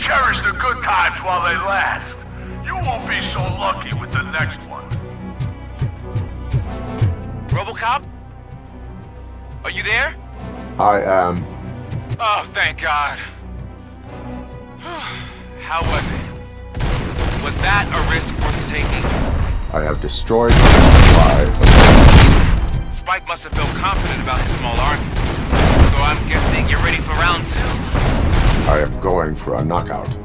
Cherish the good times while they last. You won't be so lucky with the next one. RoboCop? Are you there? I am. Oh, thank God. How was it? Was that a risk worth taking? I have destroyed the supply of... Spike must have felt confident about his small army. So I'm guessing you're ready for round 2? I am going for a knockout.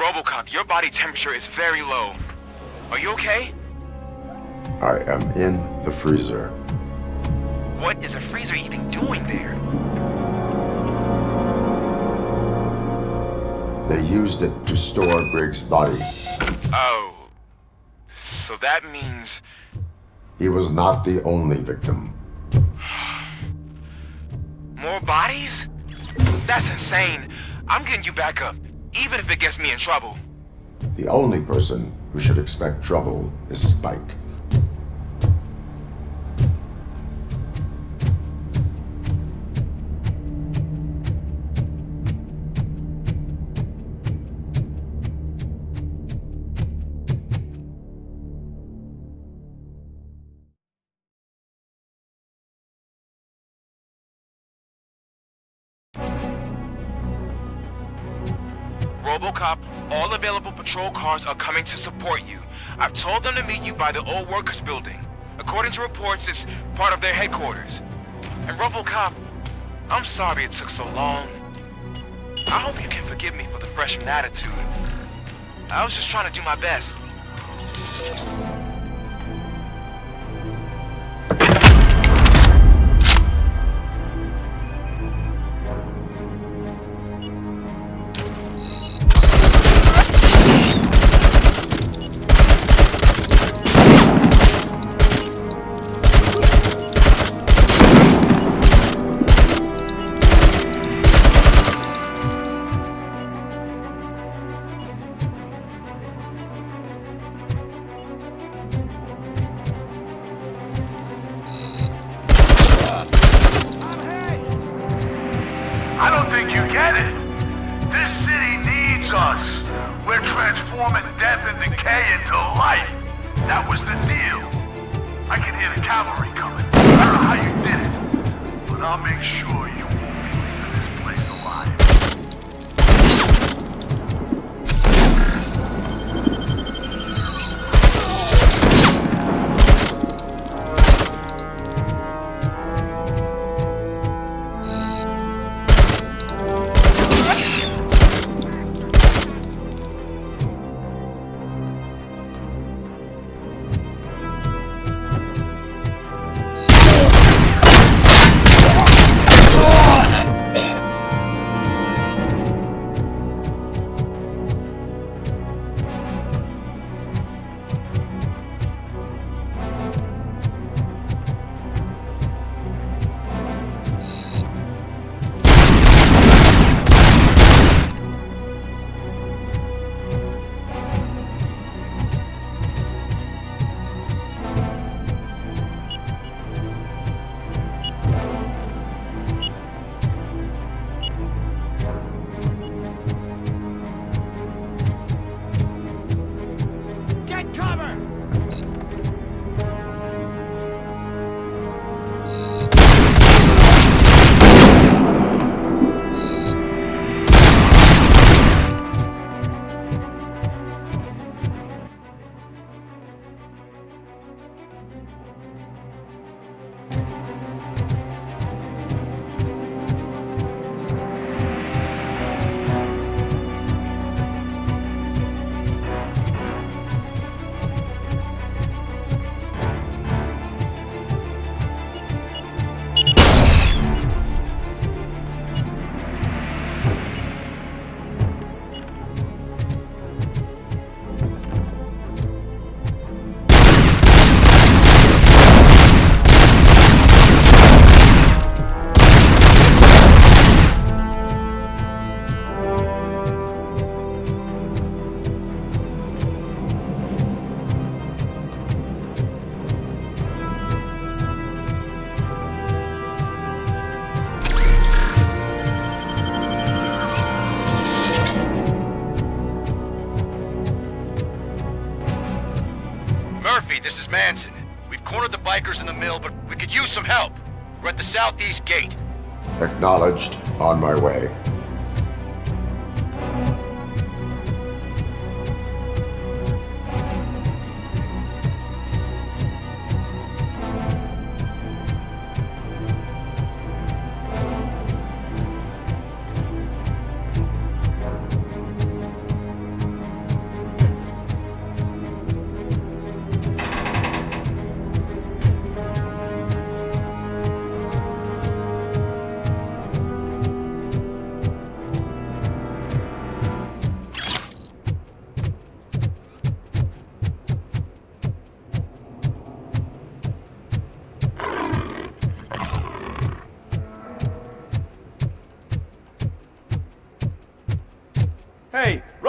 RoboCop, your body temperature is very low. Are you okay? I am in the freezer. What is the freezer even doing there? They used it to store Griggs' body. Oh. So that means... He was not the only victim. More bodies? That's insane. I'm getting you back up, even if it gets me in trouble. The only person who should expect trouble is Spike. RoboCop, all available patrol cars are coming to support you. I've told them to meet you by the old workers building. According to reports, it's part of their headquarters. And RoboCop, I'm sorry it took so long. I hope you can forgive me for the freshman attitude. I was just trying to do my best. I don't think you get it. This city needs us. We're transforming death and decay into life. That was the deal. I can hear the cavalry coming. I don't know how you did it, but I'll make sure you won't be leaving this place alive. This is Manson. We've cornered the bikers in the mill, but we could use some help. We're at the southeast gate. Acknowledged. On my way.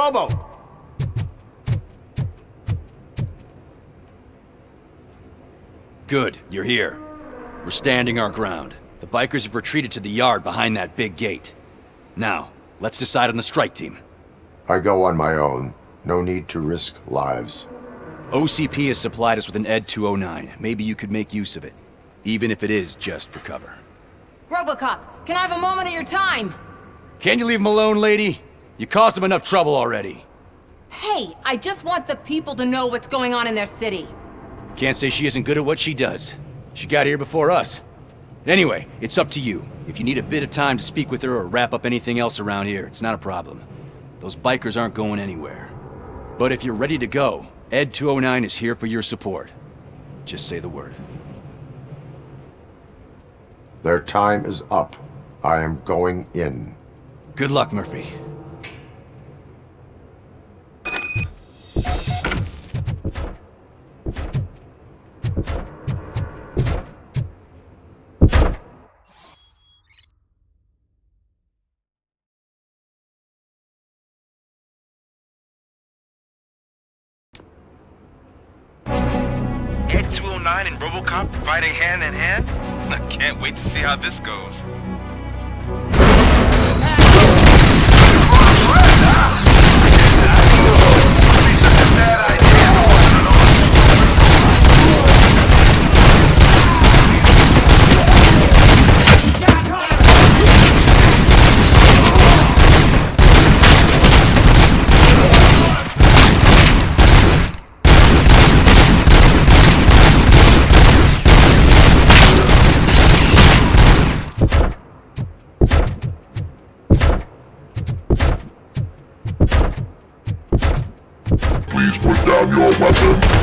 Robo! Good, you're here. We're standing our ground. The bikers have retreated to the yard behind that big gate. Now, let's decide on the strike team. I go on my own. No need to risk lives. OCP has supplied us with an ED 209. Maybe you could make use of it, even if it is just for cover. RoboCop, can I have a moment of your time? Can you leave him alone, lady? You caused him enough trouble already. Hey, I just want the people to know what's going on in their city. Can't say she isn't good at what she does. She got here before us. Anyway, it's up to you. If you need a bit of time to speak with her or wrap up anything else around here, it's not a problem. Those bikers aren't going anywhere. But if you're ready to go, ED 209 is here for your support. Just say the word. Their time is up. I am going in. Good luck, Murphy. Ed 209 and RoboCop fighting hand in hand? I can't wait to see how this goes. Please put down your weapon.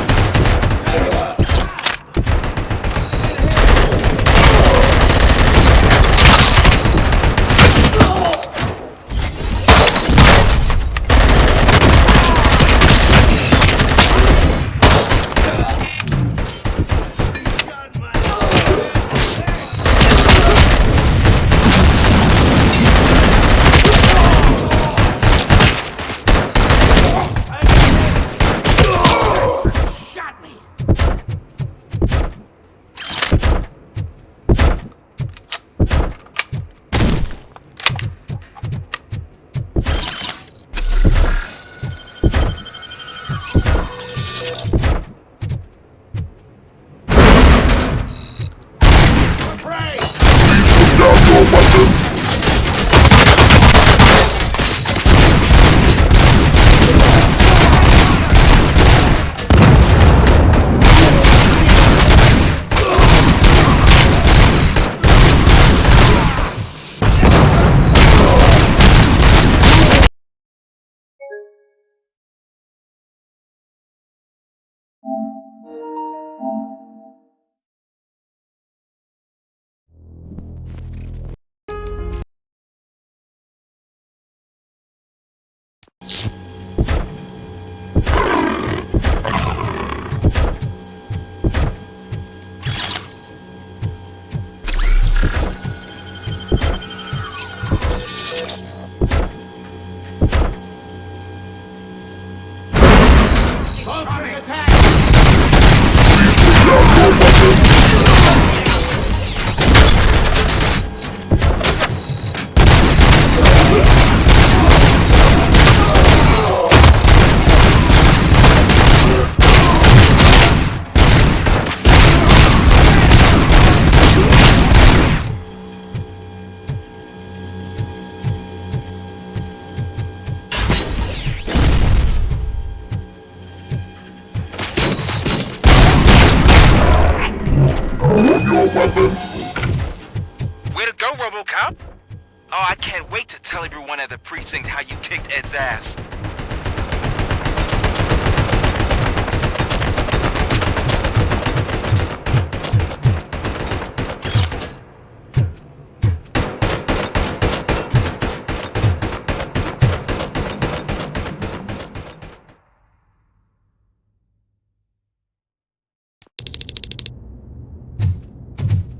Way to go, RoboCop! Oh, I can't wait to tell everyone at the precinct how you kicked Ed's ass.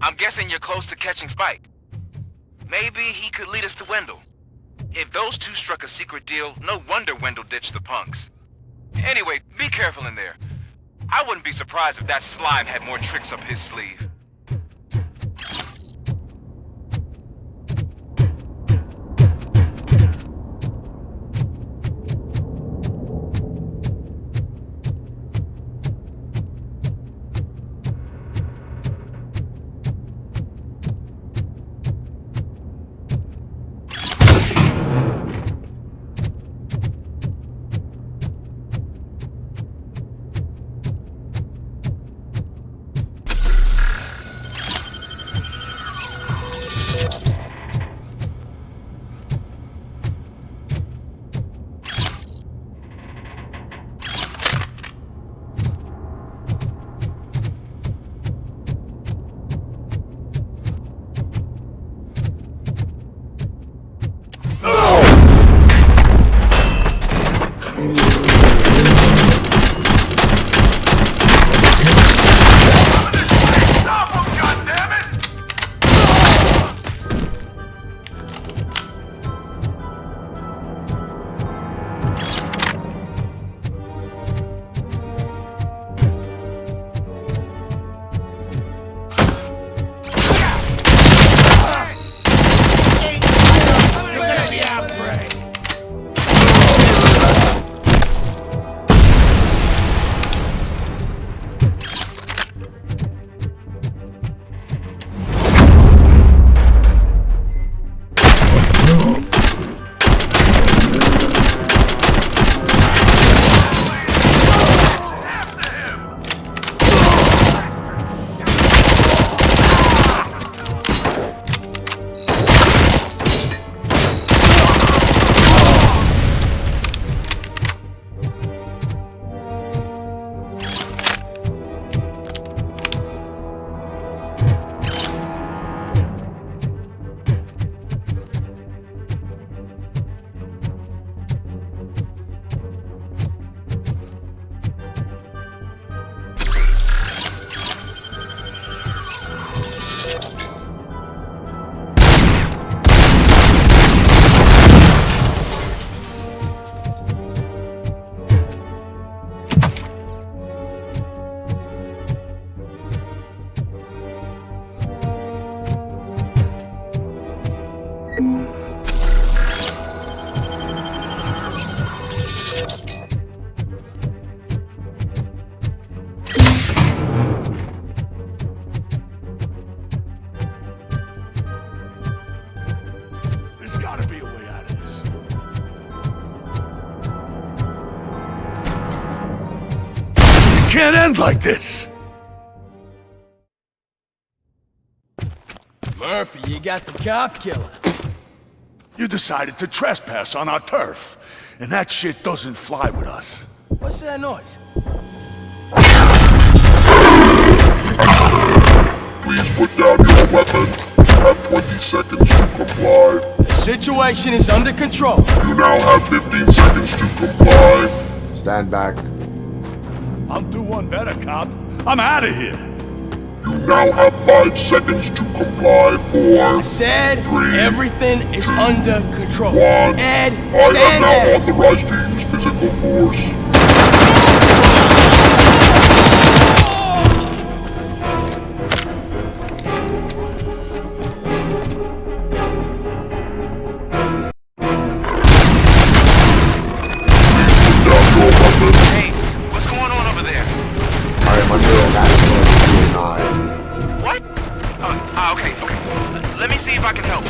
I'm guessing you're close to catching Spike. Maybe he could lead us to Wendell. If those two struck a secret deal, no wonder Wendell ditched the punks. Anyway, be careful in there. I wouldn't be surprised if that slime had more tricks up his sleeve. Can't end like this! Murphy, you got the cop killer. You decided to trespass on our turf, and that shit doesn't fly with us. What's that noise? Please put down your weapon. You have 20 seconds to comply. The situation is under control. You now have 15 seconds to comply. Stand back. I'll do one better, cop. I'm out of here. You now have 5 seconds to comply. 4, I said 3, everything is under control. 1. Ed, I am stand now there. authorized to use physical force. Hey, what's going on over there? I am under an accident. What? Okay. Let me see if I can help.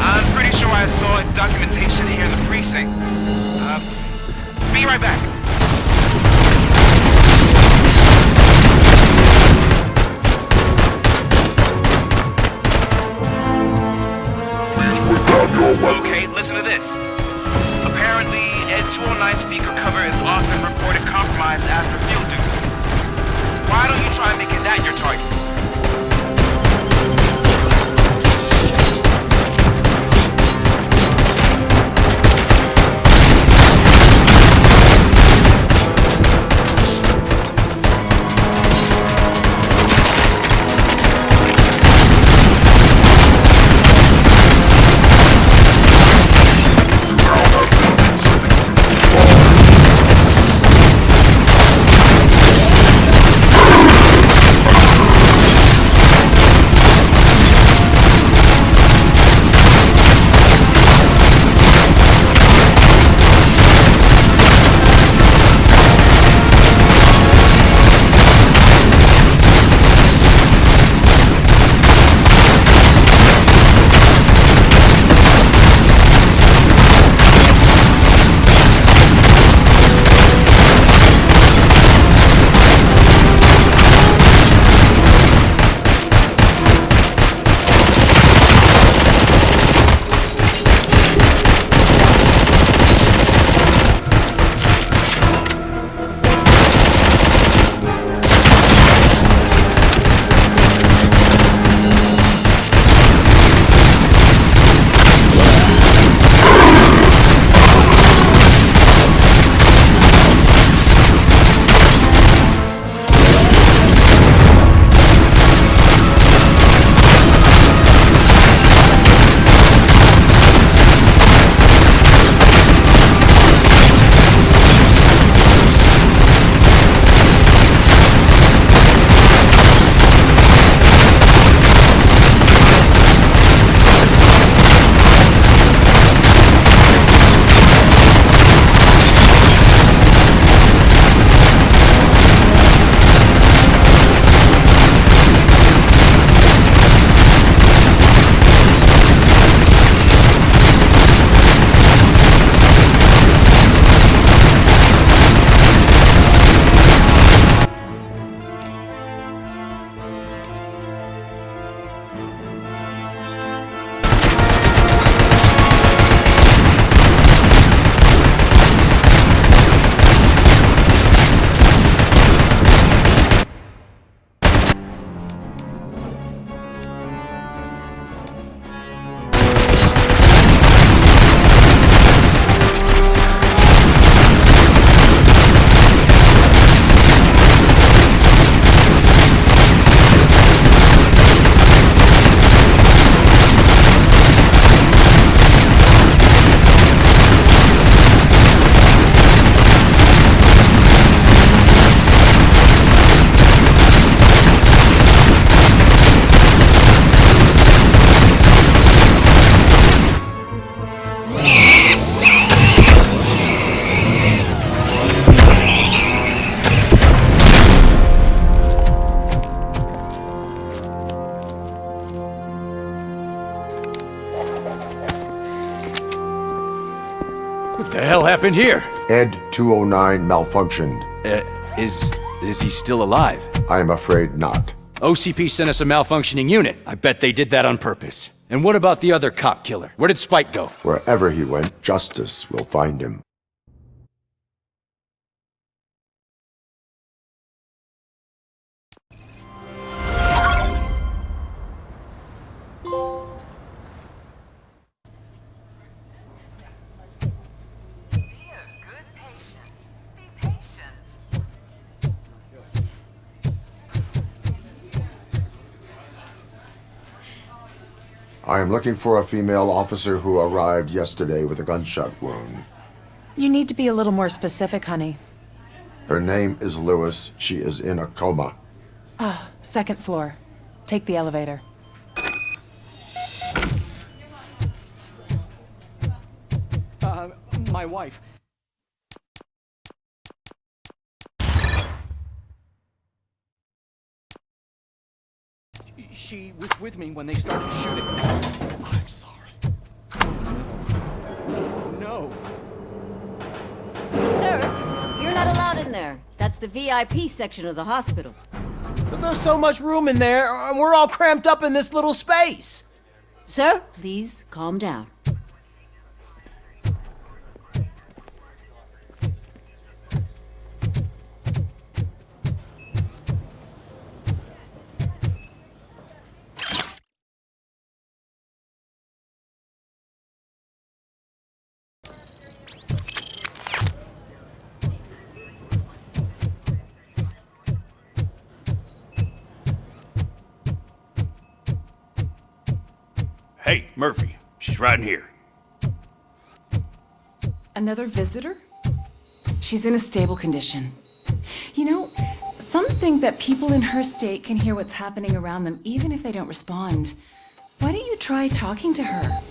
I'm pretty sure I saw its documentation here in the precinct. Be right back. Please put down your weapon. Okay, listen to this. Apparently, Ed 209 speaker cover is often reported compromised after field duty. Why don't you try making that your target? What the hell happened here? Ed 209 malfunctioned. Is he still alive? I'm afraid not. OCP sent us a malfunctioning unit. I bet they did that on purpose. And what about the other cop killer? Where did Spike go? Wherever he went, justice will find him. I am looking for a female officer who arrived yesterday with a gunshot wound. You need to be a little more specific, honey. Her name is Lewis. She is in a coma. Second floor. Take the elevator. My wife. She was with me when they started shooting. I'm sorry. No. Sir, you're not allowed in there. That's the VIP section of the hospital. But there's so much room in there, and we're all cramped up in this little space. Sir, please calm down. Hey, Murphy. She's right in here. Another visitor? She's in a stable condition. You know, some think that people in her state can hear what's happening around them even if they don't respond. Why don't you try talking to her?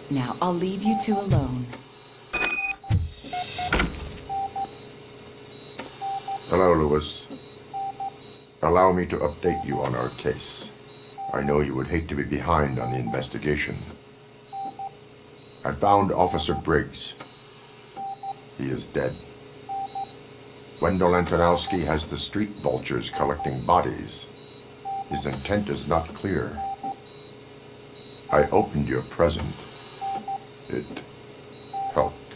Now, I'll leave you two alone. Hello, Lewis. Allow me to update you on our case. I know you would hate to be behind on the investigation. I found Officer Briggs. He is dead. Wendell Antonowski has the street vultures collecting bodies. His intent is not clear. I opened your present. It helped.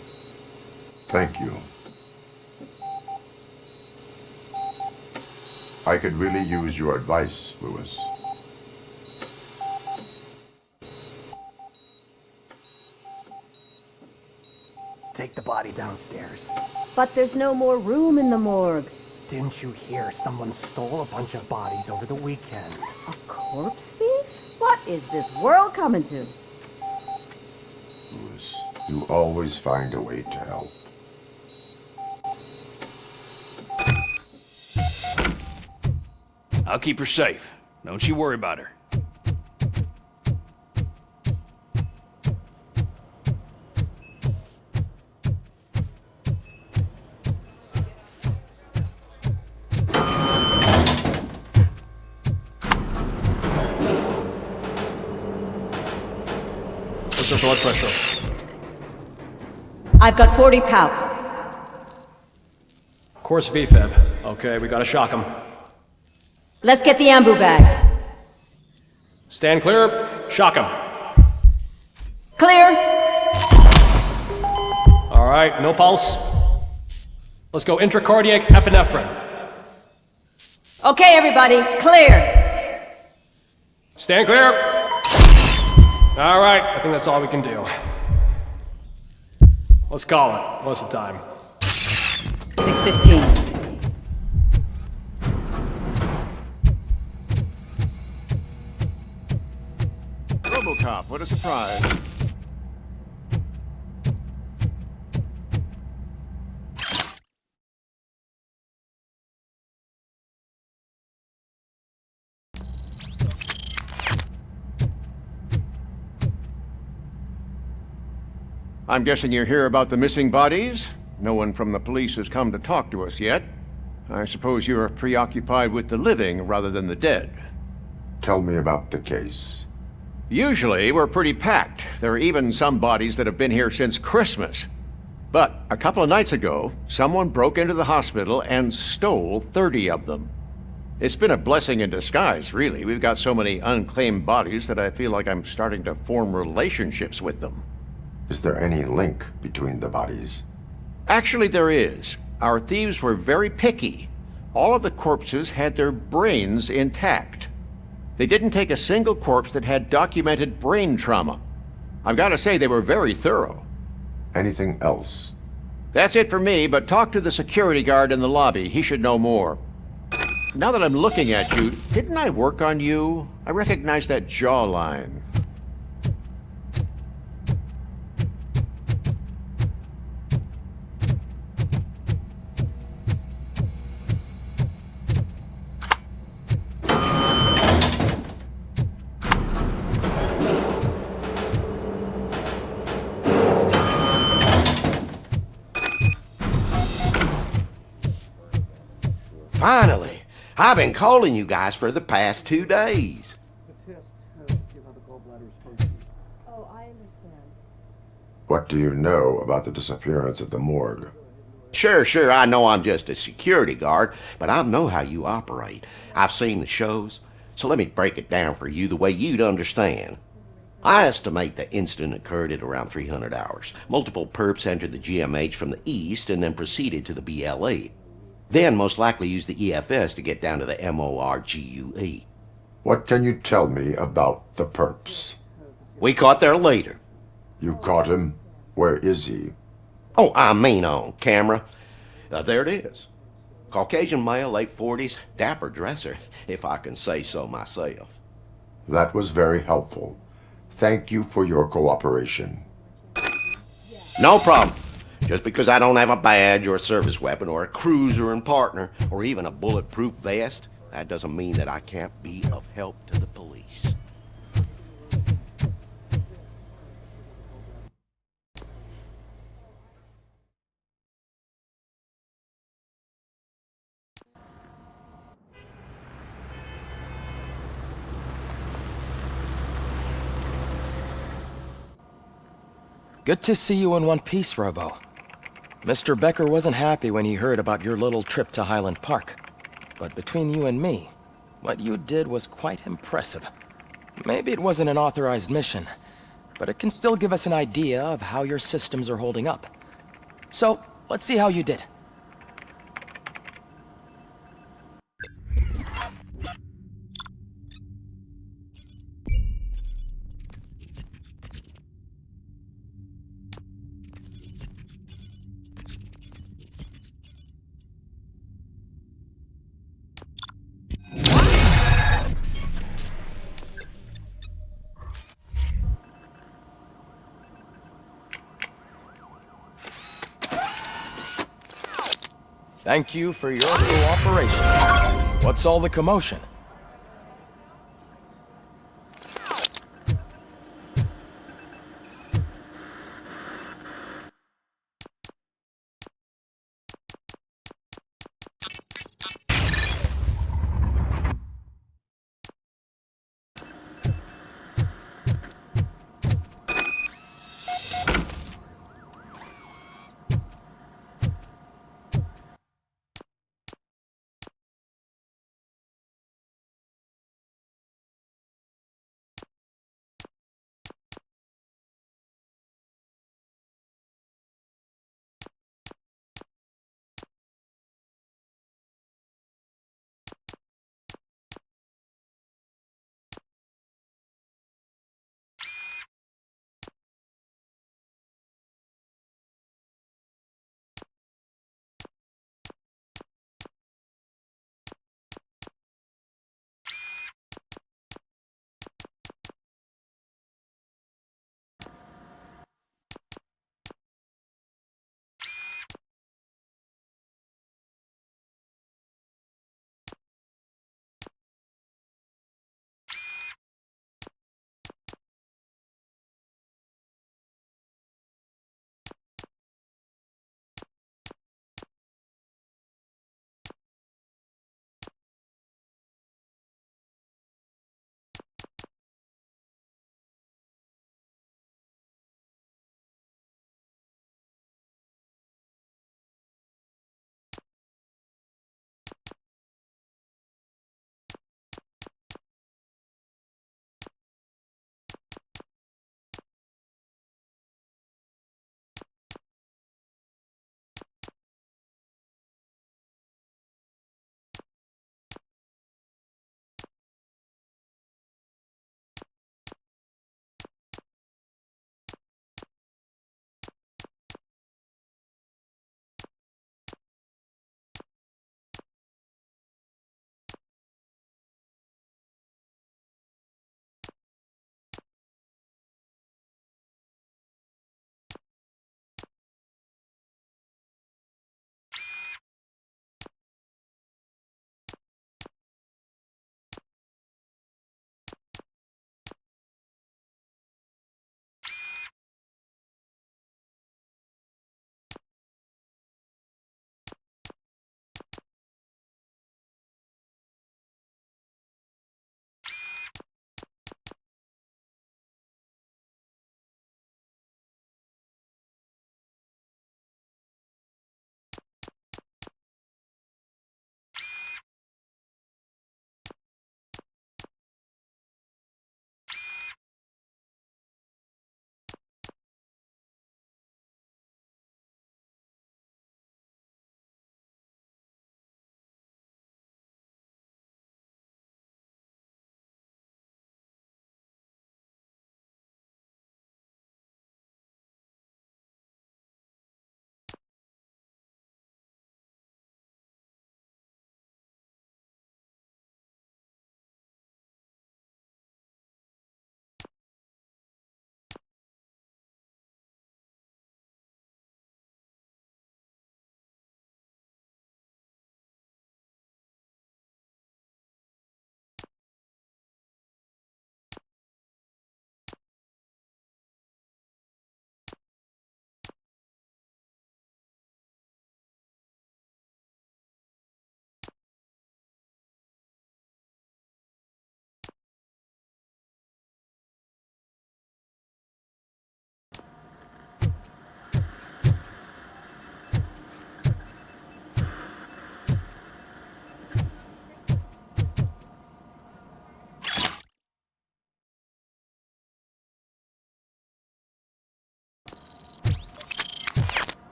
Thank you. I could really use your advice, Lewis. Take the body downstairs. But there's no more room in the morgue. Didn't you hear someone stole a bunch of bodies over the weekend? A corpse thief? What is this world coming to? Lewis, you always find a way to help. I'll keep her safe. Don't you worry about her. What's her blood pressure? I've got 40 pow. Course VFib. Okay, we gotta shock him. Let's get the ambu bag. Stand clear. Shock him. Clear. All right, no pulse. Let's go intracardiac epinephrine. Okay, everybody, clear. Stand clear. All right, I think that's all we can do. Let's call it. What's the time? 6:15. RoboCop, what a surprise. I'm guessing you're here about the missing bodies? No one from the police has come to talk to us yet. I suppose you're preoccupied with the living rather than the dead. Tell me about the case. Usually, we're pretty packed. There are even some bodies that have been here since Christmas. But a couple of nights ago, someone broke into the hospital and stole 30 of them. It's been a blessing in disguise, really. We've got so many unclaimed bodies that I feel like I'm starting to form relationships with them. Is there any link between the bodies? Actually, there is. Our thieves were very picky. All of the corpses had their brains intact. They didn't take a single corpse that had documented brain trauma. I've got to say, they were very thorough. Anything else? That's it for me, but talk to the security guard in the lobby. He should know more. Now that I'm looking at you, didn't I work on you? I recognize that jawline. Finally! I've been calling you guys for the past 2 days. Oh, I understand. What do you know about the disappearance at the morgue? Sure, I know I'm just a security guard, but I know how you operate. I've seen the shows, so let me break it down for you the way you'd understand. I estimate the incident occurred at around 300 hours. Multiple perps entered the GMH from the east and then proceeded to the BLE. Then most likely used the EFS to get down to the MORGUE. What can you tell me about the perps? We caught their leader. You caught him? Where is he? Oh, I mean on camera. There it is. Caucasian male, late 40s, dapper dresser, if I can say so myself. That was very helpful. Thank you for your cooperation. No problem. Just because I don't have a badge or a service weapon or a cruiser and partner or even a bulletproof vest, that doesn't mean that I can't be of help to the police. Good to see you in one piece, Robo. Mr. Becker wasn't happy when he heard about your little trip to Highland Park. But between you and me, what you did was quite impressive. Maybe it wasn't an authorized mission, but it can still give us an idea of how your systems are holding up. So, let's see how you did. Thank you for your cooperation. What's all the commotion?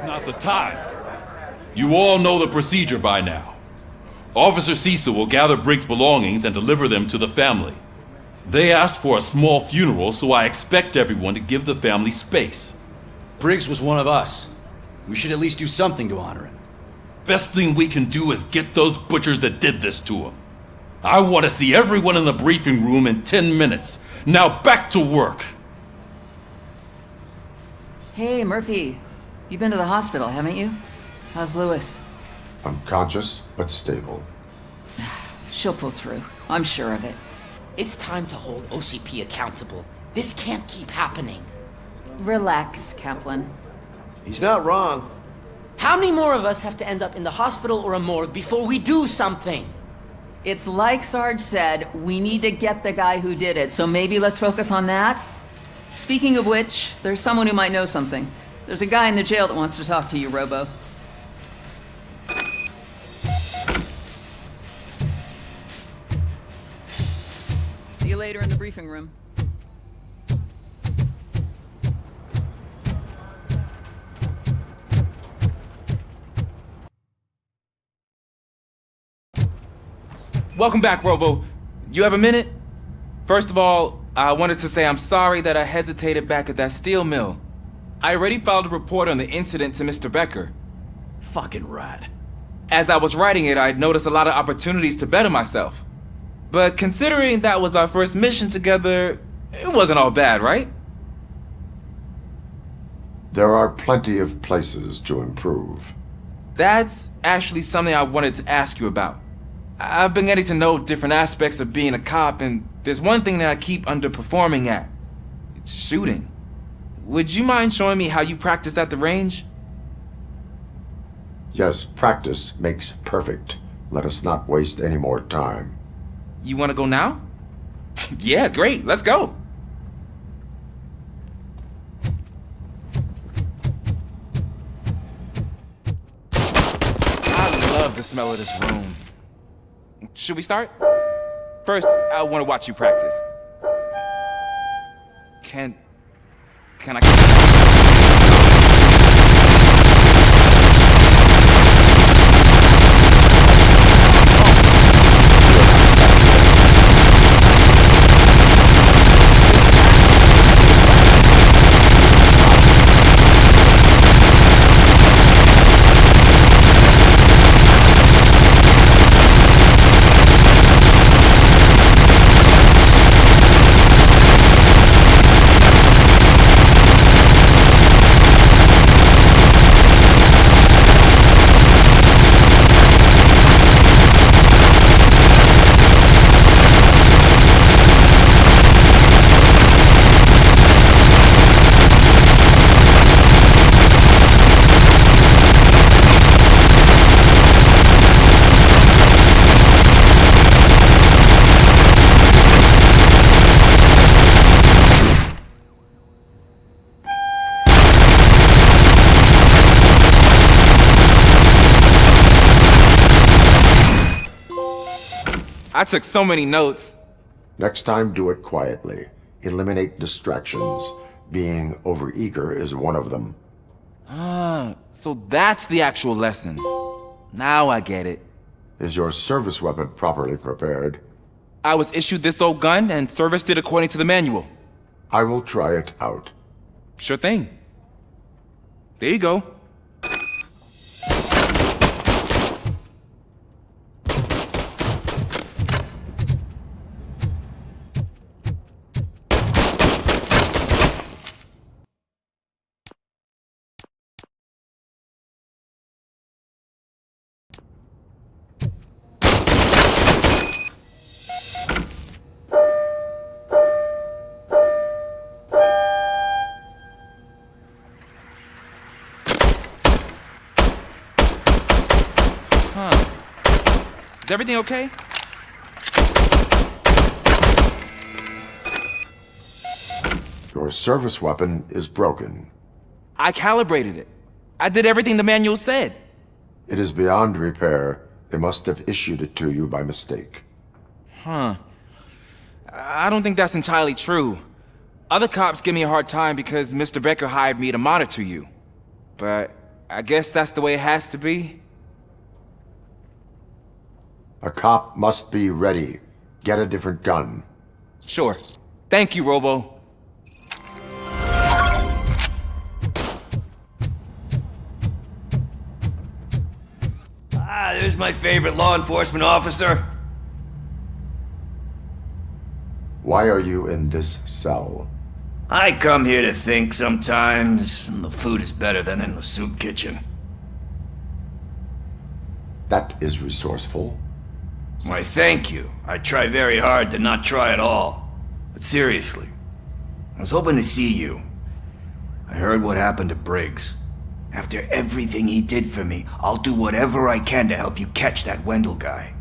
not the time. You all know the procedure by now. Officer Cecil will gather Briggs' belongings and deliver them to the family. They asked for a small funeral, so I expect everyone to give the family space. Briggs was one of us. We should at least do something to honor him. Best thing we can do is get those butchers that did this to him. I want to see everyone in the briefing room in 10 minutes. Now back to work. Hey, Murphy. You've been to the hospital, haven't you? How's Lewis? Unconscious, but stable. She'll pull through. I'm sure of it. It's time to hold OCP accountable. This can't keep happening. Relax, Kaplan. He's not wrong. How many more of us have to end up in the hospital or a morgue before we do something? It's like Sarge said, we need to get the guy who did it, so maybe let's focus on that? Speaking of which, there's someone who might know something. There's a guy in the jail that wants to talk to you, Robo. See you later in the briefing room. Welcome back, Robo. You have a minute? First of all, I wanted to say I'm sorry that I hesitated back at that steel mill. I already filed a report on the incident to Mr. Becker. Fucking rat. As I was writing it, I noticed a lot of opportunities to better myself. But considering that was our first mission together, it wasn't all bad, right? There are plenty of places to improve. That's actually something I wanted to ask you about. I've been getting to know different aspects of being a cop, and there's one thing that I keep underperforming at. It's shooting. Would you mind showing me how you practice at the range? Yes, practice makes perfect. Let us not waste any more time. You want to go now? Yeah, great, let's go. I love the smell of this room. Should we start? First, I want to watch you practice. Can I... I took so many notes. Next time, do it quietly. Eliminate distractions. Being overeager is one of them. Ah, so that's the actual lesson. Now I get it. Is your service weapon properly prepared? I was issued this old gun and serviced it according to the manual. I will try it out. Sure thing. There you go. Is everything okay? Your service weapon is broken. I calibrated it. I did everything the manual said. It is beyond repair. They must have issued it to you by mistake. Huh. I don't think that's entirely true. Other cops give me a hard time because Mr. Becker hired me to monitor you. But I guess that's the way it has to be. A cop must be ready. Get a different gun. Sure. Thank you, Robo. Ah, there's my favorite law enforcement officer. Why are you in this cell? I come here to think sometimes, and the food is better than in the soup kitchen. That is resourceful. Why, thank you. I try very hard to not try at all. But seriously, I was hoping to see you. I heard what happened to Briggs. After everything he did for me, I'll do whatever I can to help you catch that Wendell guy.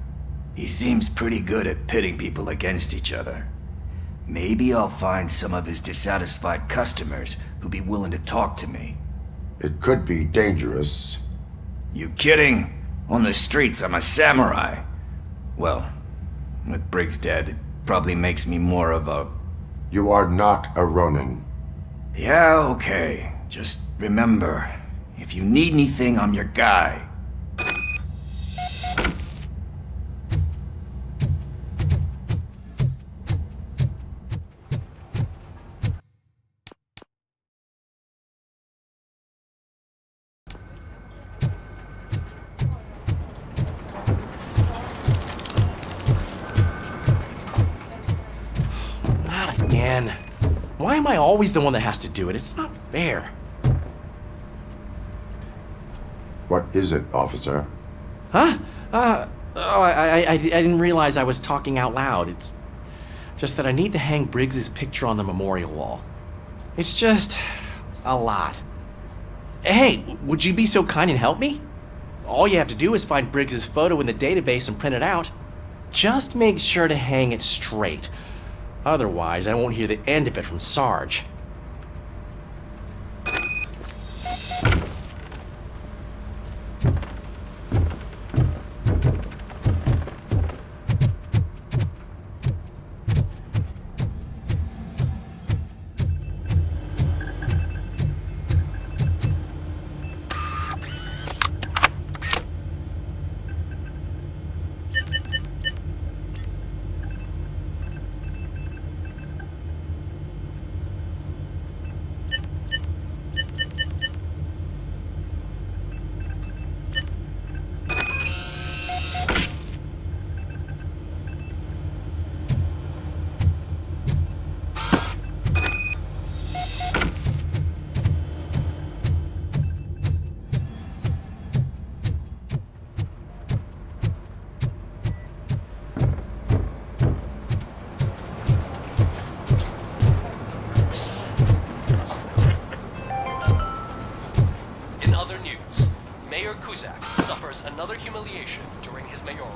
He seems pretty good at pitting people against each other. Maybe I'll find some of his dissatisfied customers who'd be willing to talk to me. It could be dangerous. You kidding? On the streets, I'm a samurai. Well, with Briggs dead, it probably makes me more of a... You are not a Ronin. Yeah, okay. Just remember, if you need anything, I'm your guy. Again. Why am I always the one that has to do it? It's not fair. What is it, officer? Huh? I didn't realize I was talking out loud. It's just that I need to hang Briggs's picture on the memorial wall. It's just a lot. Hey, would you be so kind and help me? All you have to do is find Briggs's photo in the database and print it out. Just make sure to hang it straight. Otherwise, I won't hear the end of it from Sarge.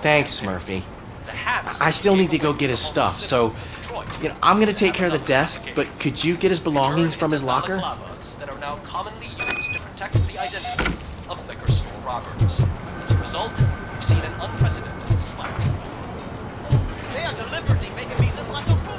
Thanks, Murphy. I still need to go get his stuff, so I'm gonna take care of the desk, but could you get his belongings from his locker? That are now commonly used to protect the identity of liquor store robbers. As a result, we've seen an unprecedented spike. They are deliberately making me look like a fool.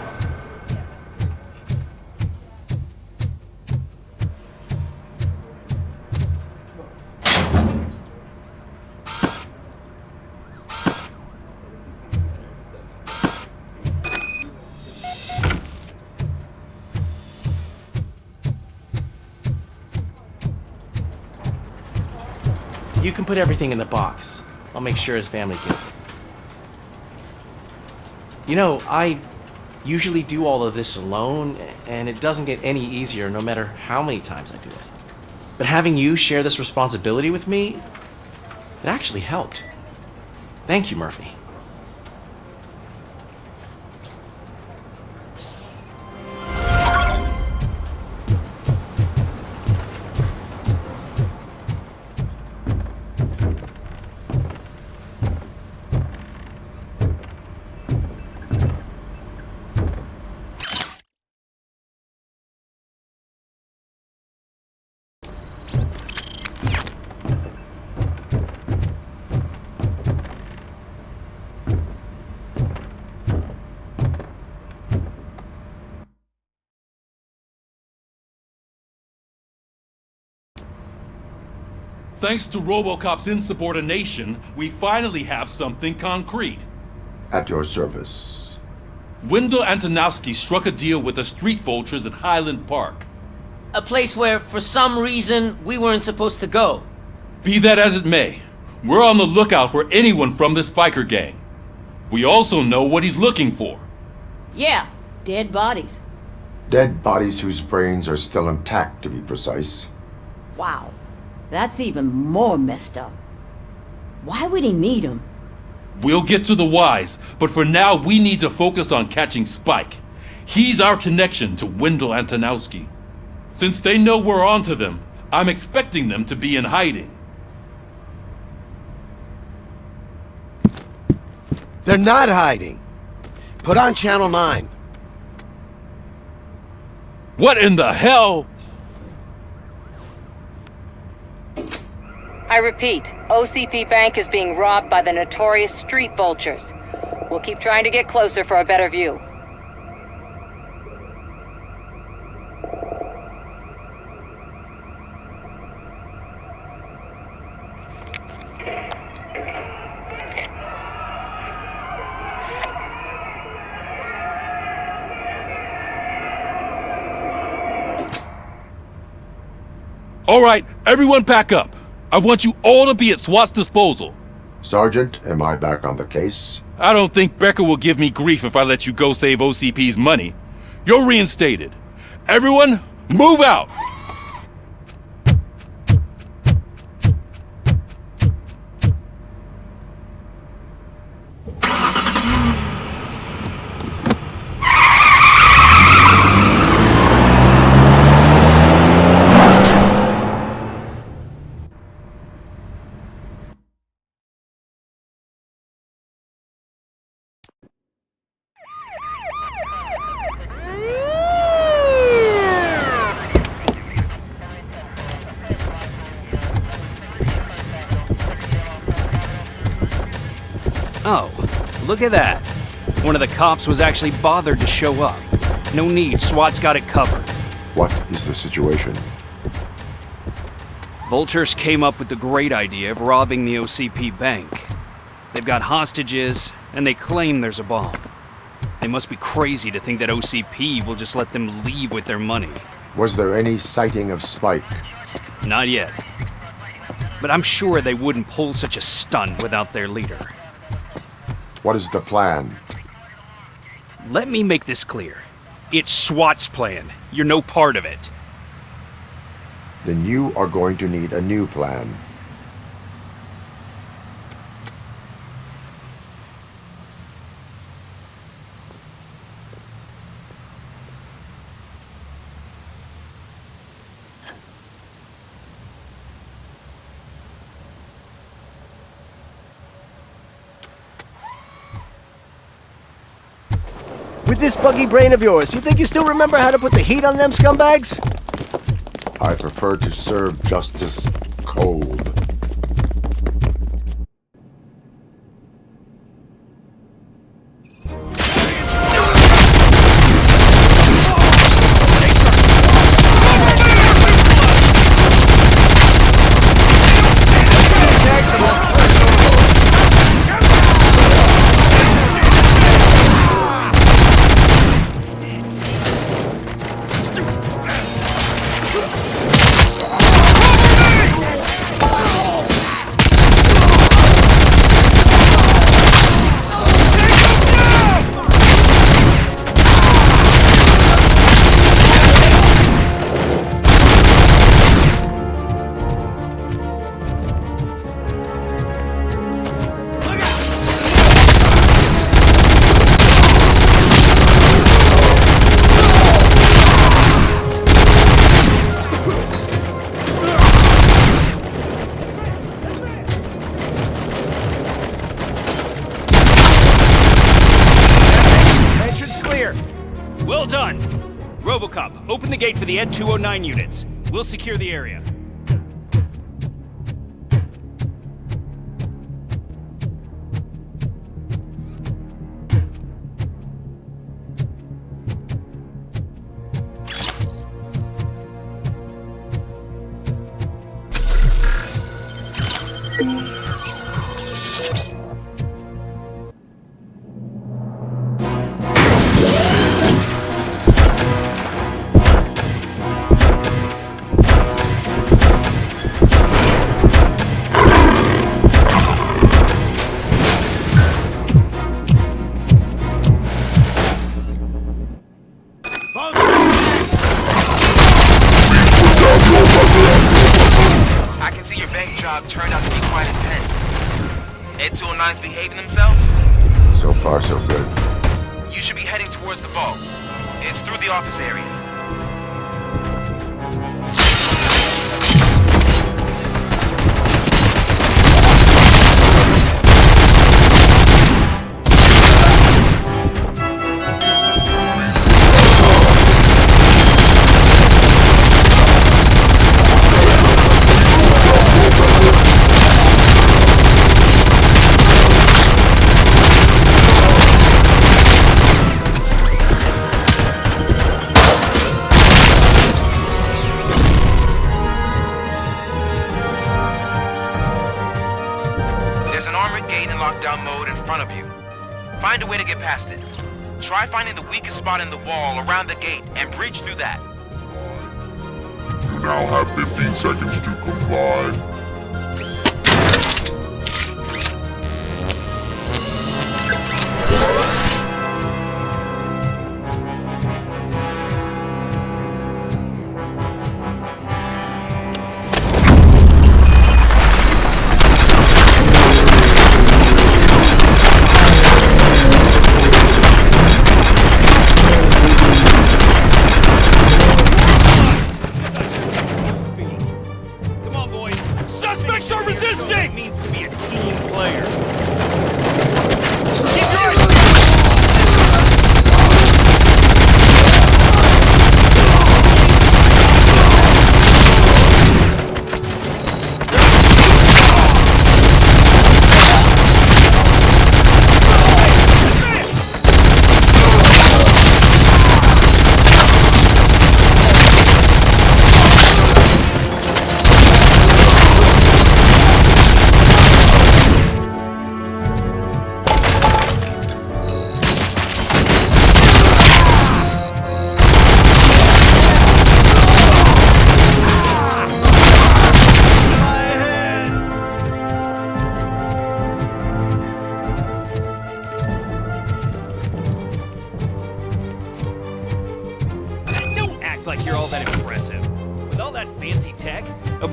You can put everything in the box. I'll make sure his family gets it. You know, I usually do all of this alone, and it doesn't get any easier no matter how many times I do it. But having you share this responsibility with me, it actually helped. Thank you, Murphy. Thanks to RoboCop's insubordination, we finally have something concrete. At your service. Wendell Antonowski struck a deal with the street vultures at Highland Park. A place where, for some reason, we weren't supposed to go. Be that as it may, we're on the lookout for anyone from this biker gang. We also know what he's looking for. Yeah, dead bodies. Dead bodies whose brains are still intact, to be precise. Wow, that's even more messed up. Why would he need them? We'll get to the whys, but for now we need to focus on catching Spike. He's our connection to Wendell Antonowski. Since they know we're onto them, I'm expecting them to be in hiding. They're not hiding. Put on Channel 9. What in the hell? I repeat, OCP Bank is being robbed by the notorious street vultures. We'll keep trying to get closer for a better view. All right, everyone pack up. I want you all to be at SWAT's disposal. Sergeant, am I back on the case? I don't think Becker will give me grief if I let you go save OCP's money. You're reinstated. Everyone, move out! Oh, look at that. One of the cops was actually bothered to show up. No need, SWAT's got it covered. What is the situation? Vultures came up with the great idea of robbing the OCP bank. They've got hostages, and they claim there's a bomb. They must be crazy to think that OCP will just let them leave with their money. Was there any sighting of Spike? Not yet. But I'm sure they wouldn't pull such a stunt without their leader. What is the plan? Let me make this clear. It's SWAT's plan. You're no part of it. Then you are going to need a new plan. With this buggy brain of yours, you think you still remember how to put the heat on them scumbags? I prefer to serve justice cold. Well done! RoboCop, open the gate for the Ed 209 units. We'll secure the area. Turned out to be quite intense. Ed 209's behaving themselves? So far, so good. You should be heading towards the vault. It's through the office area. Lockdown mode in front of you. Find a way to get past it. Try finding the weakest spot in the wall around the gate and breach through that. You now have 15 seconds to comply.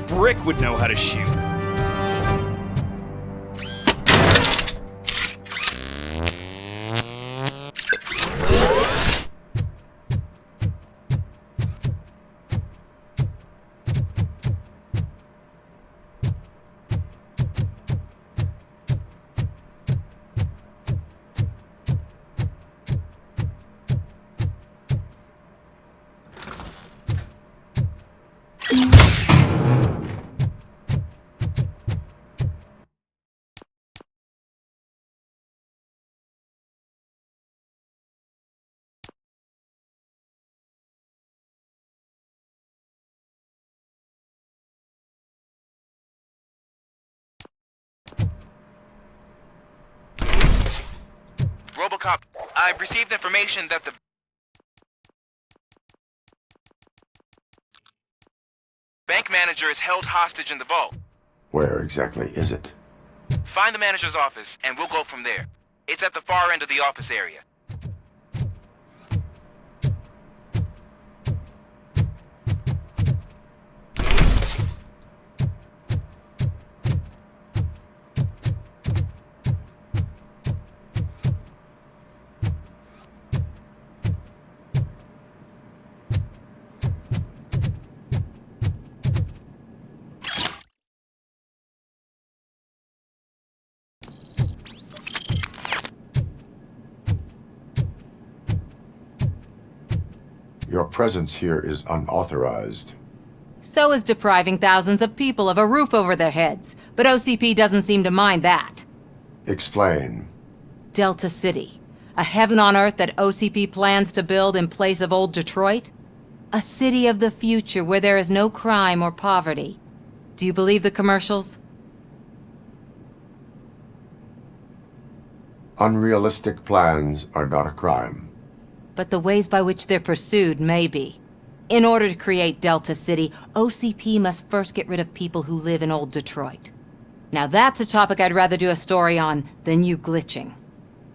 Brick would know how to shoot. RoboCop, I've received information that the bank manager is held hostage in the vault. Where exactly is it? Find the manager's office, and we'll go from there. It's at the far end of the office area. Your presence here is unauthorized. So is depriving thousands of people of a roof over their heads, but OCP doesn't seem to mind that. Explain. Delta City, a heaven on earth that OCP plans to build in place of old Detroit? A city of the future where there is no crime or poverty. Do you believe the commercials? Unrealistic plans are not a crime. But the ways by which they're pursued may be. In order to create Delta City, OCP must first get rid of people who live in old Detroit. Now that's a topic I'd rather do a story on than you glitching.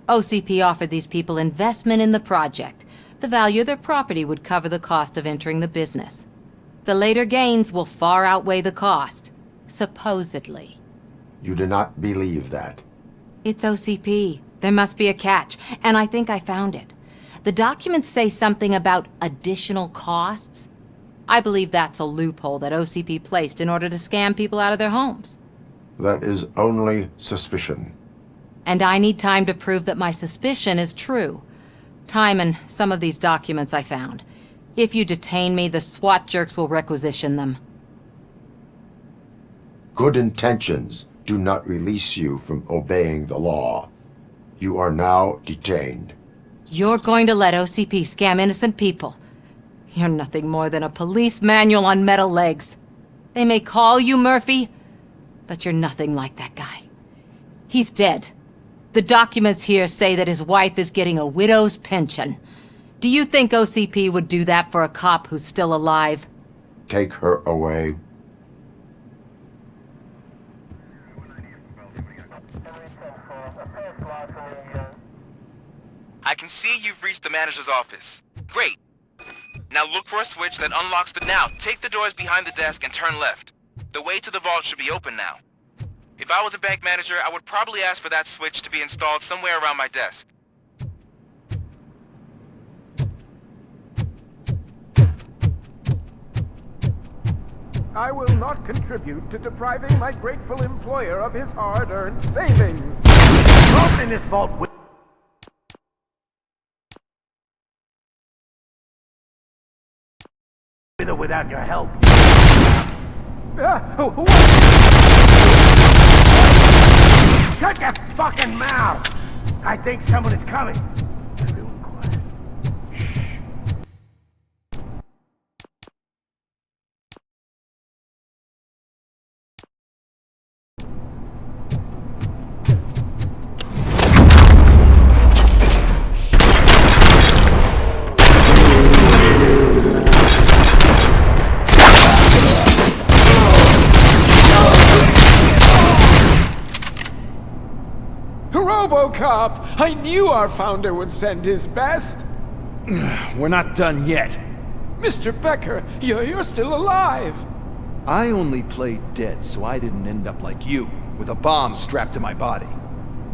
OCP offered these people investment in the project. The value of their property would cover the cost of entering the business. The later gains will far outweigh the cost. Supposedly. You do not believe that. It's OCP. There must be a catch, and I think I found it. The documents say something about additional costs. I believe that's a loophole that OCP placed in order to scam people out of their homes. That is only suspicion. And I need time to prove that my suspicion is true. Time and some of these documents I found. If you detain me, the SWAT jerks will requisition them. Good intentions do not release you from obeying the law. You are now detained. You're going to let OCP scam innocent people. You're nothing more than a police manual on metal legs. They may call you Murphy, but you're nothing like that guy. He's dead. The documents here say that his wife is getting a widow's pension. Do you think OCP would do that for a cop who's still alive? Take her away. I can see you've reached the manager's office. Great. Now look for a switch that unlocks the... Now, take the doors behind the desk and turn left. The way to the vault should be open now. If I was a bank manager, I would probably ask for that switch to be installed somewhere around my desk. I will not contribute to depriving my grateful employer of his hard-earned savings. Open this vault with... With or without your help. Shut your fucking mouth! I think someone is coming. Everyone quiet. Shh. RoboCop! I knew our founder would send his best! We're not done yet. Mr. Becker, you're still alive! I only played dead so I didn't end up like you, with a bomb strapped to my body.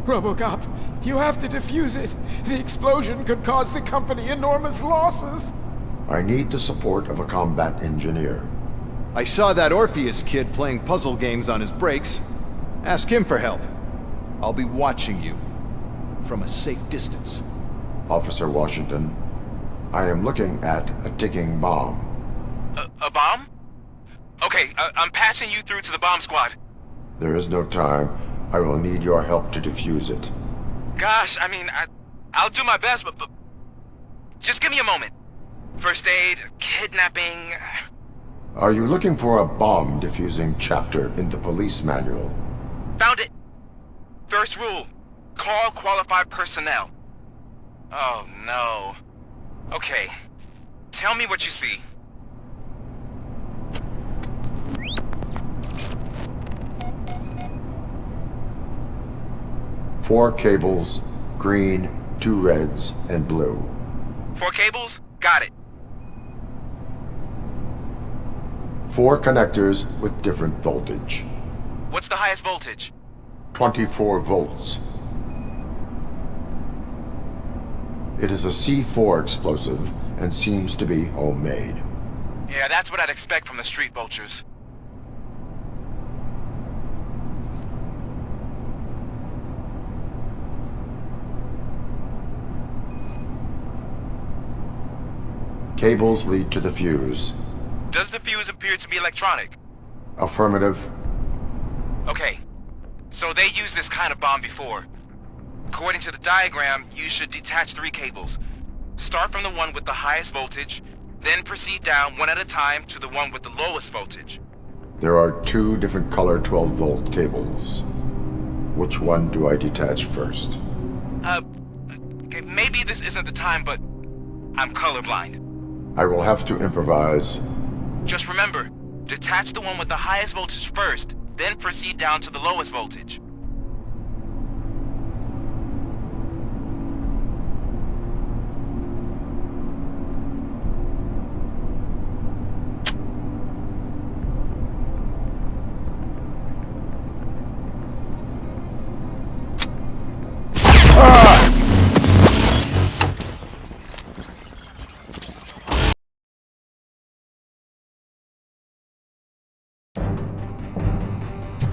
RoboCop, you have to defuse it. The explosion could cause the company enormous losses. I need the support of a combat engineer. I saw that Orpheus kid playing puzzle games on his breaks. Ask him for help. I'll be watching you. From a safe distance. Officer Washington, I am looking at a ticking bomb. A bomb? Okay, I'm passing you through to the bomb squad. There is no time. I will need your help to defuse it. Gosh, I mean, I'll do my best, but just give me a moment. First aid, kidnapping... Are you looking for a bomb defusing chapter in the police manual? Found it! First rule, call qualified personnel. Oh no. Okay, tell me what you see. Four cables, green, 2 reds, and blue. 4 cables? Got it. 4 connectors with different voltage. What's the highest voltage? 24 volts. It is a C4 explosive and seems to be homemade. Yeah, that's what I'd expect from the street vultures. Cables lead to the fuse. Does the fuse appear to be electronic? Affirmative. Okay. So they used this kind of bomb before. According to the diagram, you should detach 3 cables. Start from the one with the highest voltage, then proceed down one at a time to the one with the lowest voltage. There are 2 different color 12-volt cables. Which one do I detach first? Okay, maybe this isn't the time, but I'm colorblind. I will have to improvise. Just remember, detach the one with the highest voltage first, then proceed down to the lowest voltage.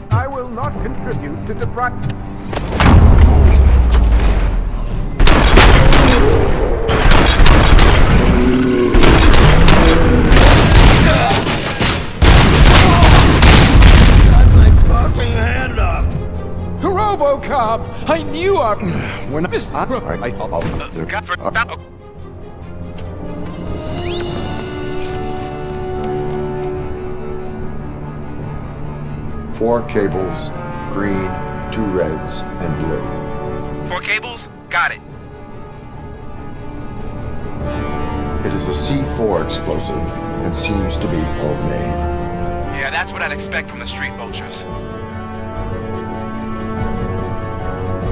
I will not contribute to deprive. RoboCop! I knew our... We're not... Four cables, green, 2 reds, and blue. 4 cables? Got it. It is a C4 explosive and seems to be homemade. Yeah, that's what I'd expect from the street vultures.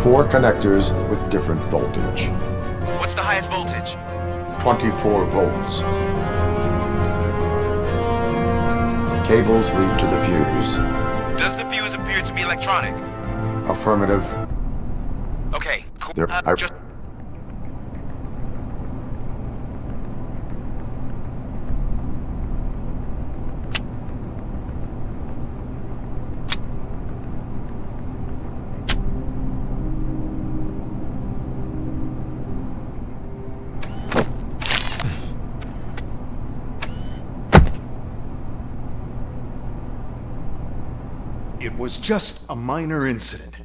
4 connectors with different voltage. What's the highest voltage? 24 volts. Cables lead to the fuse. Does the fuse appear to be electronic? Affirmative. Okay, cool. Just... It was just a minor incident.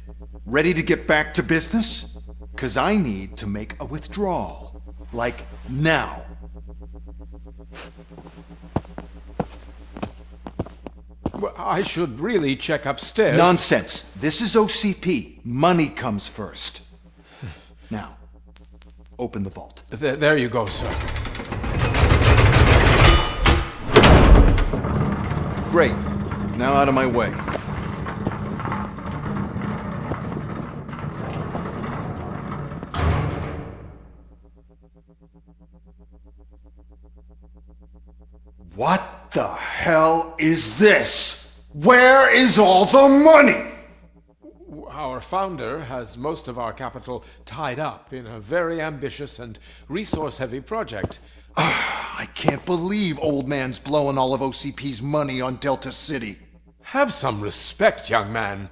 Ready to get back to business? 'Cause I need to make a withdrawal. Like, now. Well, I should really check upstairs. Nonsense. This is OCP. Money comes first. Now, open the vault. There you go, sir. Great. Now out of my way. What the hell is this? Where is all the money? Our founder has most of our capital tied up in a very ambitious and resource-heavy project. I can't believe old man's blowing all of OCP's money on Delta City. Have some respect, young man.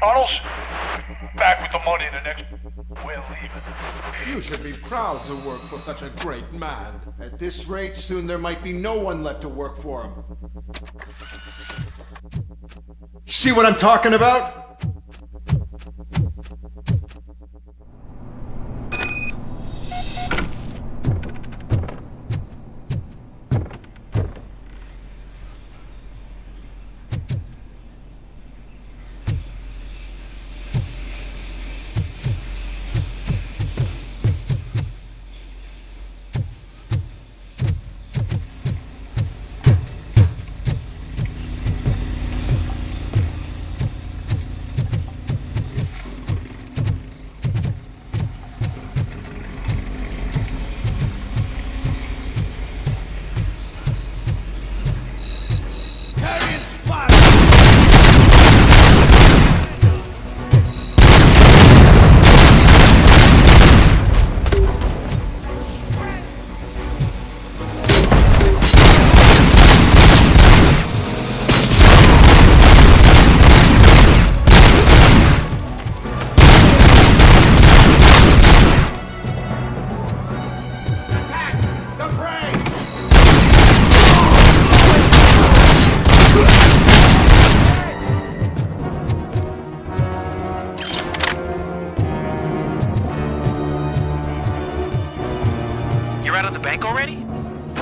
Arnold's back with the money in the next... We're leaving. You should be proud to work for such a great man. At this rate, soon there might be no one left to work for him. See what I'm talking about?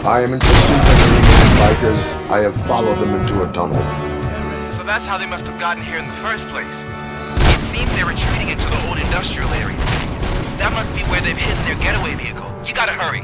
I am in pursuit of the remaining bikers. I have followed them into a tunnel. So So that's how they must have gotten here in the first place. It seems they're retreating into the old industrial area. That must be where they've hidden their getaway vehicle. You gotta hurry.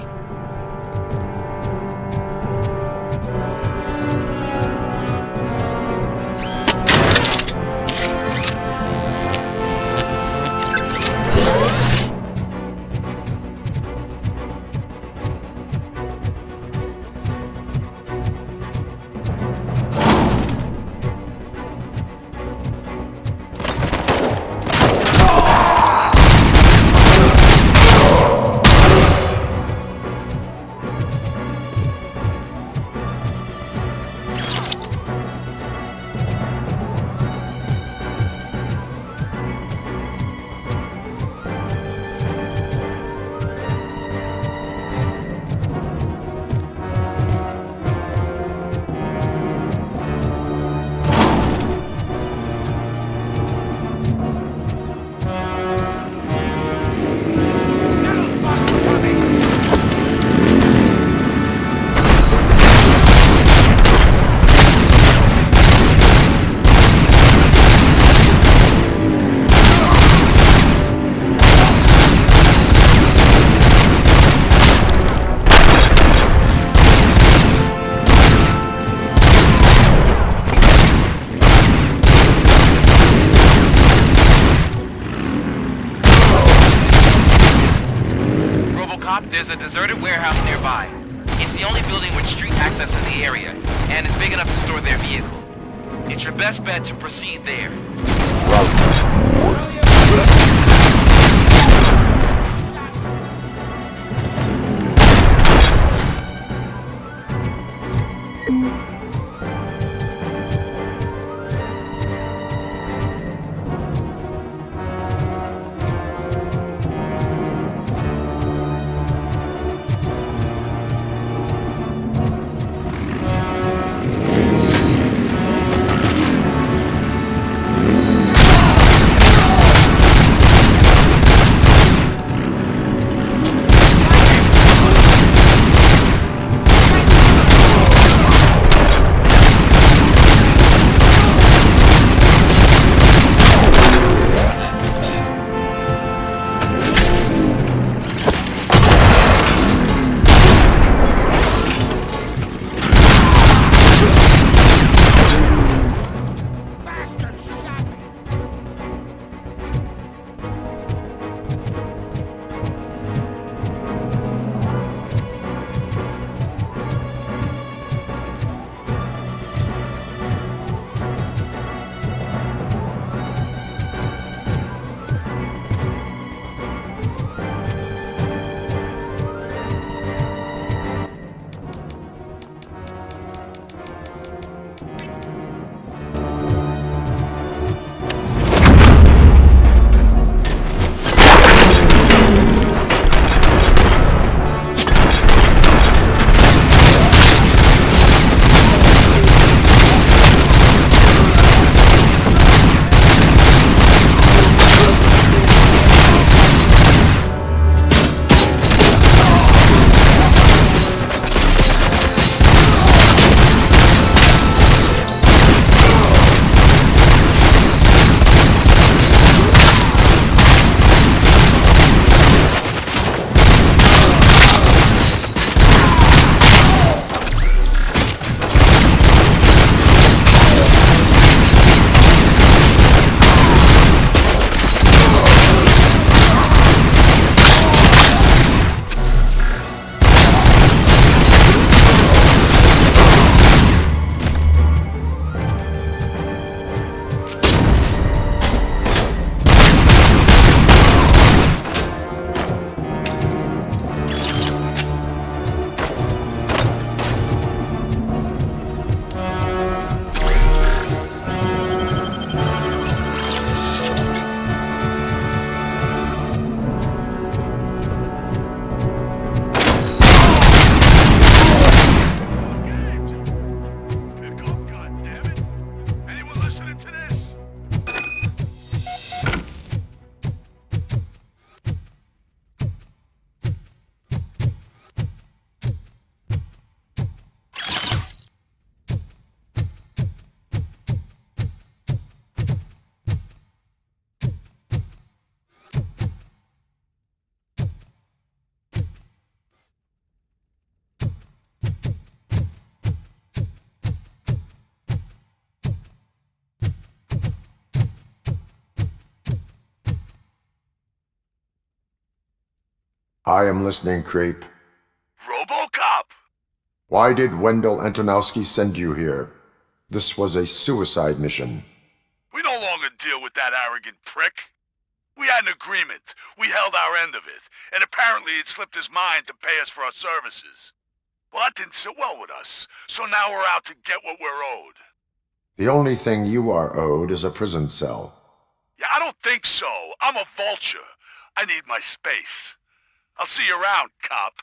There's a deserted warehouse nearby. It's the only building with street access in the area, and it's big enough to store their vehicle. It's your best bet to proceed there. I am listening, creep. RoboCop! Why did Wendell Antonowski send you here? This was a suicide mission. We no longer deal with that arrogant prick. We had an agreement. We held our end of it, and apparently it slipped his mind to pay us for our services. Well, that didn't sit well with us, so now we're out to get what we're owed. The only thing you are owed is a prison cell. Yeah, I don't think so. I'm a vulture. I need my space. I'll see you around, cop.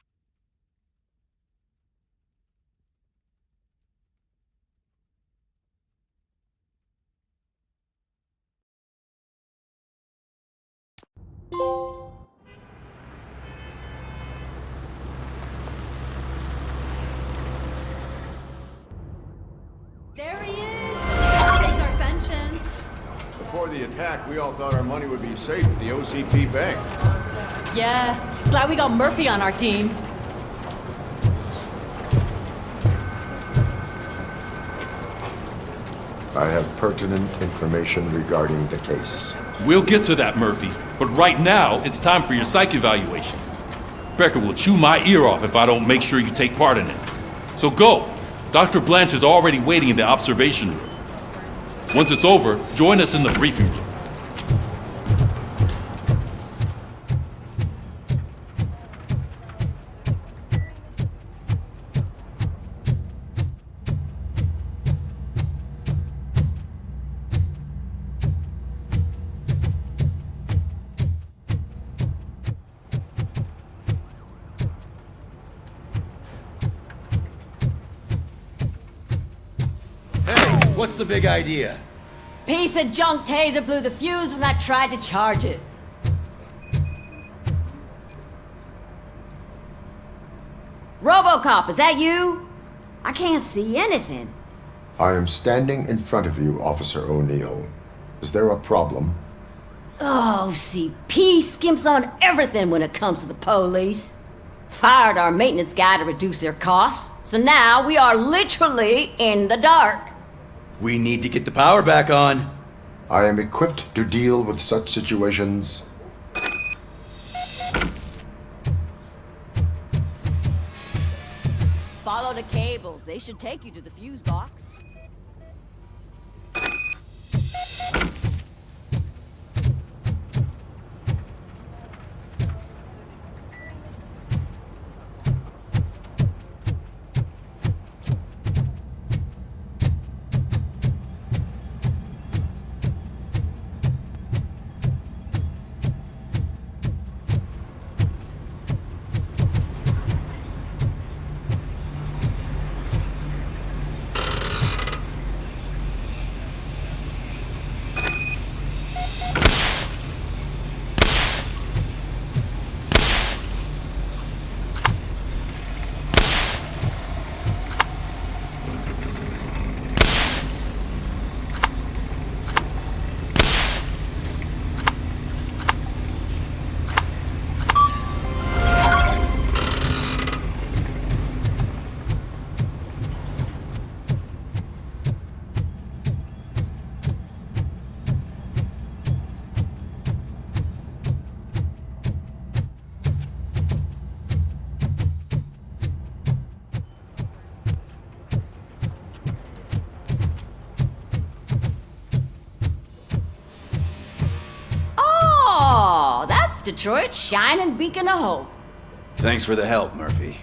There he is! Take our pensions. Before the attack, we all thought our money would be safe at the OCP bank. Yeah, glad we got Murphy on our team. I have pertinent information regarding the case. We'll get to that, Murphy. But right now, it's time for your psych evaluation. Becker will chew my ear off if I don't make sure you take part in it. So go. Dr. Blanche is already waiting in the observation room. Once it's over, join us in the briefing room. What's the big idea? Piece of junk taser blew the fuse when I tried to charge it. RoboCop, is that you? I can't see anything. I am standing in front of you, Officer O'Neill. Is there a problem? Oh, CP skimps on everything when it comes to the police. Fired our maintenance guy to reduce their costs, so now we are literally in the dark. We need to get the power back on. I am equipped to deal with such situations. Follow the cables. They should take you to the fuse box. Detroit's shining beacon of hope. Thanks for the help, Murphy.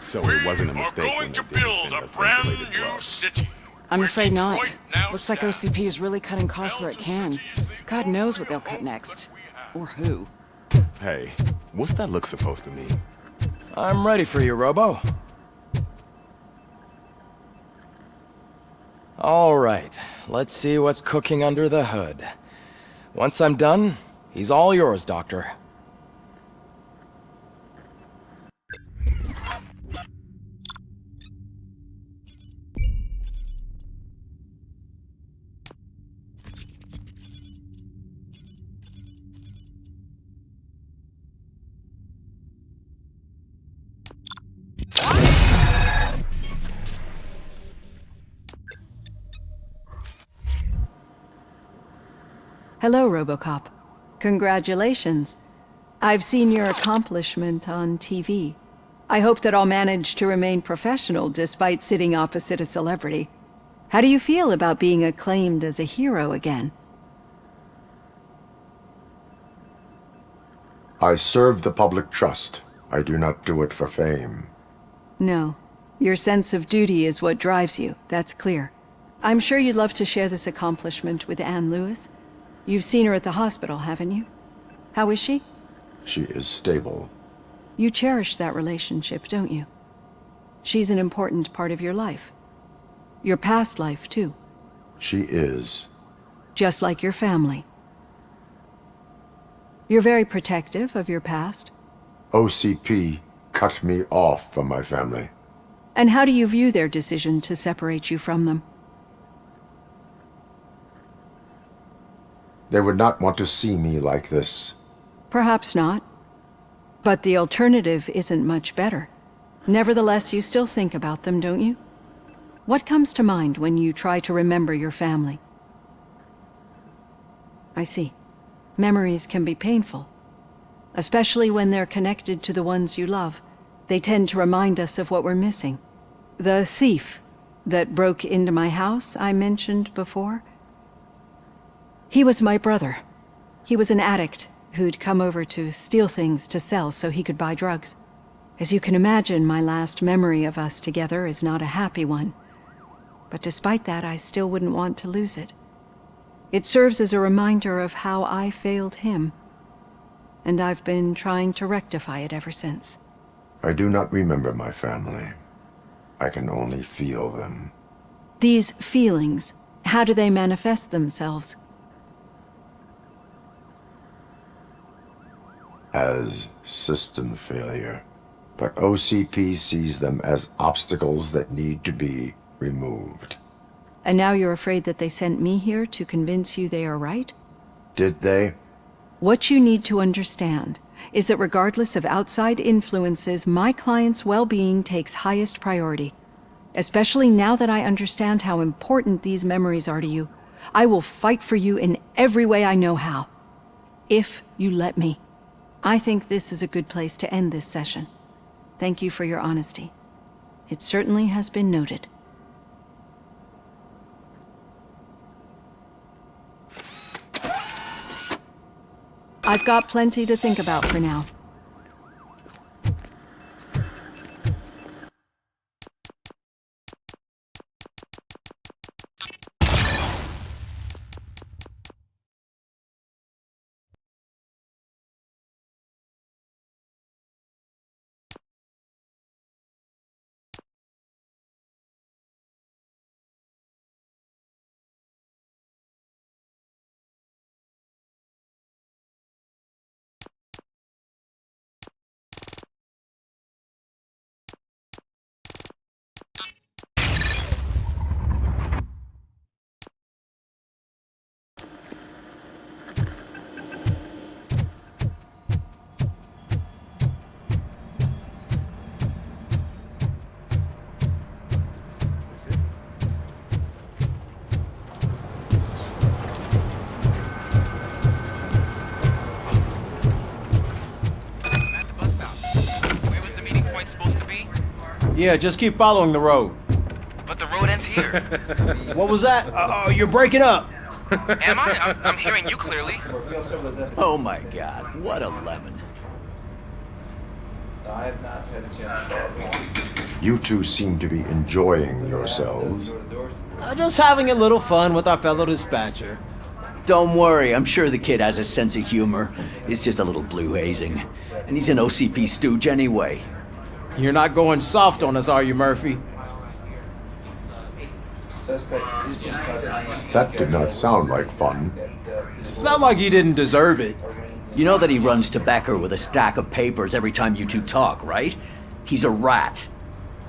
So it wasn't a mistake when they build a brand new city. I'm afraid not. Looks like OCP is really cutting costs where it can. God knows what they'll cut next. Or who. Hey, what's that look supposed to mean? I'm ready for you, Robo. All right, let's see what's cooking under the hood. Once I'm done, he's all yours, Doctor. Hello, RoboCop. Congratulations. I've seen your accomplishment on TV. I hope that I'll manage to remain professional despite sitting opposite a celebrity. How do you feel about being acclaimed as a hero again? I serve the public trust. I do not do it for fame. No. Your sense of duty is what drives you, that's clear. I'm sure you'd love to share this accomplishment with Anne Lewis. You've seen her at the hospital, haven't you? How is she? She is stable. You cherish that relationship, don't you? She's an important part of your life. Your past life, too. She is. Just like your family. You're very protective of your past. OCP cut me off from my family. And how do you view their decision to separate you from them? They would not want to see me like this. Perhaps not. But the alternative isn't much better. Nevertheless, you still think about them, don't you? What comes to mind when you try to remember your family? I see. Memories can be painful. Especially when they're connected to the ones you love. They tend to remind us of what we're missing. The thief that broke into my house I mentioned before? He was my brother. He was an addict who'd come over to steal things to sell so he could buy drugs. As you can imagine, my last memory of us together is not a happy one. But despite that, I still wouldn't want to lose it. It serves as a reminder of how I failed him. And I've been trying to rectify it ever since. I do not remember my family. I can only feel them. These feelings, how do they manifest themselves? As system failure. But OCP sees them as obstacles that need to be removed. And now you're afraid that they sent me here to convince you they are right? Did they? What you need to understand is that regardless of outside influences, my client's well-being takes highest priority. Especially now that I understand how important these memories are to you. I will fight for you in every way I know how. If you let me. I think this is a good place to end this session. Thank you for your honesty. It certainly has been noted. I've got plenty to think about for now. Yeah, just keep following the road. But the road ends here. What was that? You're breaking up. Am I? I'm hearing you clearly. Oh my god, what a lemon. I have not had a chance. You two seem to be enjoying yourselves. Just having a little fun with our fellow dispatcher. Don't worry, I'm sure the kid has a sense of humor. It's just a little blue hazing. And he's an OCP stooge anyway. You're not going soft on us, are you, Murphy? That did not sound like fun. It's not like he didn't deserve it. You know that he runs to Becker with a stack of papers every time you two talk, right? He's a rat.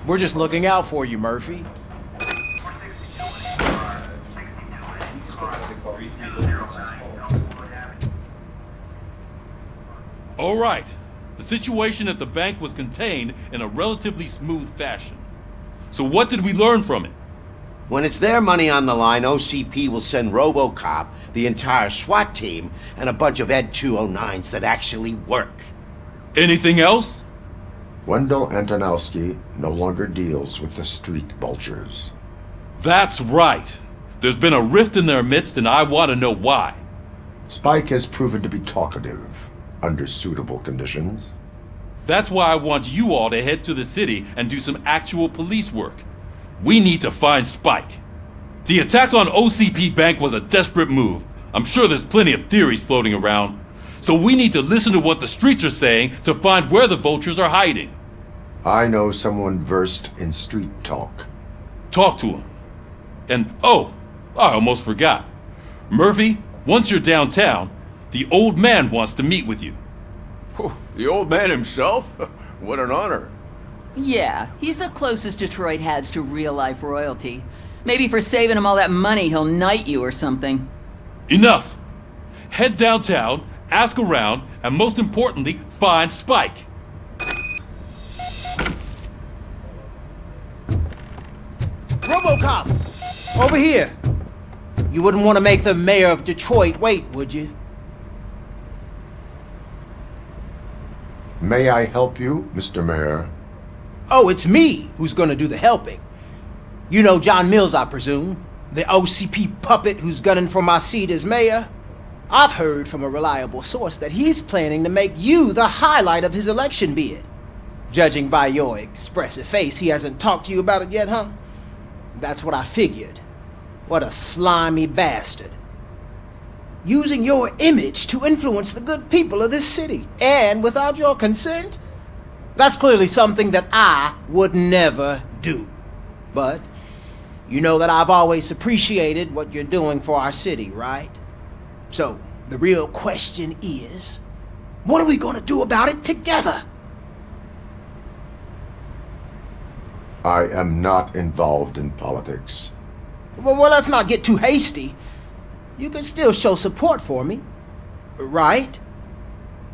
We're just looking out for you, Murphy. All right. The situation at the bank was contained in a relatively smooth fashion. So what did we learn from it? When it's their money on the line, OCP will send RoboCop, the entire SWAT team, and a bunch of Ed 209s that actually work. Anything else? Wendell Antonowski no longer deals with the street vultures. That's right. There's been a rift in their midst, and I want to know why. Spike has proven to be talkative, under suitable conditions. That's why I want you all to head to the city and do some actual police work. We need to find Spike. The attack on OCP Bank was a desperate move. I'm sure there's plenty of theories floating around. So we need to listen to what the streets are saying to find where the vultures are hiding. I know someone versed in street talk. Talk to him. And oh, I almost forgot. Murphy, once you're downtown, the old man wants to meet with you. The old man himself? What an honor. Yeah, he's the closest Detroit has to real-life royalty. Maybe for saving him all that money, he'll knight you or something. Enough! Head downtown, ask around, and most importantly, find Spike. RoboCop! Over here! You wouldn't want to make the mayor of Detroit wait, would you? May I help you, Mr. Mayor? Oh, it's me who's gonna do the helping. You know John Mills, I presume? The OCP puppet who's gunning for my seat as mayor? I've heard from a reliable source that he's planning to make you the highlight of his election bid. Judging by your expressive face, he hasn't talked to you about it yet, huh? That's what I figured. What a slimy bastard. Using your image to influence the good people of this city, and without your consent? That's clearly something that I would never do. But you know that I've always appreciated what you're doing for our city, right? So, the real question is, what are we gonna do about it together? I am not involved in politics. Well, let's not get too hasty. You can still show support for me, right?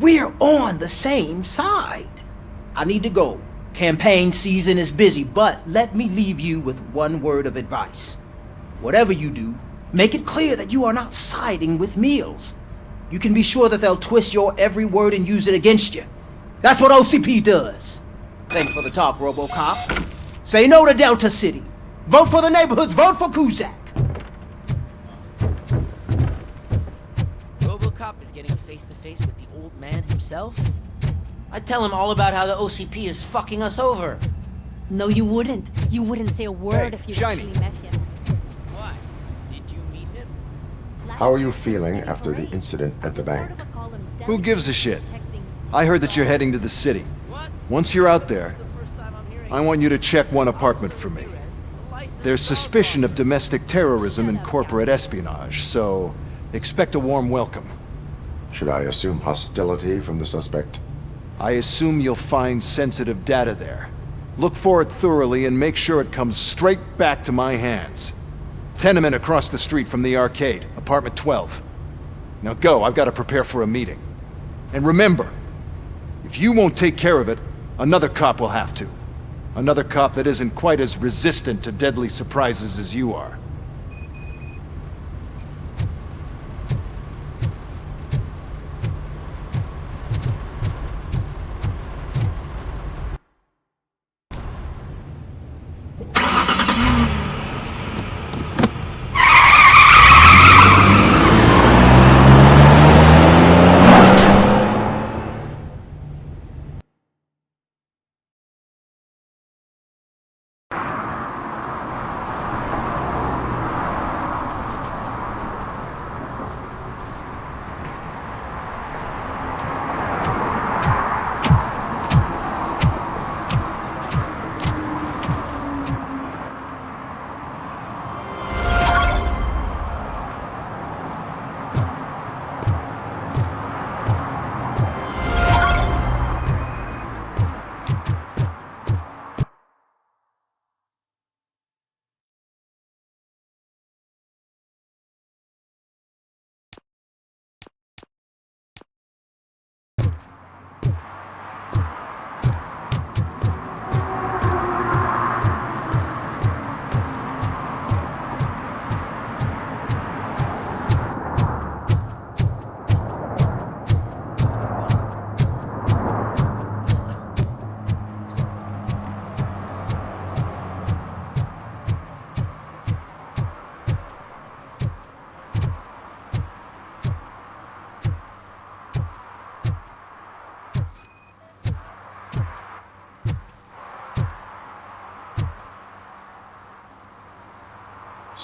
We're on the same side. I need to go. Campaign season is busy, but let me leave you with one word of advice. Whatever you do, make it clear that you are not siding with Mills. You can be sure that they'll twist your every word and use it against you. That's what OCP does. Thanks for the talk, RoboCop. Say no to Delta City. Vote for the neighborhoods. Vote for Kuzak. RoboCop is getting face-to-face with the old man himself? I'd tell him all about how the OCP is fucking us over. No, you wouldn't. You wouldn't say a word if you Shiny. actually met him. Why? Did you meet him? How are you feeling after the incident at the bank? Who gives a shit? I heard that you're heading to the city. Once you're out there, I want you to check one apartment for me. There's suspicion of domestic terrorism and corporate espionage, so expect a warm welcome. Should I assume hostility from the suspect? I assume you'll find sensitive data there. Look for it thoroughly and make sure it comes straight back to my hands. Tenement across the street from the arcade, apartment 12. Now go, I've got to prepare for a meeting. And remember, if you won't take care of it, another cop will have to. Another cop that isn't quite as resistant to deadly surprises as you are.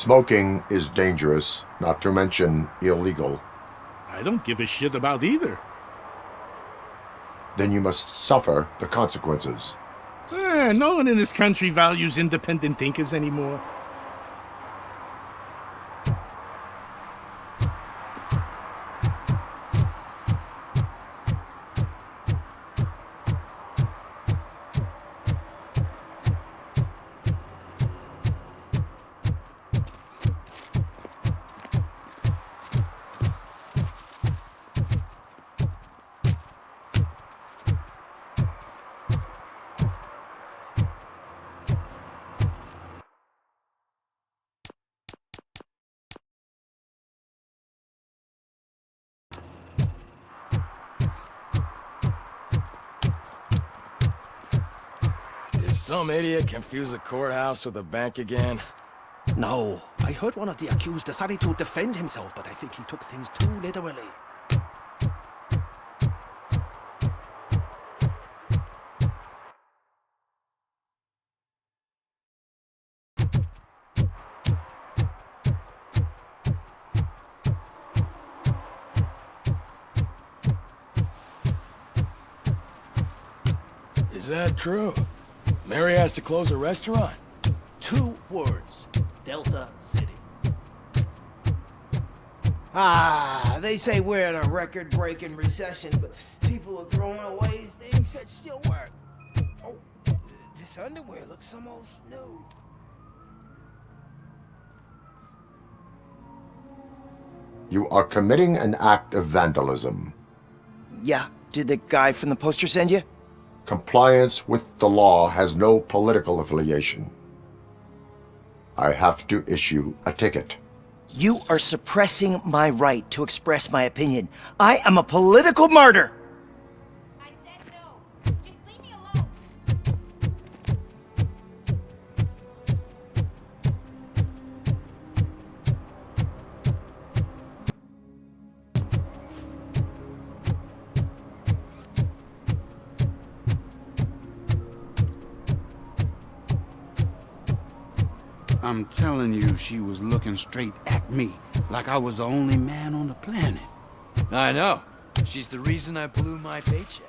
Smoking is dangerous, not to mention illegal. I don't give a shit about either. Then you must suffer the consequences. No one in this country values independent thinkers anymore. Did some idiot confuse the courthouse with a bank again? No, I heard one of the accused decided to defend himself, but I think he took things too literally. Is that true? Mary has to close a restaurant? 2 words. Delta City. They say we're in a record-breaking recession, but people are throwing away things that still work. Oh, this underwear looks almost new. You are committing an act of vandalism. Yeah, did the guy from the poster send you? Compliance with the law has no political affiliation. I have to issue a ticket. You are suppressing my right to express my opinion. I am a political martyr! I said no. Just leave me alone. I'm telling you, she was looking straight at me, like I was the only man on the planet. I know. She's the reason I blew my paycheck.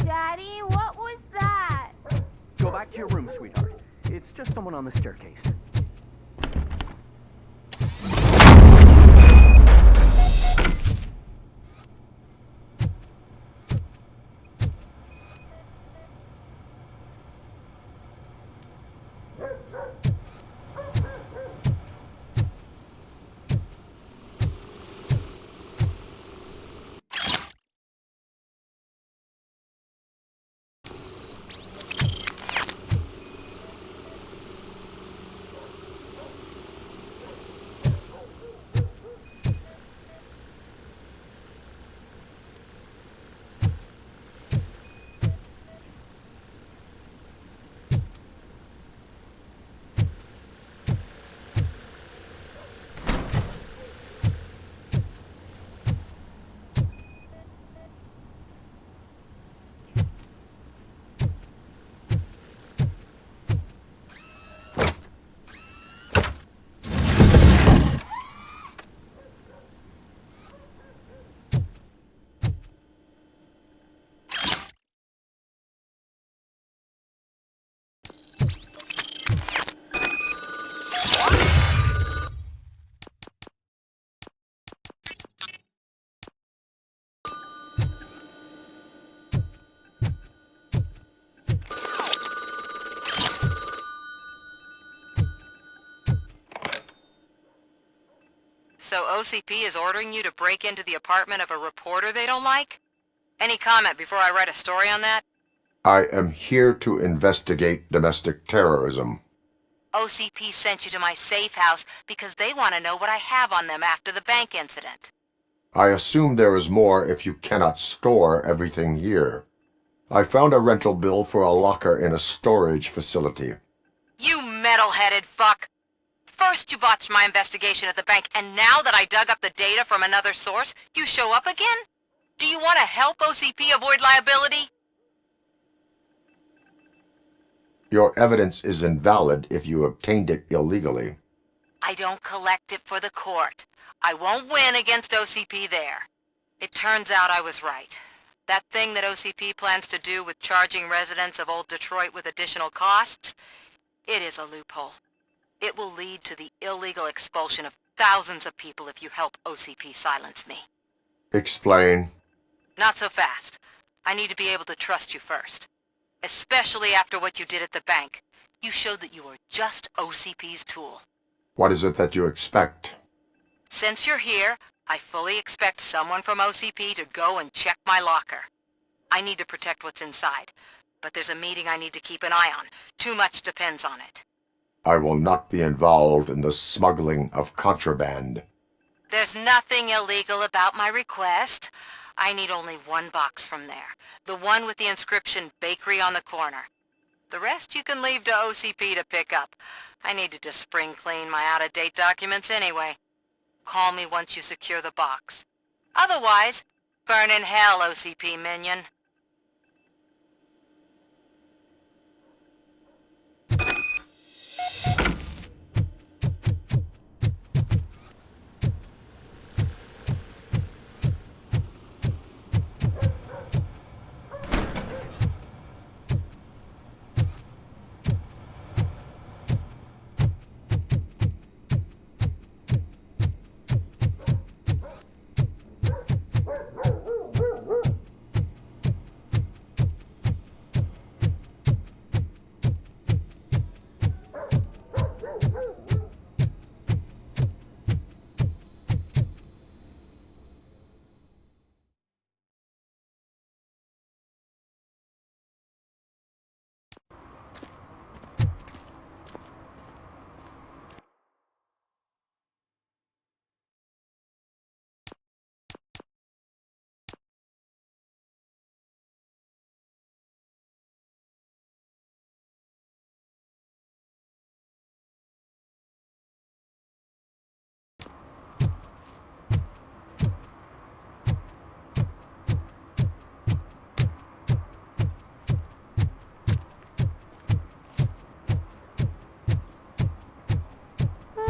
Daddy, what was that? Go back to your room, sweetheart. It's just someone on the staircase. OCP is ordering you to break into the apartment of a reporter they don't like? Any comment before I write a story on that? I am here to investigate domestic terrorism. OCP sent you to my safe house because they want to know what I have on them after the bank incident. I assume there is more if you cannot store everything here. I found a rental bill for a locker in a storage facility. You metal-headed fuck! First you botched my investigation at the bank, and now that I dug up the data from another source, you show up again? Do you want to help OCP avoid liability? Your evidence is invalid if you obtained it illegally. I don't collect it for the court. I won't win against OCP there. It turns out I was right. That thing that OCP plans to do with charging residents of Old Detroit with additional costs, it is a loophole. It will lead to the illegal expulsion of thousands of people if you help OCP silence me. Explain. Not so fast. I need to be able to trust you first. Especially after what you did at the bank. You showed that you were just OCP's tool. What is it that you expect? Since you're here, I fully expect someone from OCP to go and check my locker. I need to protect what's inside, but there's a meeting I need to keep an eye on. Too much depends on it. I will not be involved in the smuggling of contraband. There's nothing illegal about my request. I need only one box from there. The one with the inscription Bakery on the corner. The rest you can leave to OCP to pick up. I needed to spring clean my out-of-date documents anyway. Call me once you secure the box. Otherwise, burn in hell, OCP minion.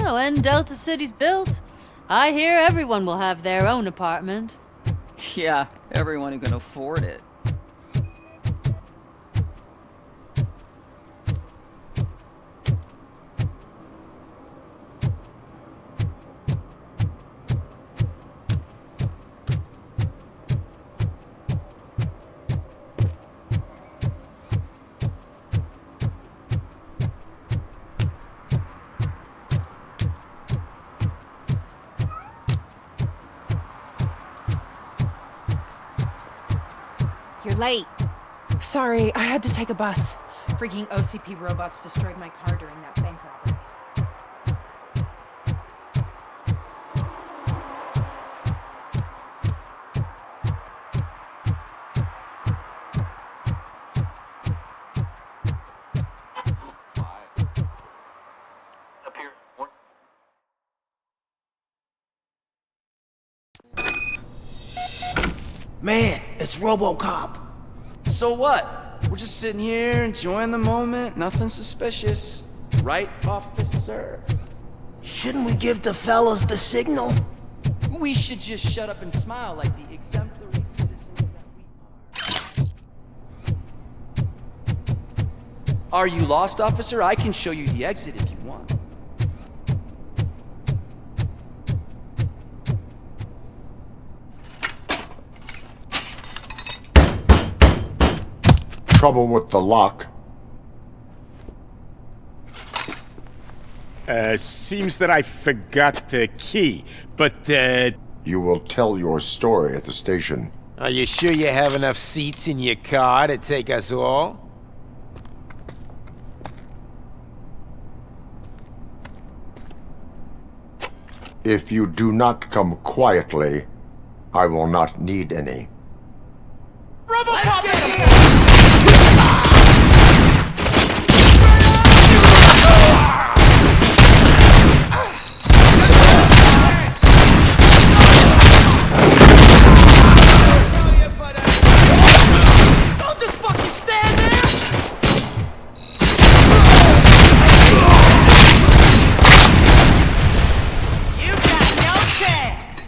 When Delta City's built, I hear everyone will have their own apartment. Yeah, everyone who can afford it. You're late. Sorry, I had to take a bus. Freaking OCP robots destroyed my car during that bank robbery. Man, it's RoboCop. So what? We're just sitting here enjoying the moment, nothing suspicious. Right, officer? Shouldn't we give the fellas the signal? We should just shut up and smile like the exemplary citizens that we are. Are you lost, officer? I can show you the exit if you want. Trouble with the lock. Seems that I forgot the key, but, You will tell your story at the station. Are you sure you have enough seats in your car to take us all? If you do not come quietly, I will not need any. RoboCop is here! Don't just fucking stand there! You got no chance!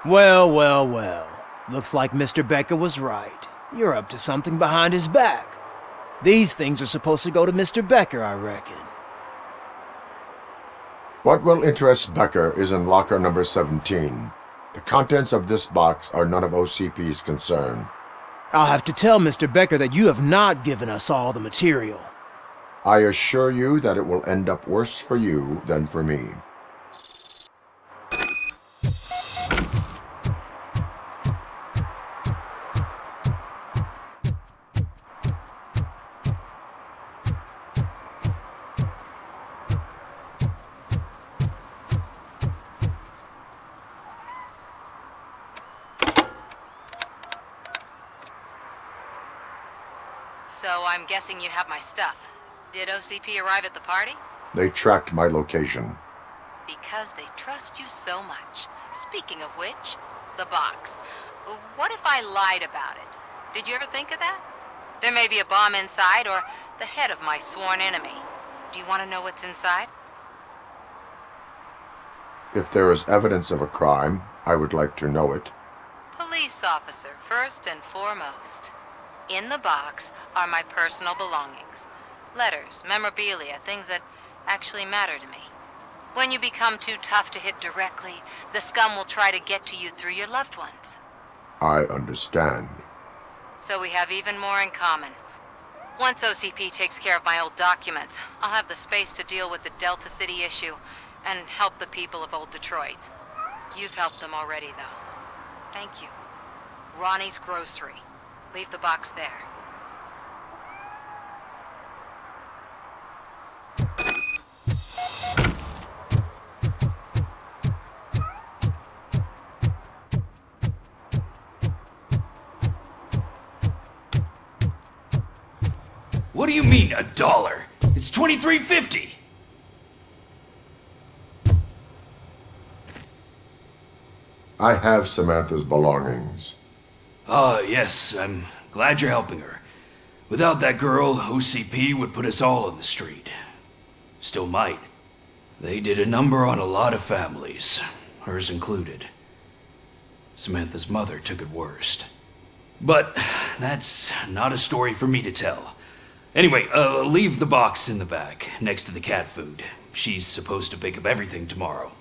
Well, well, well. Looks like Mr. Becker was right. You're up to something behind his back. These things are supposed to go to Mr. Becker, I reckon. What will interest Becker is in locker number 17. The contents of this box are none of OCP's concern. I'll have to tell Mr. Becker that you have not given us all the material. I assure you that it will end up worse for you than for me. So I'm guessing you have my stuff. Did OCP arrive at the party? They tracked my location. Because they trust you so much. Speaking of which, the box. What if I lied about it? Did you ever think of that? There may be a bomb inside or the head of my sworn enemy. Do you want to know what's inside? If there is evidence of a crime, I would like to know it. Police officer, first and foremost. In the box are my personal belongings. Letters, memorabilia, things that actually matter to me. When you become too tough to hit directly, the scum will try to get to you through your loved ones. I understand. So we have even more in common. Once OCP takes care of my old documents, I'll have the space to deal with the Delta City issue and help the people of Old Detroit. You've helped them already, though. Thank you. Ronnie's Grocery. Leave the box there. What do you mean, $1? It's $23.50. I have Samantha's belongings. Ah, yes, I'm glad you're helping her. Without that girl, OCP would put us all on the street. Still might. They did a number on a lot of families. hers included. Samantha's mother took it worst. But that's not a story for me to tell. Anyway, leave the box in the back, next to the cat food. She's supposed to pick up everything tomorrow.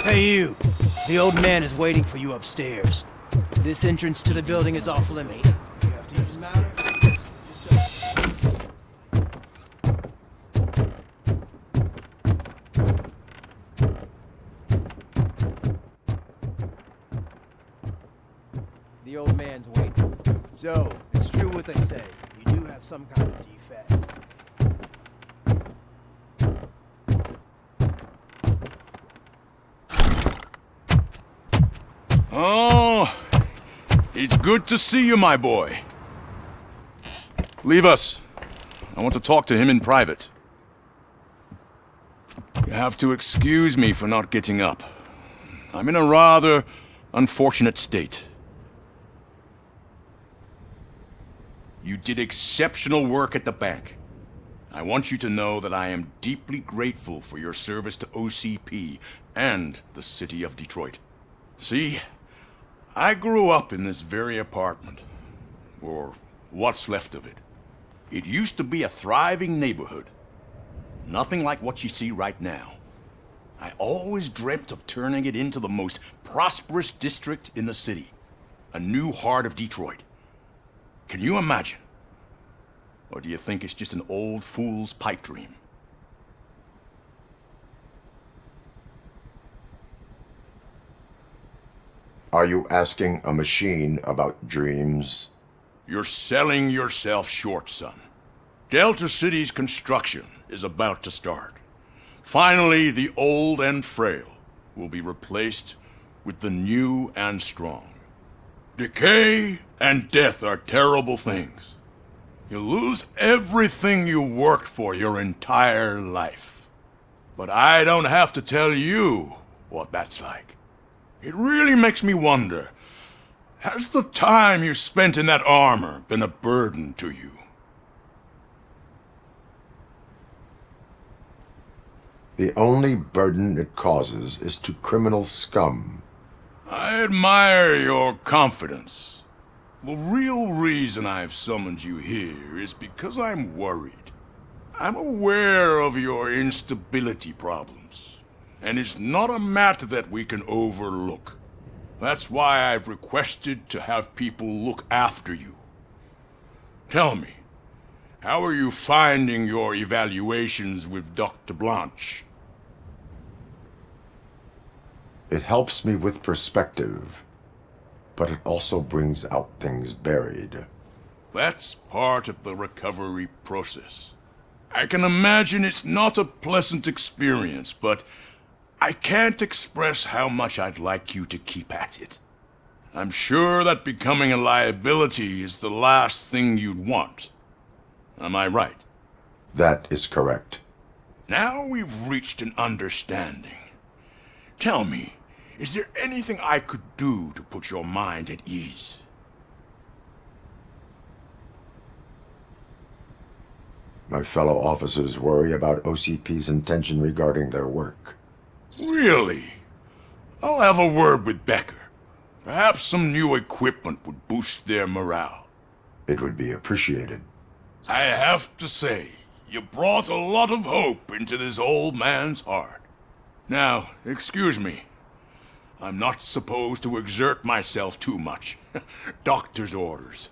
Hey you! The old man is waiting for you upstairs. This entrance to the building is off limits. You have to use the The old man's waiting. So, it's true what they say. You do have some kind of defect. Oh, it's good to see you, my boy. Leave us. I want to talk to him in private. You have to excuse me for not getting up. I'm in a rather unfortunate state. You did exceptional work at the bank. I want you to know that I am deeply grateful for your service to OCP and the city of Detroit. See, I grew up in this very apartment, or what's left of it. It used to be a thriving neighborhood. Nothing like what you see right now. I always dreamt of turning it into the most prosperous district in the city. A new heart of Detroit. Can you imagine? Or do you think it's just an old fool's pipe dream? Are you asking a machine about dreams? You're selling yourself short, son. Delta City's construction is about to start. Finally, the old and frail will be replaced with the new and strong. Decay and death are terrible things. You lose everything you worked for your entire life. But I don't have to tell you what that's like. It really makes me wonder, has the time you spent in that armor been a burden to you? The only burden it causes is to criminal scum. I admire your confidence. The real reason I've summoned you here is because I'm worried. I'm aware of your instability problems. And it's not a matter that we can overlook. That's why I've requested to have people look after you. Tell me, how are you finding your evaluations with Dr. Blanche? It helps me with perspective, but it also brings out things buried. That's part of the recovery process. I can imagine it's not a pleasant experience, but I can't express how much I'd like you to keep at it. I'm sure that becoming a liability is the last thing you'd want. Am I right? That is correct. Now we've reached an understanding. Tell me, is there anything I could do to put your mind at ease? My fellow officers worry about OCP's intention regarding their work. Really? I'll have a word with Becker. Perhaps some new equipment would boost their morale. It would be appreciated. I have to say, you brought a lot of hope into this old man's heart. Now, excuse me. I'm not supposed to exert myself too much. Doctor's orders.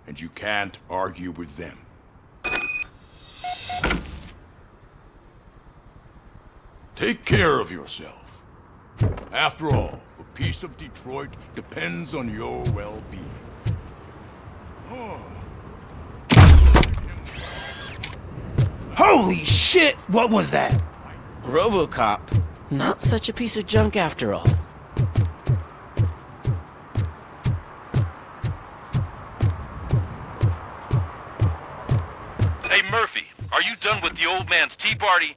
And you can't argue with them. Take care of yourself. After all, the peace of Detroit depends on your well-being. Holy shit! What was that? RoboCop. Not such a piece of junk after all. Hey, Murphy, are you done with the old man's tea party?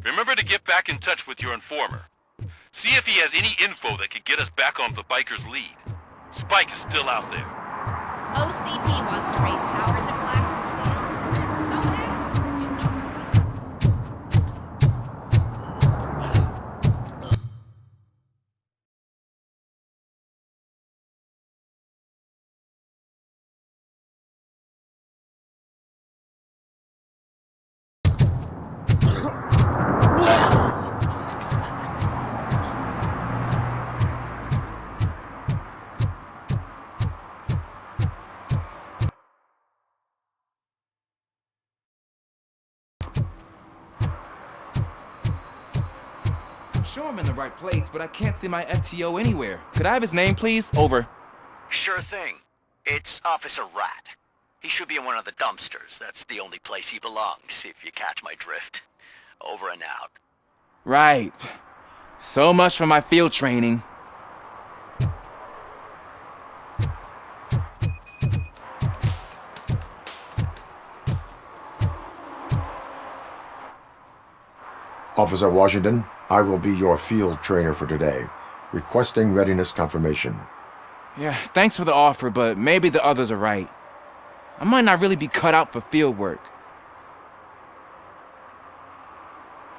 Remember to get back in touch with your informer. See if he has any info that could get us back on the biker's lead. Spike is still out there. OCP wants to raise towers of glass and steel. Sure I'm in the right place, but I can't see my FTO anywhere. Could I have his name, please? Over. Sure thing. It's Officer Rat. He should be in one of the dumpsters. That's the only place he belongs, if you catch my drift. Over and out. Right. So much for my field training. Officer Washington, I will be your field trainer for today. Requesting readiness confirmation. Yeah, thanks for the offer, but maybe the others are right. I might not really be cut out for field work.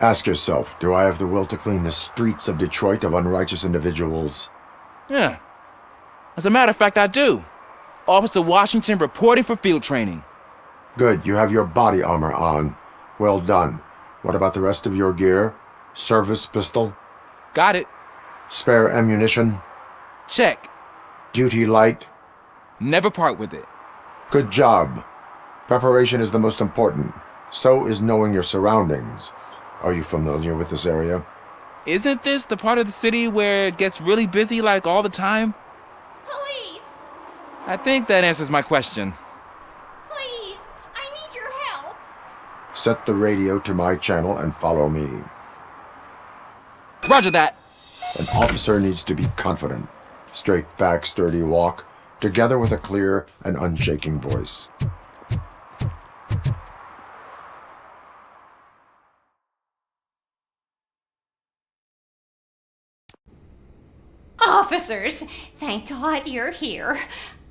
Ask yourself, do I have the will to clean the streets of Detroit of unrighteous individuals? Yeah. As a matter of fact, I do. Officer Washington reporting for field training. Good, you have your body armor on. Well done. What about the rest of your gear? Service pistol? Got it. Spare ammunition? Check. Duty light? Never part with it. Good job. Preparation is the most important. So is knowing your surroundings. Are you familiar with this area? Isn't this the part of the city where it gets really busy like all the time? Police! I think that answers my question. Please! I need your help! Set the radio to my channel and follow me. Roger that. An officer needs to be confident. Straight back, sturdy walk, together with a clear and unshaking voice. Officers, thank God you're here.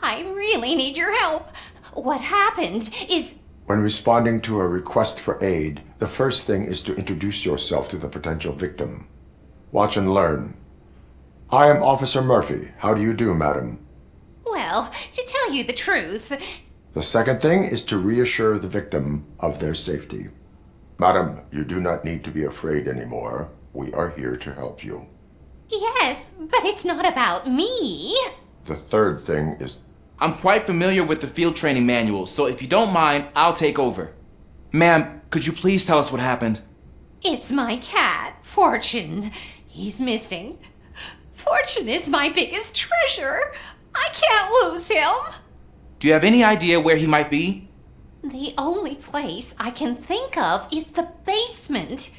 I really need your help. What happened is... When responding to a request for aid, the first thing is to introduce yourself to the potential victim. Watch and learn. I am Officer Murphy. How do you do, madam? Well, to tell you the truth... The second thing is to reassure the victim of their safety. Madam, you do not need to be afraid anymore. We are here to help you. Yes, but it's not about me. The third thing is... I'm quite familiar with the field training manual, so if you don't mind, I'll take over. Ma'am, could you please tell us what happened? It's my cat, Fortune. He's missing. Fortune is my biggest treasure. I can't lose him. Do you have any idea where he might be? The only place I can think of is the basement.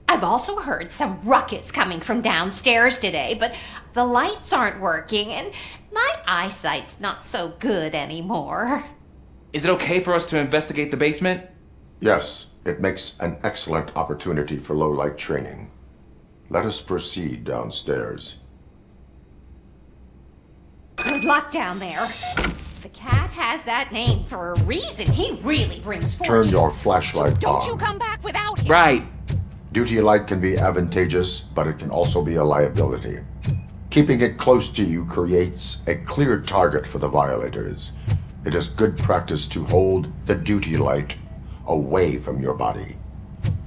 I've also heard some ruckus coming from downstairs today, but the lights aren't working and my eyesight's not so good anymore. Is it okay for us to investigate the basement? Yes, it makes an excellent opportunity for low-light training. Let us proceed downstairs. Good luck down there. The cat has that name for a reason. He really brings fortune. Turn your flashlight Don't on. you come back without him. Right. Duty light can be advantageous, but it can also be a liability. Keeping it close to you creates a clear target for the violators. It is good practice to hold the duty light away from your body.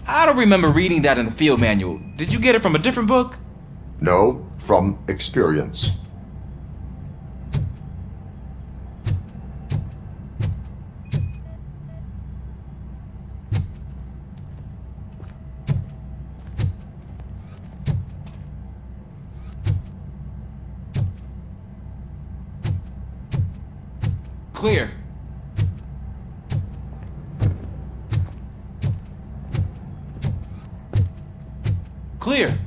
I don't remember reading that in the field manual. Did you get it from a different book? No, from experience. Clear. Clear.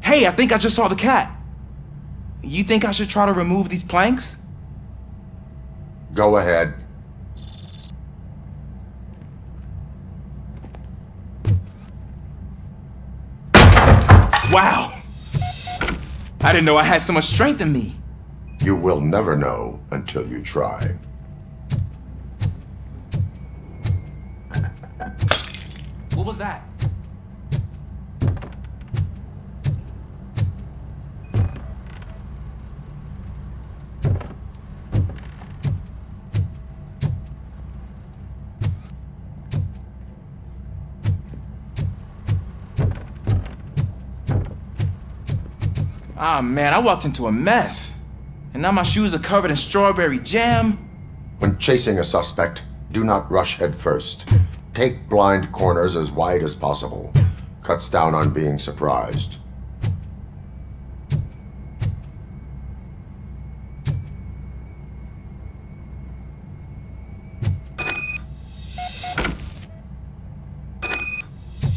Hey, I think I just saw the cat. You think I should try to remove these planks? Go ahead. Wow. I didn't know I had so much strength in me. You will never know until you try. What was that? Ah, man, I walked into a mess. And now my shoes are covered in strawberry jam. When chasing a suspect, do not rush head first. Take blind corners as wide as possible. Cuts down on being surprised.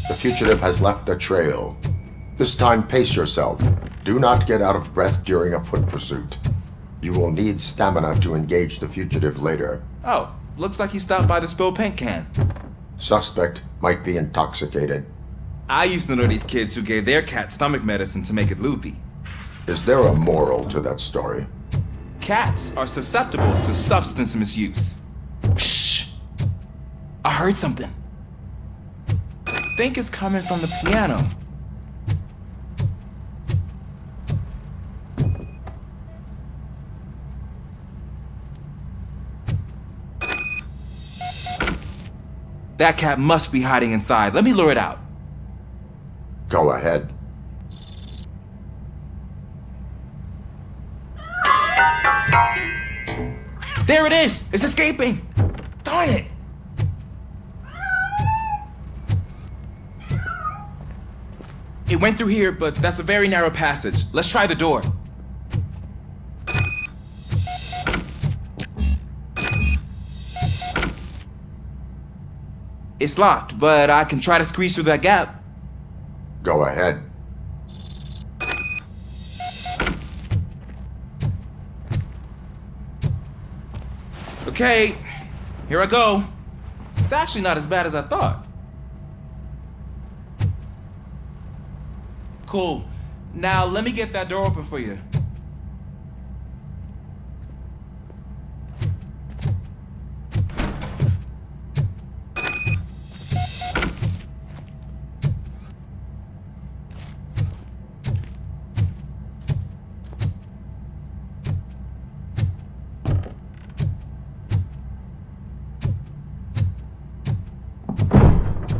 The fugitive has left a trail. This time, pace yourself. Do not get out of breath during a foot pursuit. You will need stamina to engage the fugitive later. Oh, looks like he stopped by the spilled paint can. Suspect might be intoxicated. I used to know these kids who gave their cat stomach medicine to make it loopy. Is there a moral to that story? Cats are susceptible to substance misuse. Shh! I heard something. I think it's coming from the piano. That cat must be hiding inside. Let me lure it out. Go ahead. There it is! It's escaping! Darn it! It went through here, but that's a very narrow passage. Let's try the door. It's locked, but I can try to squeeze through that gap. Go ahead. Okay, here I go. It's actually not as bad as I thought. Cool. Now let me get that door open for you.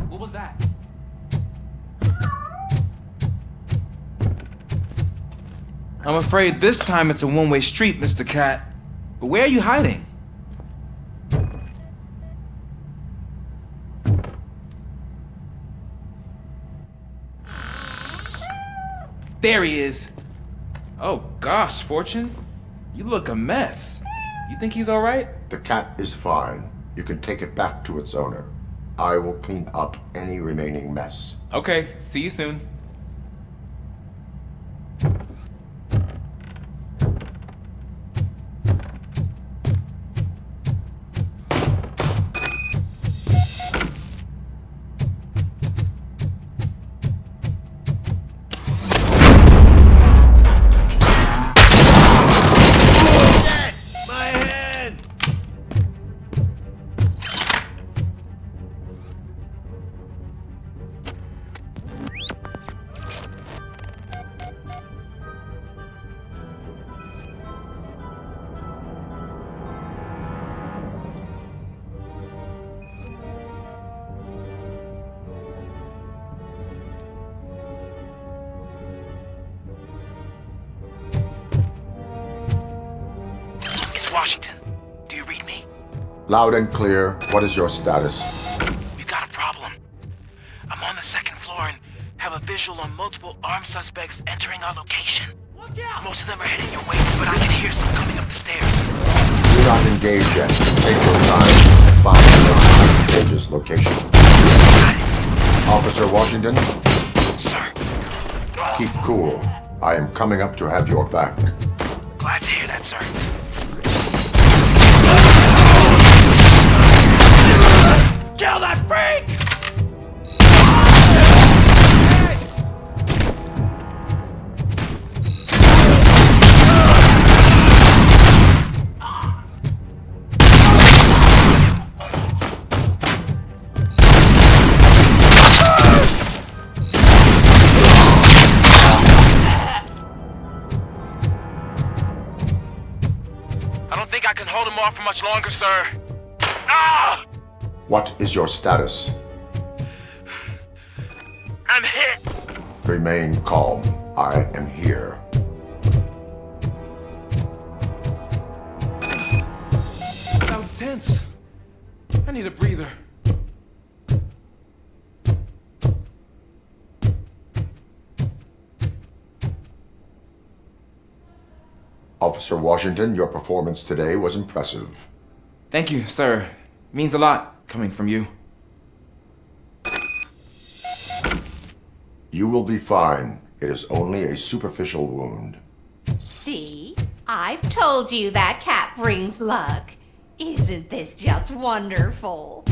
What was that? I'm afraid this time it's a one-way street, Mr. Cat. But where are you hiding? There he is. Oh gosh, Fortune. You look a mess. You think he's all right? The cat is fine. You can take it back to its owner. I will clean up any remaining mess. Okay, see you soon. Washington, do you read me? Loud and clear. What is your status? We've got a problem. I'm on the second floor and have a visual on multiple armed suspects entering our location. Most of them are heading your way, but I can hear some coming up the stairs. Do not engage yet. Take your time and find the page's location. Officer Washington? Sir. Keep cool. I am coming up to have your back. Glad to hear that, sir. Kill that freak! I don't think I can hold him off for much longer, sir. Ah! What is your status? I'm hit. Remain calm. I am here. That was tense. I need a breather. Officer Washington, your performance today was impressive. Thank you, sir. Means a lot coming from you. You will be fine. It is only a superficial wound. See? I've told you that cat brings luck. Isn't this just wonderful?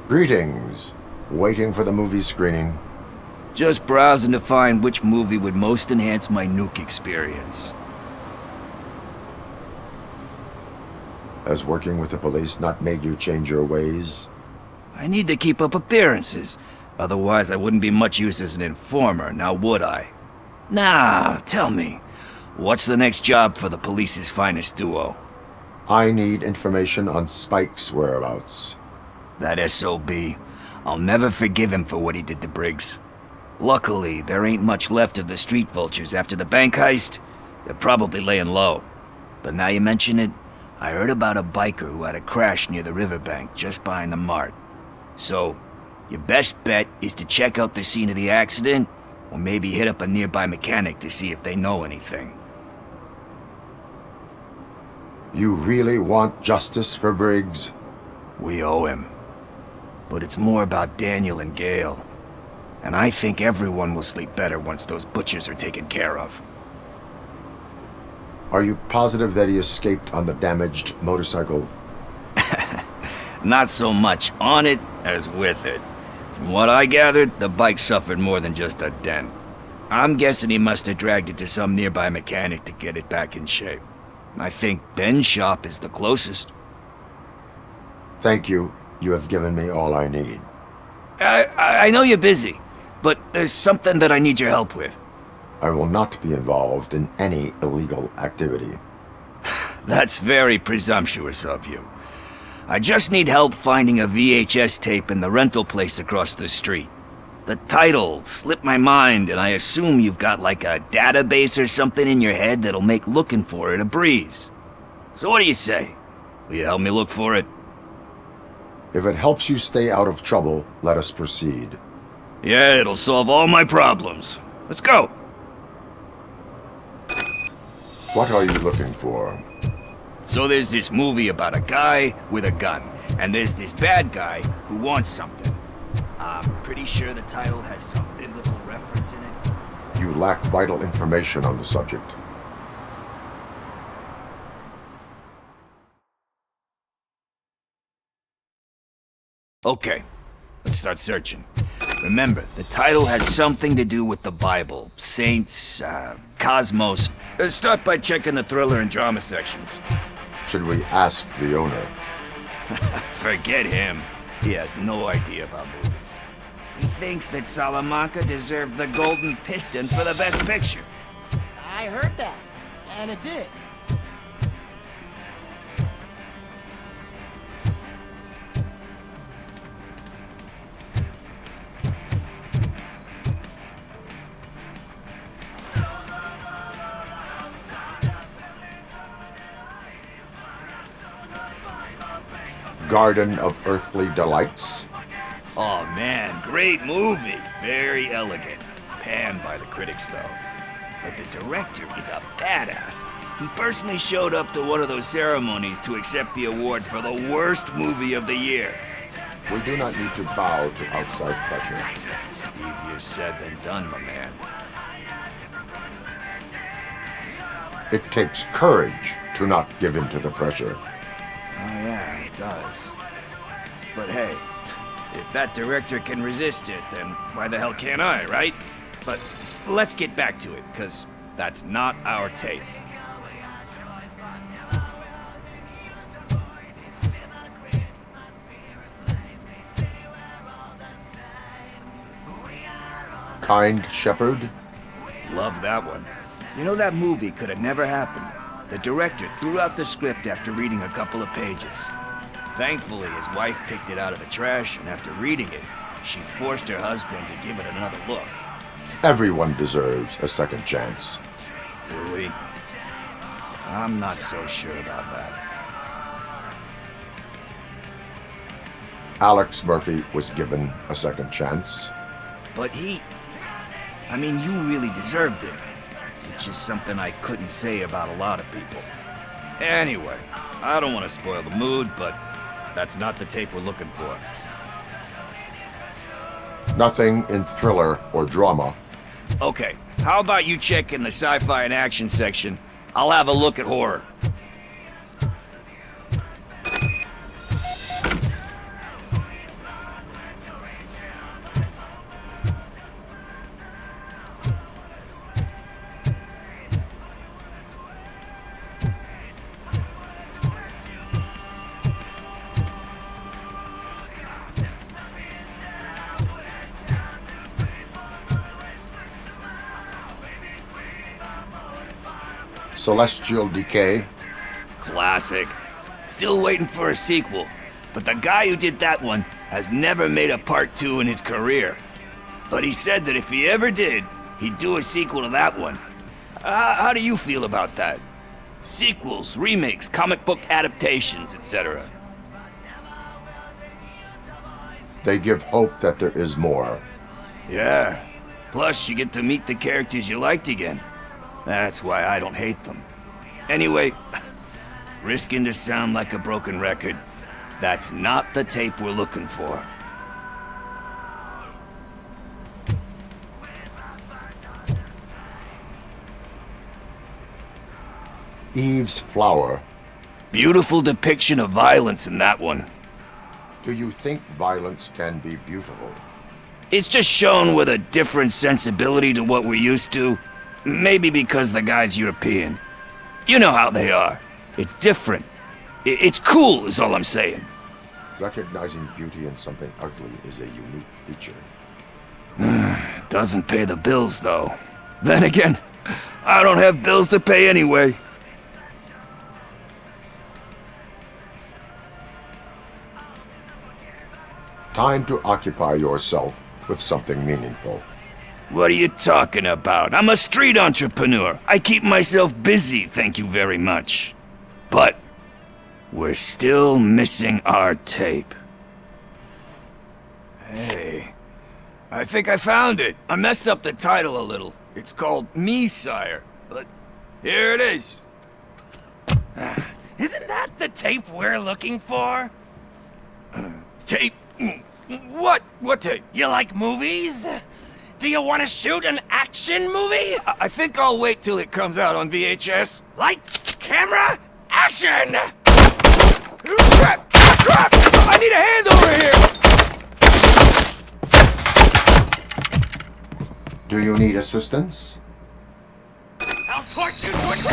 Greetings. Waiting for the movie screening? Just browsing to find which movie would most enhance my nuke experience. Has working with the police not made you change your ways? I need to keep up appearances. Otherwise, I wouldn't be much use as an informer, now would I? Nah, tell me. What's the next job for the police's finest duo? I need information on Spike's whereabouts. That SOB. I'll never forgive him for what he did to Briggs. Luckily, there ain't much left of the street vultures after the bank heist. They're probably laying low. But now you mention it, I heard about a biker who had a crash near the riverbank just behind the mart. So, your best bet is to check out the scene of the accident, or maybe hit up a nearby mechanic to see if they know anything. You really want justice for Briggs? We owe him. But it's more about Daniel and Gale. And I think everyone will sleep better once those butchers are taken care of. Are you positive that he escaped on the damaged motorcycle? Not so much on it as with it. From what I gathered, the bike suffered more than just a dent. I'm guessing he must have dragged it to some nearby mechanic to get it back in shape. I think Ben's shop is the closest. Thank you. You have given me all I need. I know you're busy, but there's something that I need your help with. I will not be involved in any illegal activity. That's very presumptuous of you. I just need help finding a VHS tape in the rental place across the street. The title slipped my mind, and I assume you've got like a database or something in your head that'll make looking for it a breeze. So what do you say? Will you help me look for it? If it helps you stay out of trouble, let us proceed. Yeah, it'll solve all my problems. Let's go! What are you looking for? So there's this movie about a guy with a gun, and there's this bad guy who wants something. I'm pretty sure the title has some biblical reference in it. You lack vital information on the subject. Okay, let's start searching. Remember, the title has something to do with the Bible, saints, cosmos. Let's start by checking the thriller and drama sections. Should we ask the owner? Forget him. He has no idea about movies. He thinks that Salamanca deserved the Golden Piston for the Best Picture. I heard that, and it did. Garden of Earthly Delights? Oh man, great movie. Very elegant. Panned by the critics though. But the director is a badass. He personally showed up to one of those ceremonies to accept the award for the worst movie of the year. We do not need to bow to outside pressure. Easier said than done, my man. It takes courage to not give in to the pressure. Oh yeah, it does. But hey, if that director can resist it, then why the hell can't I, right? But let's get back to it, because that's not our tape. Kind Shepherd? Love that one. You know, that movie could have never happened. The director threw out the script after reading a couple of pages. Thankfully, his wife picked it out of the trash, and after reading it, she forced her husband to give it another look. Everyone deserves a second chance. Do we? I'm not so sure about that. Alex Murphy was given a second chance. But I mean, you really deserved it. Which is something I couldn't say about a lot of people. Anyway, I don't want to spoil the mood, but that's not the tape we're looking for. Nothing in thriller or drama. Okay, how about you check in the sci-fi and action section? I'll have a look at horror. Celestial Decay? Classic. Still waiting for a sequel, but the guy who did that one has never made a part 2 in his career. But he said that if he ever did, he'd do a sequel to that one. How do you feel about that? Sequels, remakes, comic book adaptations, etc. They give hope that there is more. Yeah. Plus, you get to meet the characters you liked again. That's why I don't hate them. Anyway, risking to sound like a broken record, that's not the tape we're looking for. Eve's Flower. Beautiful depiction of violence in that one. Do you think violence can be beautiful? It's just shown with a different sensibility to what we're used to. Maybe because the guy's European. You know how they are. It's different. It's cool, is all I'm saying. Recognizing beauty in something ugly is a unique feature. Doesn't pay the bills, though. Then again, I don't have bills to pay anyway. Time to occupy yourself with something meaningful. What are you talking about? I'm a street entrepreneur. I keep myself busy, thank you very much. But We're still missing our tape. Hey, I think I found it. I messed up the title a little. It's called Me, Sire. But here it is. Isn't that the tape we're looking for? Tape? What? What tape? You like movies? Do you want to shoot an action movie? I think I'll wait till it comes out on VHS. Lights, camera, action! Crap! Crap! I need a hand over here! Do you need assistance? I'll torch you quickly!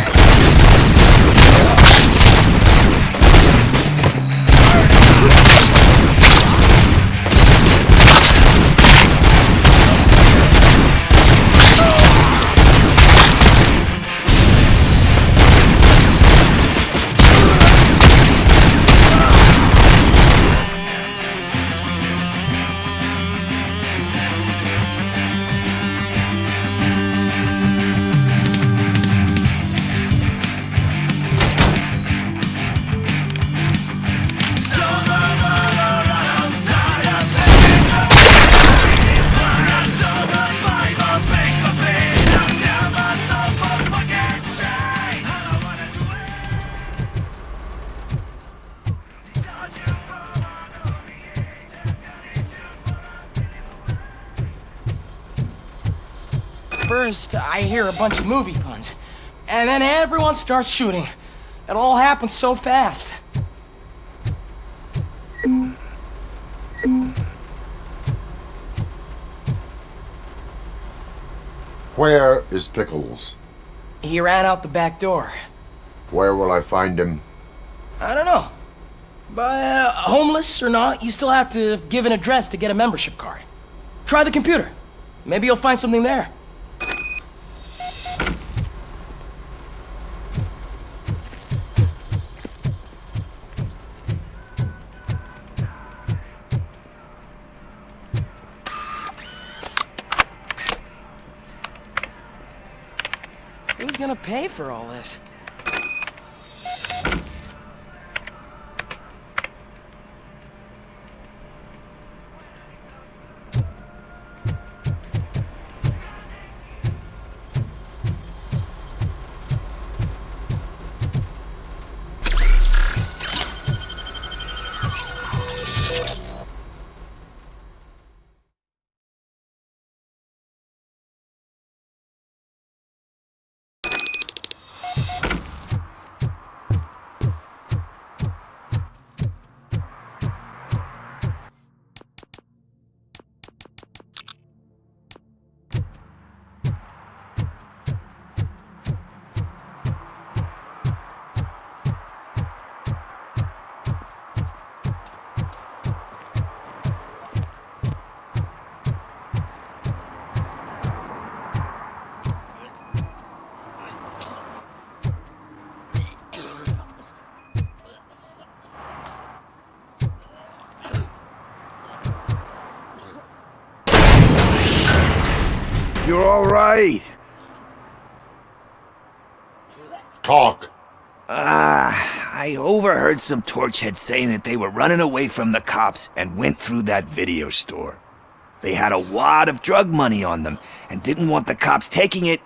First, I hear a bunch of movie puns, and then everyone starts shooting. It all happens so fast. Where is Pickles? He ran out the back door. Where will I find him? I don't know. But homeless or not, you still have to give an address to get a membership card. Try the computer. Maybe you'll find something there. Who's gonna pay for all this? You're all right. Talk. I overheard some torchheads saying that they were running away from the cops and went through that video store. They had a wad of drug money on them and didn't want the cops taking it,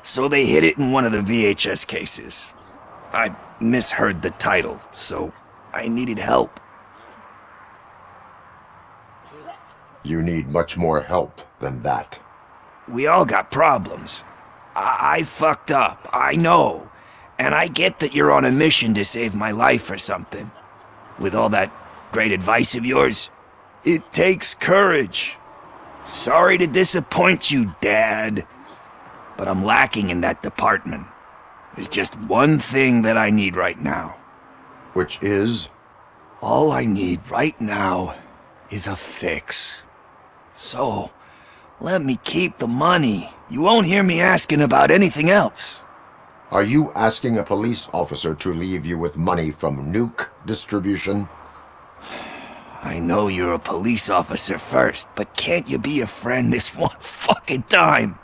so they hid it in one of the VHS cases. I misheard the title, so I needed help. You need much more help than that. We all got problems. I fucked up, I know. And I get that you're on a mission to save my life or something. With all that great advice of yours, it takes courage. Sorry to disappoint you, Dad. But I'm lacking in that department. There's just one thing that I need right now. Which is? All I need right now is a fix. So, let me keep the money. You won't hear me asking about anything else. Are you asking a police officer to leave you with money from nuke distribution? I know you're a police officer first, but can't you be a friend this one fucking time?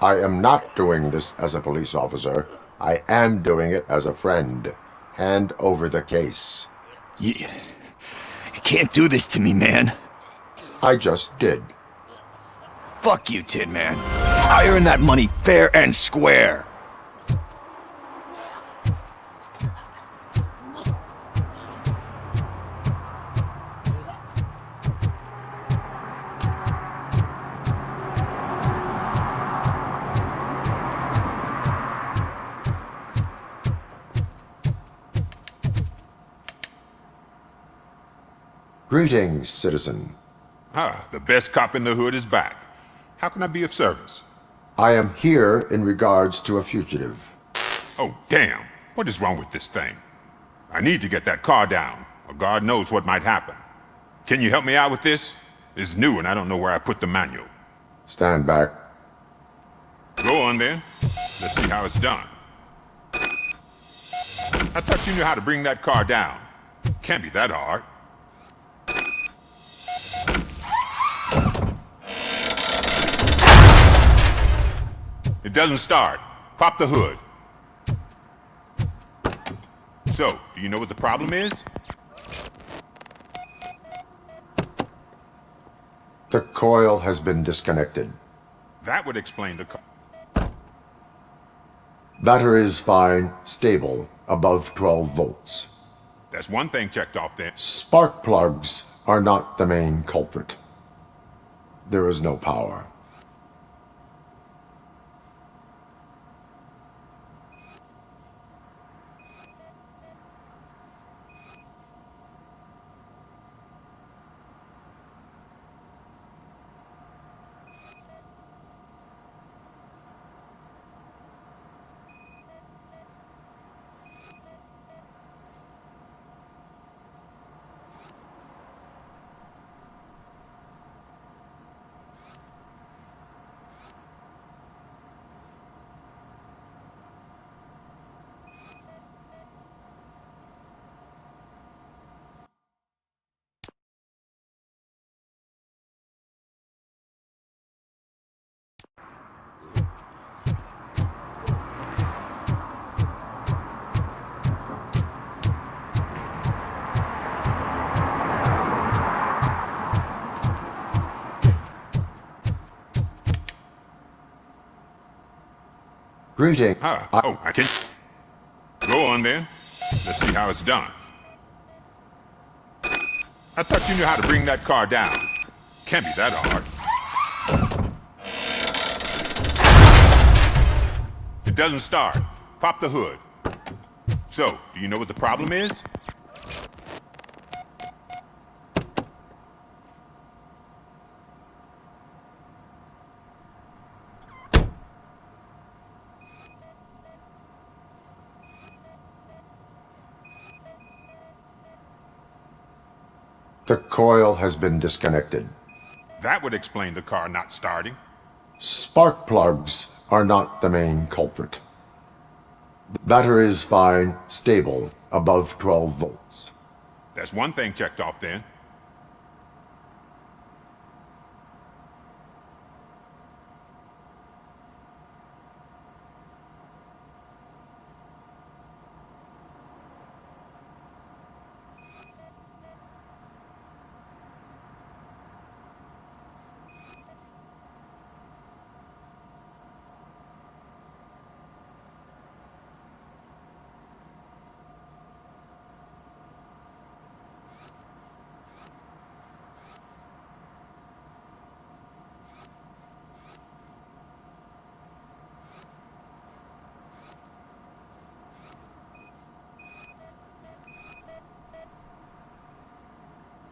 I am not doing this as a police officer. I am doing it as a friend. Hand over the case. You can't do this to me, man. I just did. Fuck you, Tin Man. I earned that money fair and square. Greetings, citizen. Ah, the best cop in the hood is back. How can I be of service? I am here in regards to a fugitive. Oh, damn. What is wrong with this thing? I need to get that car down, or God knows what might happen. Can you help me out with this? It's new and I don't know where I put the manual. Stand back. Go on then. Let's see how it's done. I thought you knew how to bring that car down. Can't be that hard. It doesn't start. Pop the hood. So, do you know what the problem is? The coil has been disconnected. That would explain the... Battery is fine, stable, above 12 volts. That's one thing checked off then. Spark plugs are not the main culprit. There is no power. Greeting. I can... Go on then. Let's see how it's done. I thought you knew how to bring that car down. Can't be that hard. It doesn't start. Pop the hood. So, do you know what the problem is? The coil has been disconnected. That would explain the car not starting. Spark plugs are not the main culprit. The battery is fine, stable, above 12 volts. That's one thing checked off then.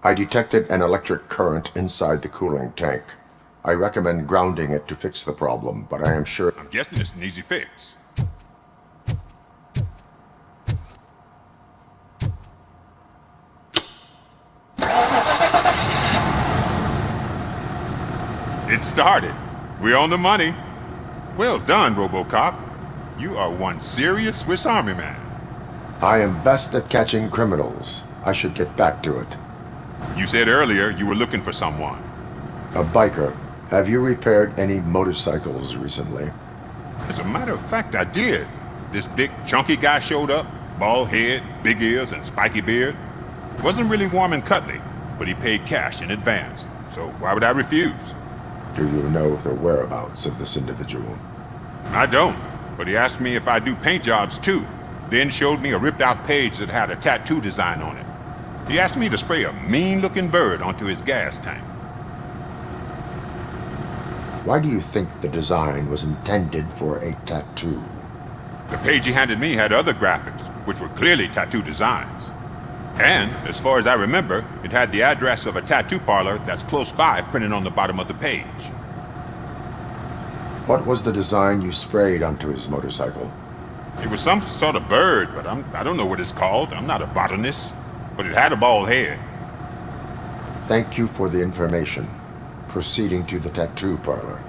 I detected an electric current inside the cooling tank. I recommend grounding it to fix the problem, but I am sure... I'm guessing it's an easy fix. It started. We're on the money. Well done, RoboCop. You are one serious Swiss Army man. I am best at catching criminals. I should get back to it. You said earlier you were looking for someone. A biker. Have you repaired any motorcycles recently? As a matter of fact, I did. This big, chunky guy showed up, bald head, big ears, and spiky beard. Wasn't really warm and cuddly, but he paid cash in advance, so why would I refuse? Do you know the whereabouts of this individual? I don't, but he asked me if I do paint jobs too, then showed me a ripped-out page that had a tattoo design on it. He asked me to spray a mean-looking bird onto his gas tank. Why do you think the design was intended for a tattoo? The page he handed me had other graphics, which were clearly tattoo designs. And, as far as I remember, it had the address of a tattoo parlor that's close by printed on the bottom of the page. What was the design you sprayed onto his motorcycle? It was some sort of bird, but I don't know what it's called. I'm not a botanist. But it had a bald head. Thank you for the information. Proceeding to the tattoo parlor.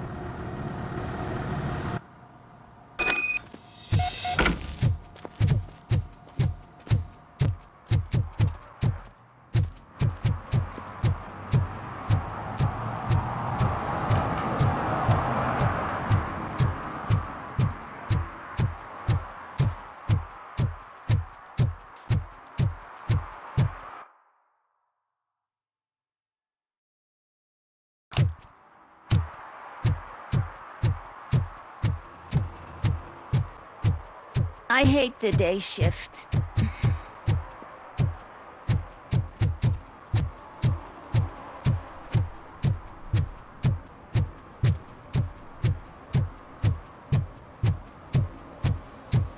I hate the day shift.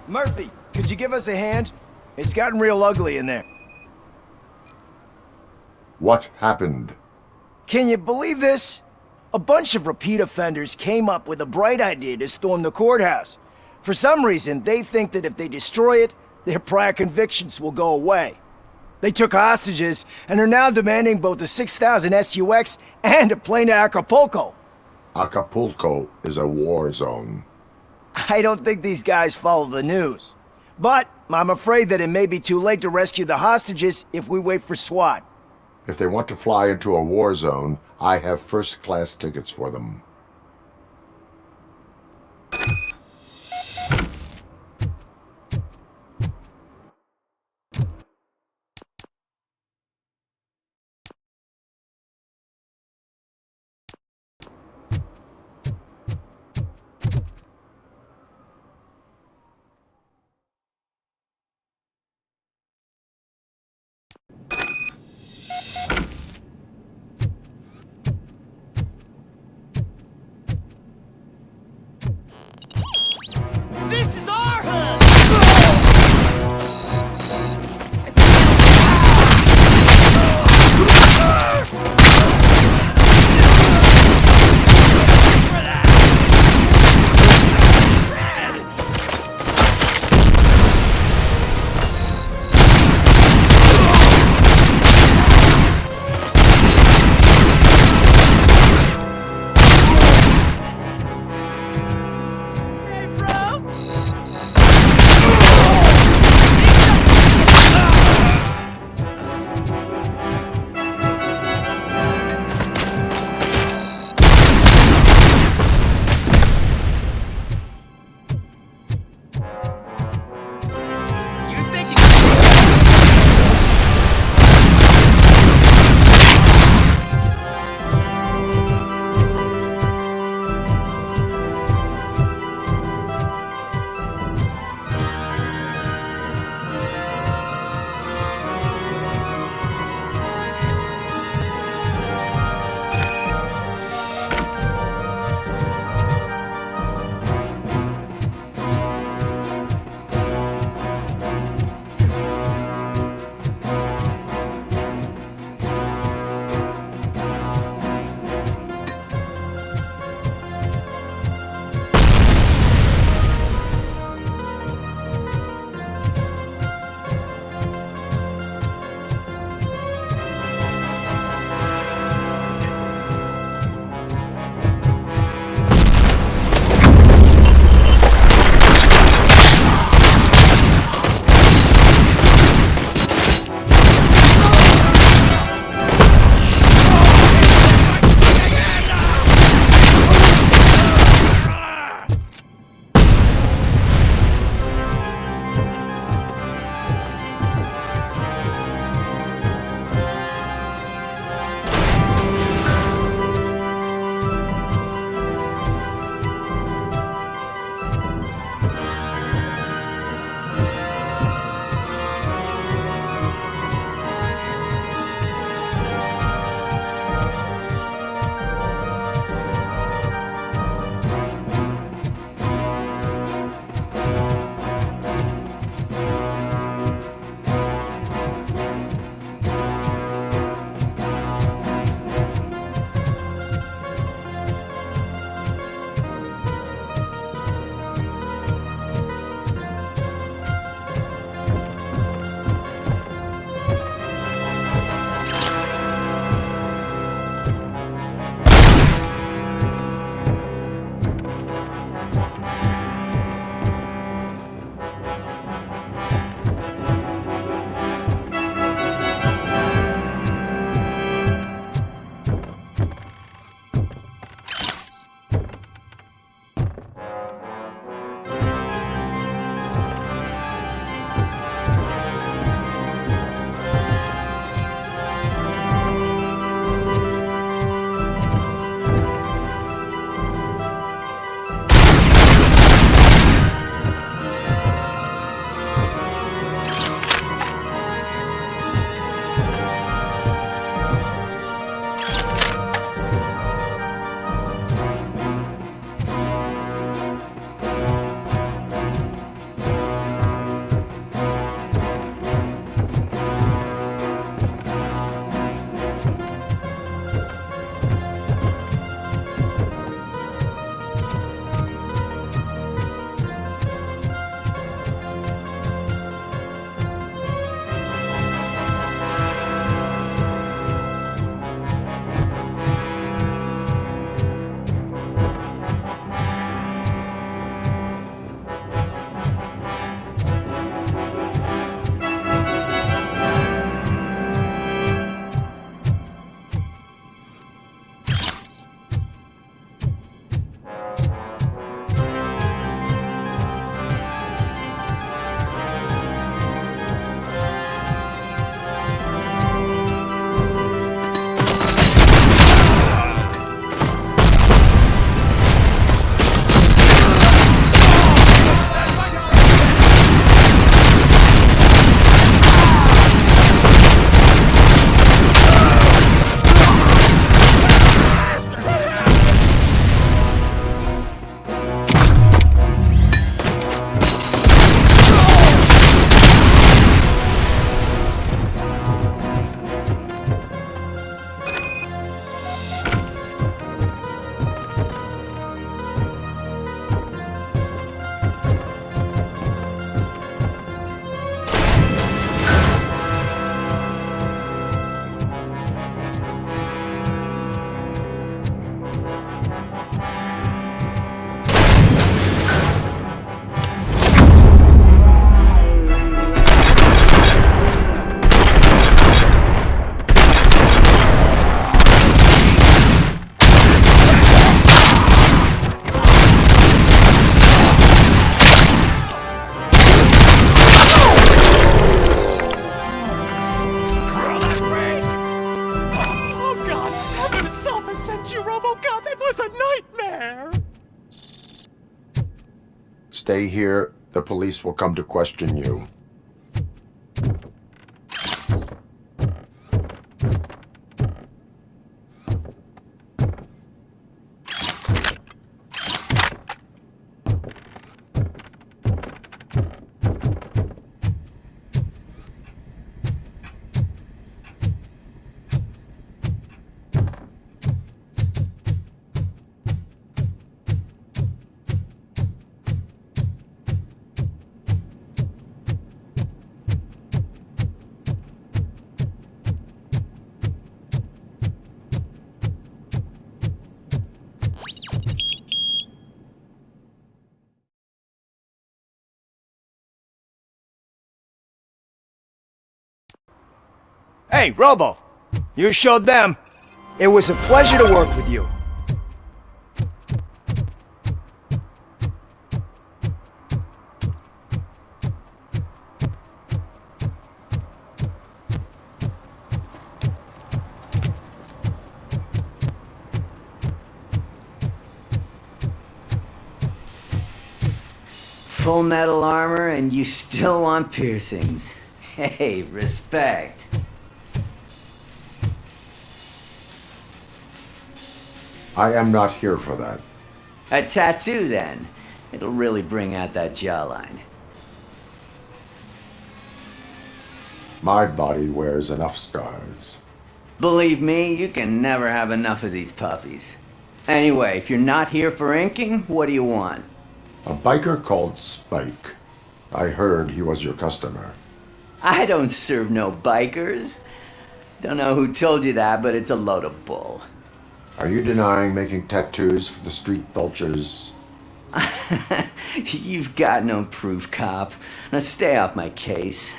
Murphy, could you give us a hand? It's gotten real ugly in there. What happened? Can you believe this? A bunch of repeat offenders came up with a bright idea to storm the courthouse. For some reason, they think that if they destroy it, their prior convictions will go away. They took hostages and are now demanding both a 6,000 SUX and a plane to Acapulco. Acapulco is a war zone. I don't think these guys follow the news. But I'm afraid that it may be too late to rescue the hostages if we wait for SWAT. If they want to fly into a war zone, I have first-class tickets for them. stay here, the police will come to question you. Hey, Robo! You showed them. It was a pleasure to work with you. Full metal armor and you still want piercings. Hey, respect. I am not here for that. A tattoo, then. It'll really bring out that jawline. My body wears enough scars. Believe me, you can never have enough of these puppies. Anyway, if you're not here for inking, what do you want? A biker called Spike. I heard he was your customer. I don't serve no bikers. Don't know who told you that, but it's a load of bull. Are you denying making tattoos for the street vultures? You've got no proof, cop. Now stay off my case.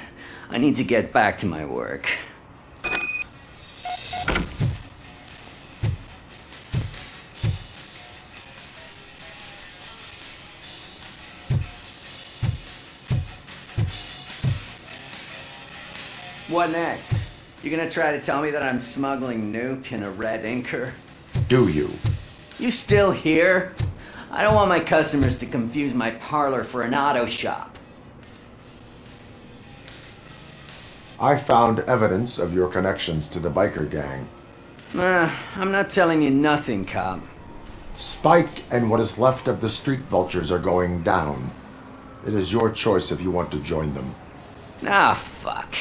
I need to get back to my work. What next? You gonna try to tell me that I'm smuggling Nuke in a red inker? Do you? You still here? I don't want my customers to confuse my parlor for an auto shop. I found evidence of your connections to the biker gang. I'm not telling you nothing, cop. Spike and what is left of the street vultures are going down. It is your choice if you want to join them. Ah, fuck.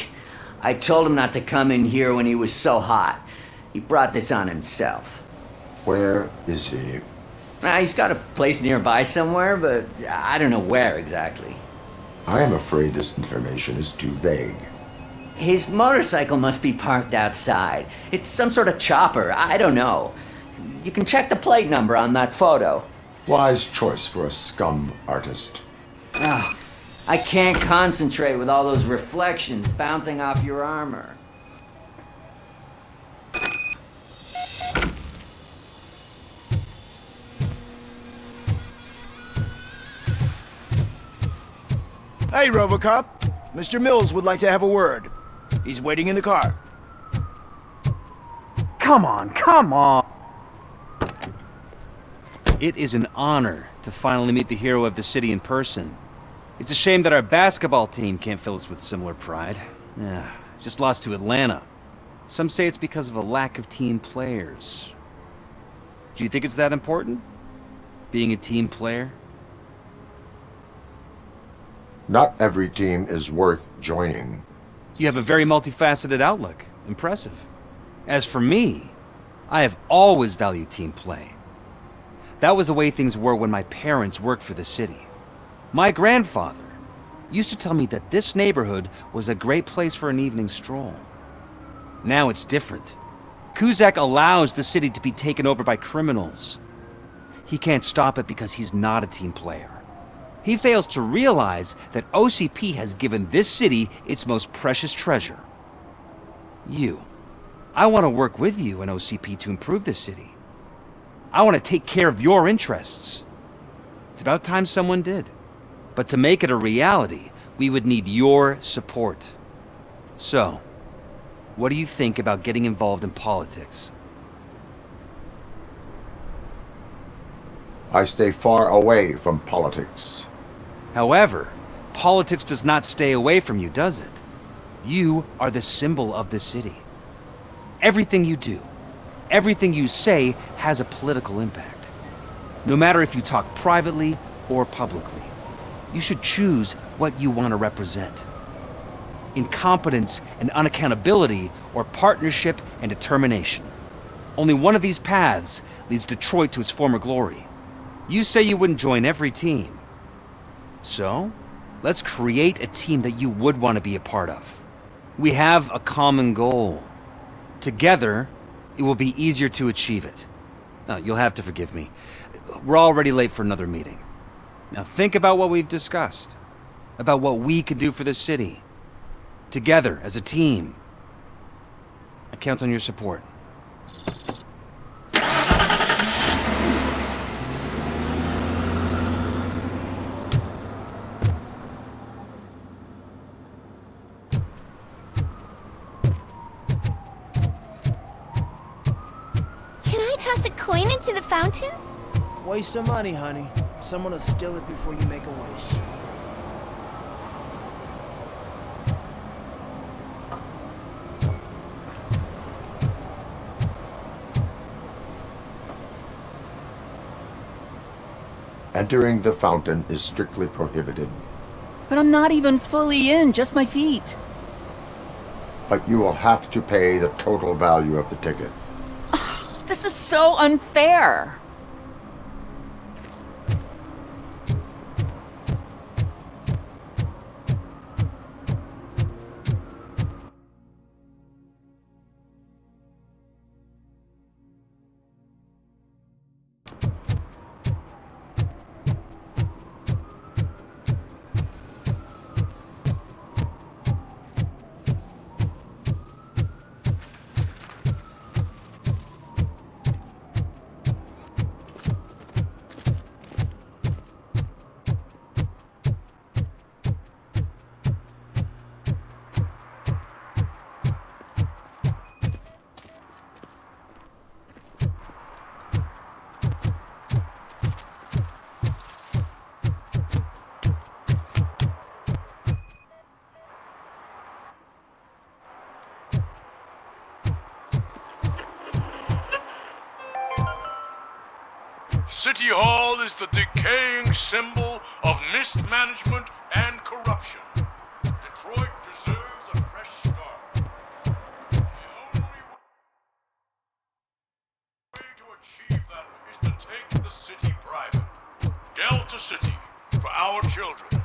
I told him not to come in here when he was so hot. He brought this on himself. Where is he? He's got a place nearby somewhere, but I don't know where exactly. I am afraid this information is too vague. His motorcycle must be parked outside. It's some sort of chopper, I don't know. You can check the plate number on that photo. Wise choice for a scum artist. I can't concentrate with all those reflections bouncing off your armor. Hey, RoboCop. Mr. Mills would like to have a word. He's waiting in the car. Come on, come on! It is an honor to finally meet the hero of the city in person. It's a shame that our basketball team can't fill us with similar pride. Just lost to Atlanta. Some say it's because of a lack of team players. Do you think it's that important? Being a team player? Not every team is worth joining. You have a very multifaceted outlook. Impressive. As for me, I have always valued team play. That was the way things were when my parents worked for the city. My grandfather used to tell me that this neighborhood was a great place for an evening stroll. Now it's different. Cusack allows the city to be taken over by criminals. He can't stop it because he's not a team player. He fails to realize that OCP has given this city its most precious treasure. You. I want to work with you and OCP to improve this city. I want to take care of your interests. It's about time someone did. But to make it a reality, we would need your support. So, what do you think about getting involved in politics? I stay far away from politics. However, politics does not stay away from you, does it? You are the symbol of the city. Everything you do, everything you say has a political impact. No matter if you talk privately or publicly, you should choose what you want to represent. Incompetence and unaccountability, or partnership and determination. Only one of these paths leads Detroit to its former glory. You say you wouldn't join every team. So, let's create a team that you would want to be a part of. We have a common goal. Together, it will be easier to achieve it. You'll have to forgive me. We're already late for another meeting. Now think about what we've discussed. About what we could do for the city. Together, as a team. I count on your support. Can I toss a coin into the fountain? Waste of money, honey. Someone will steal it before you make a wish. Entering the fountain is strictly prohibited, But I'm not even fully in, just my feet. but you will have to pay the total value of the ticket. This is so unfair. City Hall is the decaying symbol of mismanagement and corruption. Detroit deserves a fresh start. The only way to achieve that is to take the city private. Delta City, for our children.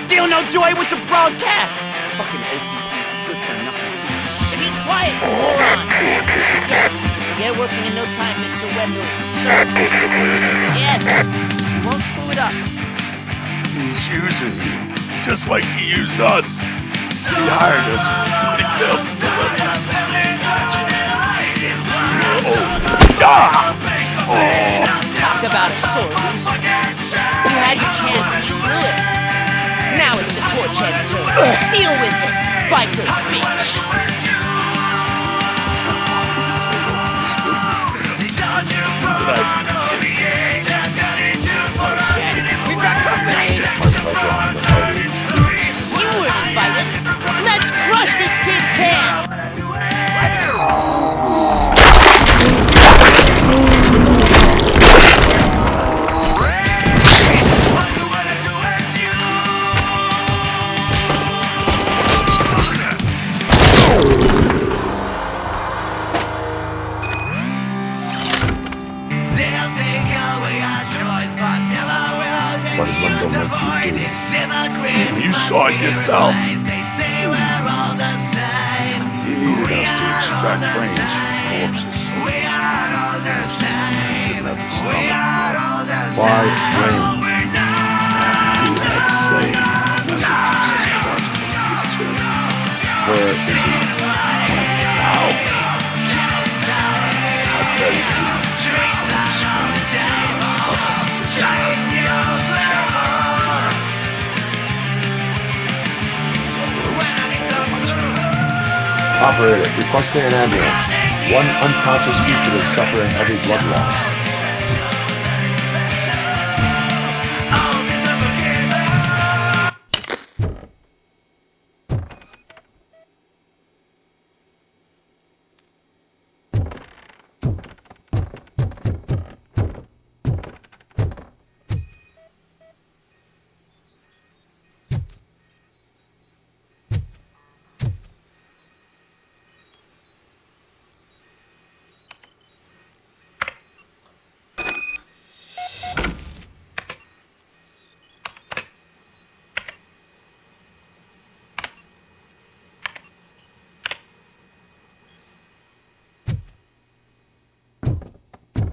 Still no joy with the broadcast! Fucking OCP's good for nothing. Should be quiet, you moron! Yes, get working in no time, Mr. Wendell. Sir. Yes, you won't screw it up. He's using you, just like he used us. He hired us, but he failed to deliver. That's Talk about a sore loser. You had your chance and you blew it. Now it's the Torchhead's turn. Deal with it, biker bitch. Oh shit, we've got company. You weren't invited. Let's crush this tin can. What did Wendell make you do? You saw it yourself. He needed us to extract brains from corpses. Why Rains? Who would have to say? Hunter keeps his cards close to his chest. Where is he? Now? I bet he did. Operator, requesting an ambulance. One unconscious fugitive suffering heavy blood loss.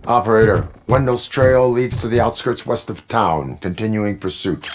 Operator, Wendell's trail leads to the outskirts west of town, continuing pursuit.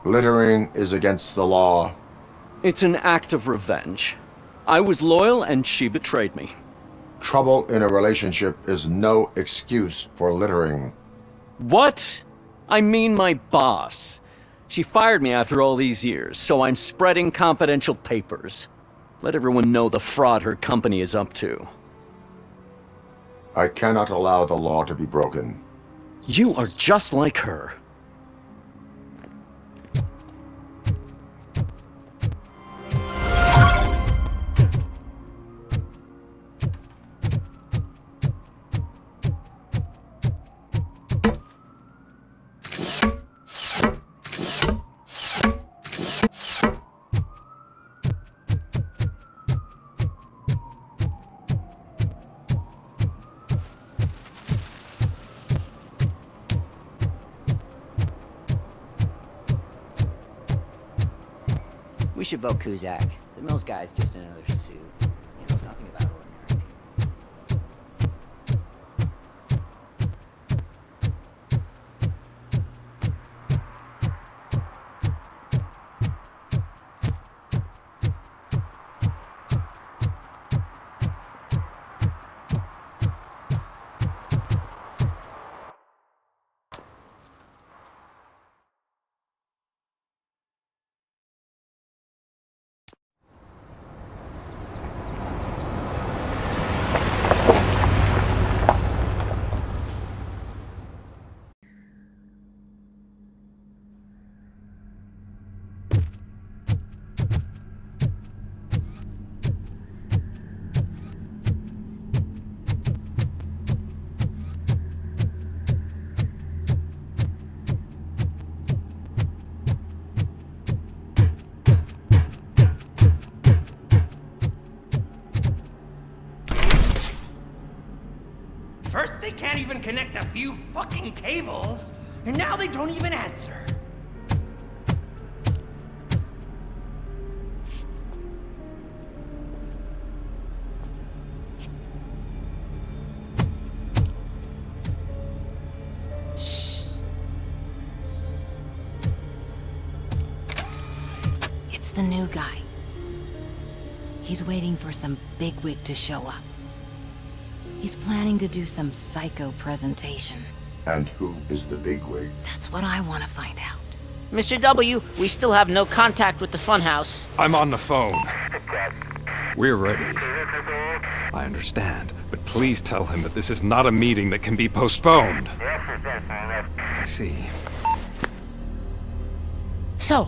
Littering is against the law. It's an act of revenge. I was loyal and she betrayed me. Trouble in a relationship is no excuse for littering. What? I mean my boss. She fired me after all these years, so I'm spreading confidential papers. Let everyone know the fraud her company is up to. I cannot allow the law to be broken. You are just like her. We should vote Kuzak. The Mills guy's just another suit. He knows nothing about ordinary people. First, they can't even connect a few fucking cables, and now they don't even answer. Shh. It's the new guy. He's waiting for some bigwig to show up. He's planning to do some psycho presentation. And who is the bigwig? That's what I want to find out. Mr. W, we still have no contact with the funhouse. I'm on the phone. We're ready. I understand, but please tell him that this is not a meeting that can be postponed. I see. So,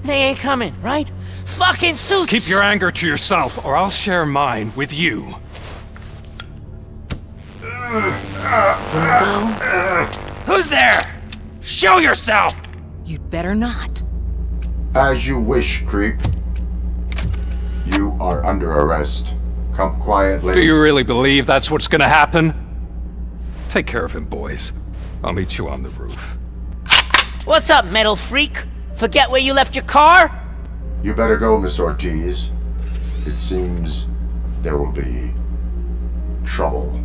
they ain't coming, right? Fucking suits! Keep your anger to yourself, or I'll share mine with you. Who's there? Show yourself! You'd better not. As you wish, creep. You are under arrest. Come quietly. Do you really believe that's what's gonna happen? Take care of him, boys. I'll meet you on the roof. What's up, metal freak? Forget where you left your car? You better go, Miss Ortiz. It seems there will be trouble.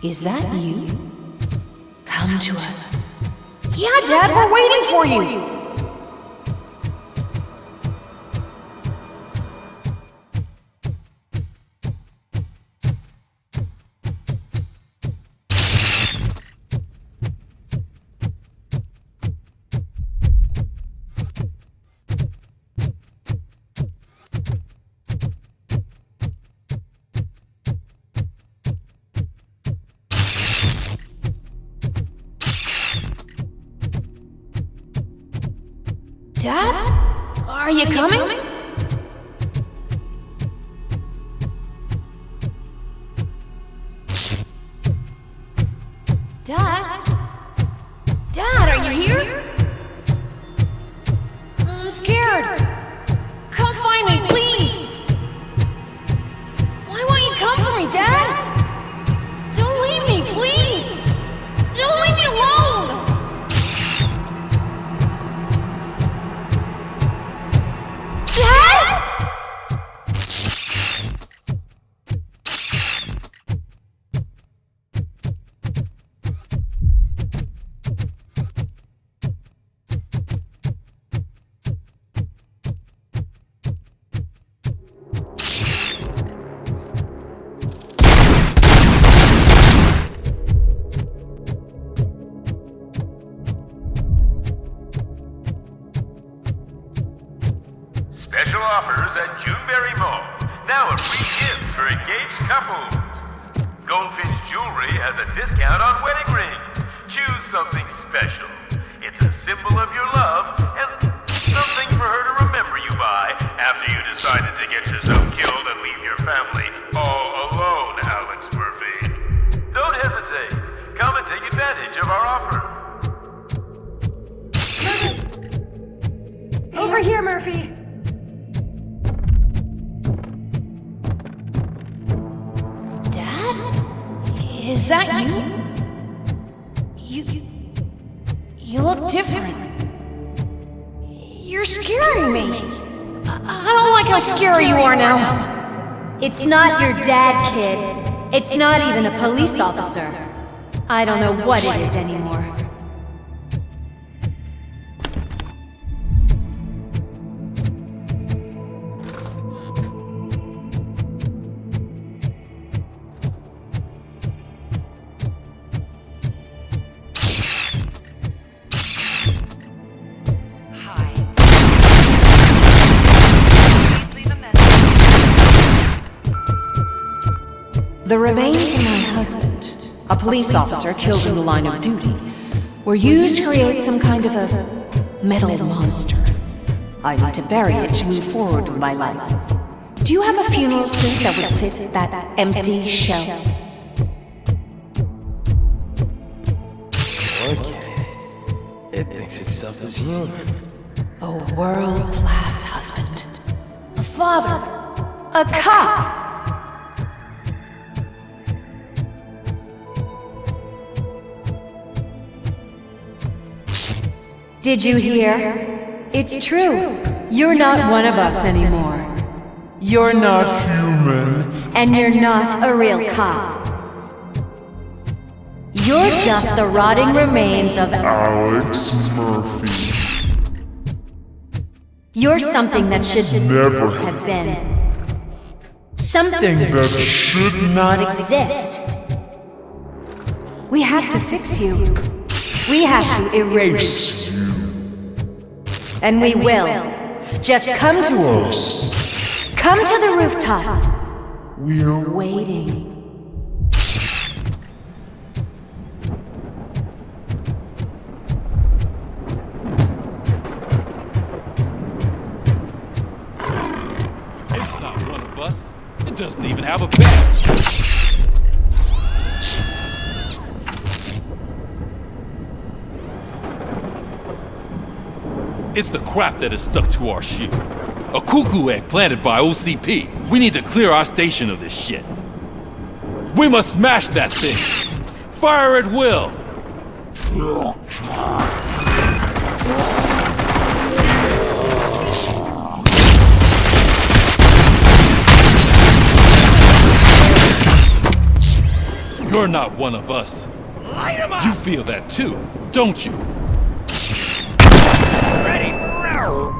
Is that you? Come to us. Yeah, Dad, we're waiting for you. Dad? Are you coming? Dad? Dad, are you here? I'm scared. Come find me, please. Why won't you come for me, Dad? Don't leave me, please. Don't leave me alone. Special offers at Juneberry Mall. Now a free gift for engaged couples. Goldfinch Jewelry has a discount on wedding rings. Choose something special. It's a symbol of your love and something for her to remember you by. decided to get yourself killed and leave your family all alone, Alex Murphy. Don't hesitate. Come and take advantage of our offer. Over here, Murphy. Dad? Is that you? You look different. You're scaring me. I don't like how scary you are now. It's not your dad, kid. It's not even a police officer. I don't know what it is anymore. The remains of my husband, a police officer killed in the line of duty, were used to create some kind of a metal monster. I need to bury it to move forward with my life. Do you have a funeral suit that would fit that empty shell? Okay. It thinks itself as human. A world-class husband. A father. A cop. Did you hear? It's true. You're not one of us anymore. You're not human. And you're not a real cop. You're just the rotting remains of Alex Murphy. You're something that should never have been. Something that should not exist. We have to fix you. We have to erase you. And we will. Just come to us. Come to the rooftop. We're waiting. It's not one of us. It doesn't even have a badge. It's the crap that is stuck to our ship. A cuckoo egg planted by OCP. We need to clear our station of this shit. We must smash that thing. Fire at will. You're not one of us. Light 'em up! You feel that too, don't you? Ready for round!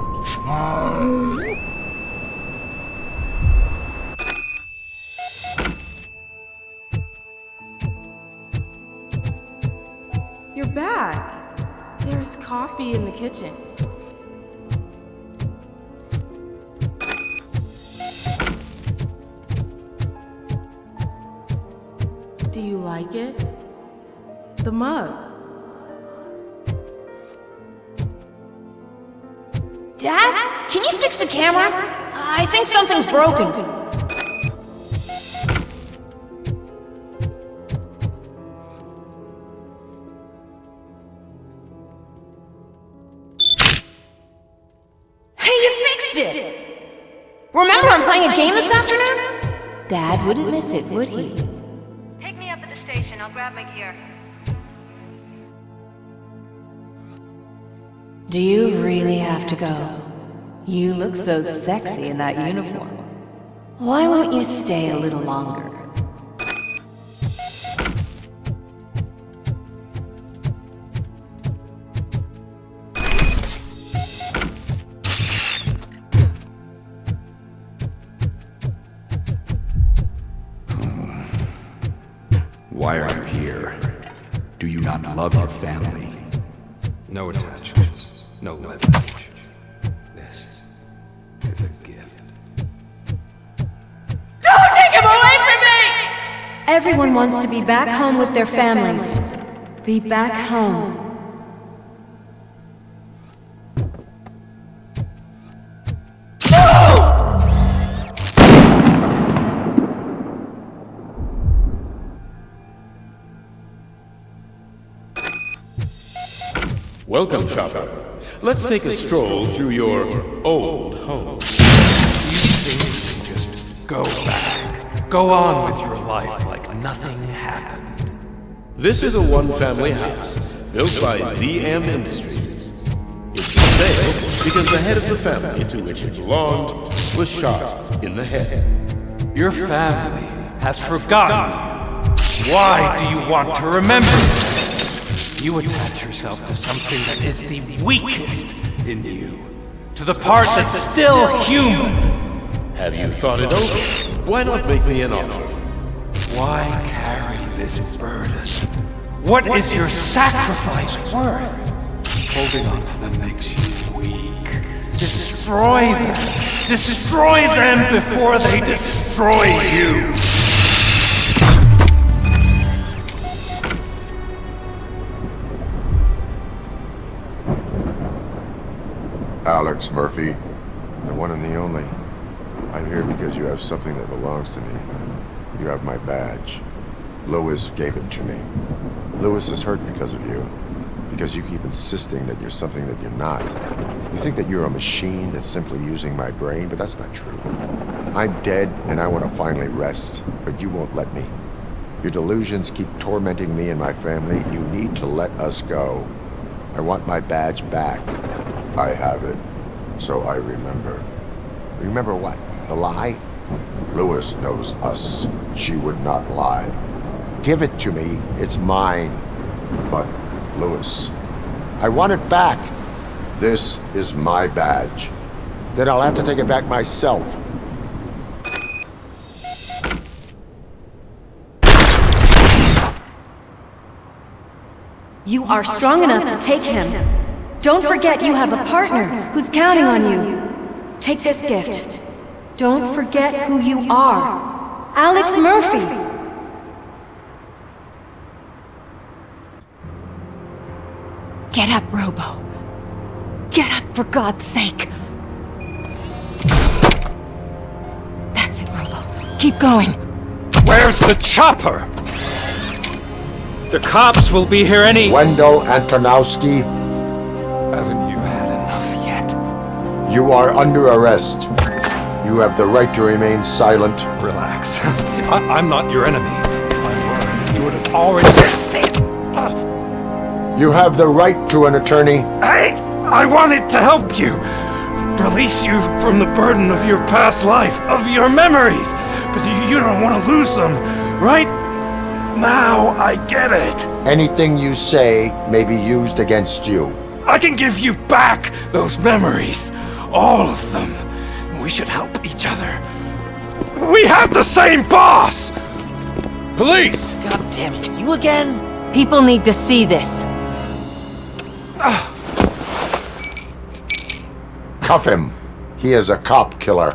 You're back. There's coffee in the kitchen. Do you like it? The mug. Dad? Can you fix the camera? I think something's broken. Hey, you fixed it! Remember I'm playing a game this afternoon? Dad wouldn't miss it, would he? Pick me up at the station. I'll grab my gear. Do you really have to go? You look so sexy in that uniform. Why won't you stay a little longer? Why are you here? Do you not love your family? No attachments, no leverage. This is a gift. Don't take him away from me! Everyone wants to be back home with their families. Be back home. Welcome, Chopper. Let's take a stroll through your old home. Just go back. Go on with your life like nothing happened. This is a one-family house built by ZM Industries. It's for sale because the head of the family to which it belonged was shot in the head. Your family has forgotten you. Why do you want to remember? You attach yourself to something that is the weakest in you, to the part that's still human. Have you thought it over? Why not make me an offer? Why carry this burden? What is your sacrifice worth? Holding on to them makes you weak. Destroy them! Destroy them before they destroy you! Alex Murphy, the one and the only. I'm here because you have something that belongs to me. You have my badge. Lewis gave it to me. Lewis is hurt because of you. Because you keep insisting that you're something that you're not. You think that you're a machine that's simply using my brain, but that's not true. I'm dead, and I want to finally rest, but you won't let me. Your delusions keep tormenting me and my family. You need to let us go. I want my badge back. I have it, so I remember. Remember what? The lie? Lewis knows us. She would not lie. Give it to me. It's mine. But, Lewis, I want it back. This is my badge. Then I'll have to take it back myself. You are strong enough to take him. Don't forget you have a partner who's counting on you. Take this gift. Don't forget who you are. Alex Murphy. Get up, Robo. Get up, for God's sake. That's it, Robo. Keep going. Where's the chopper? The cops will be here any— Wendell Antonowski. Haven't you had enough yet? You are under arrest. You have the right to remain silent. Relax. I'm not your enemy. If I were, you would have already— You have the right to an attorney. I wanted to help you. Release you from the burden of your past life, of your memories. But you don't want to lose them, right? Now I get it. Anything you say may be used against you. I can give you back those memories. All of them. We should help each other. We have the same boss! Police! God damn it, you again? People need to see this. Cuff him. He is a cop killer.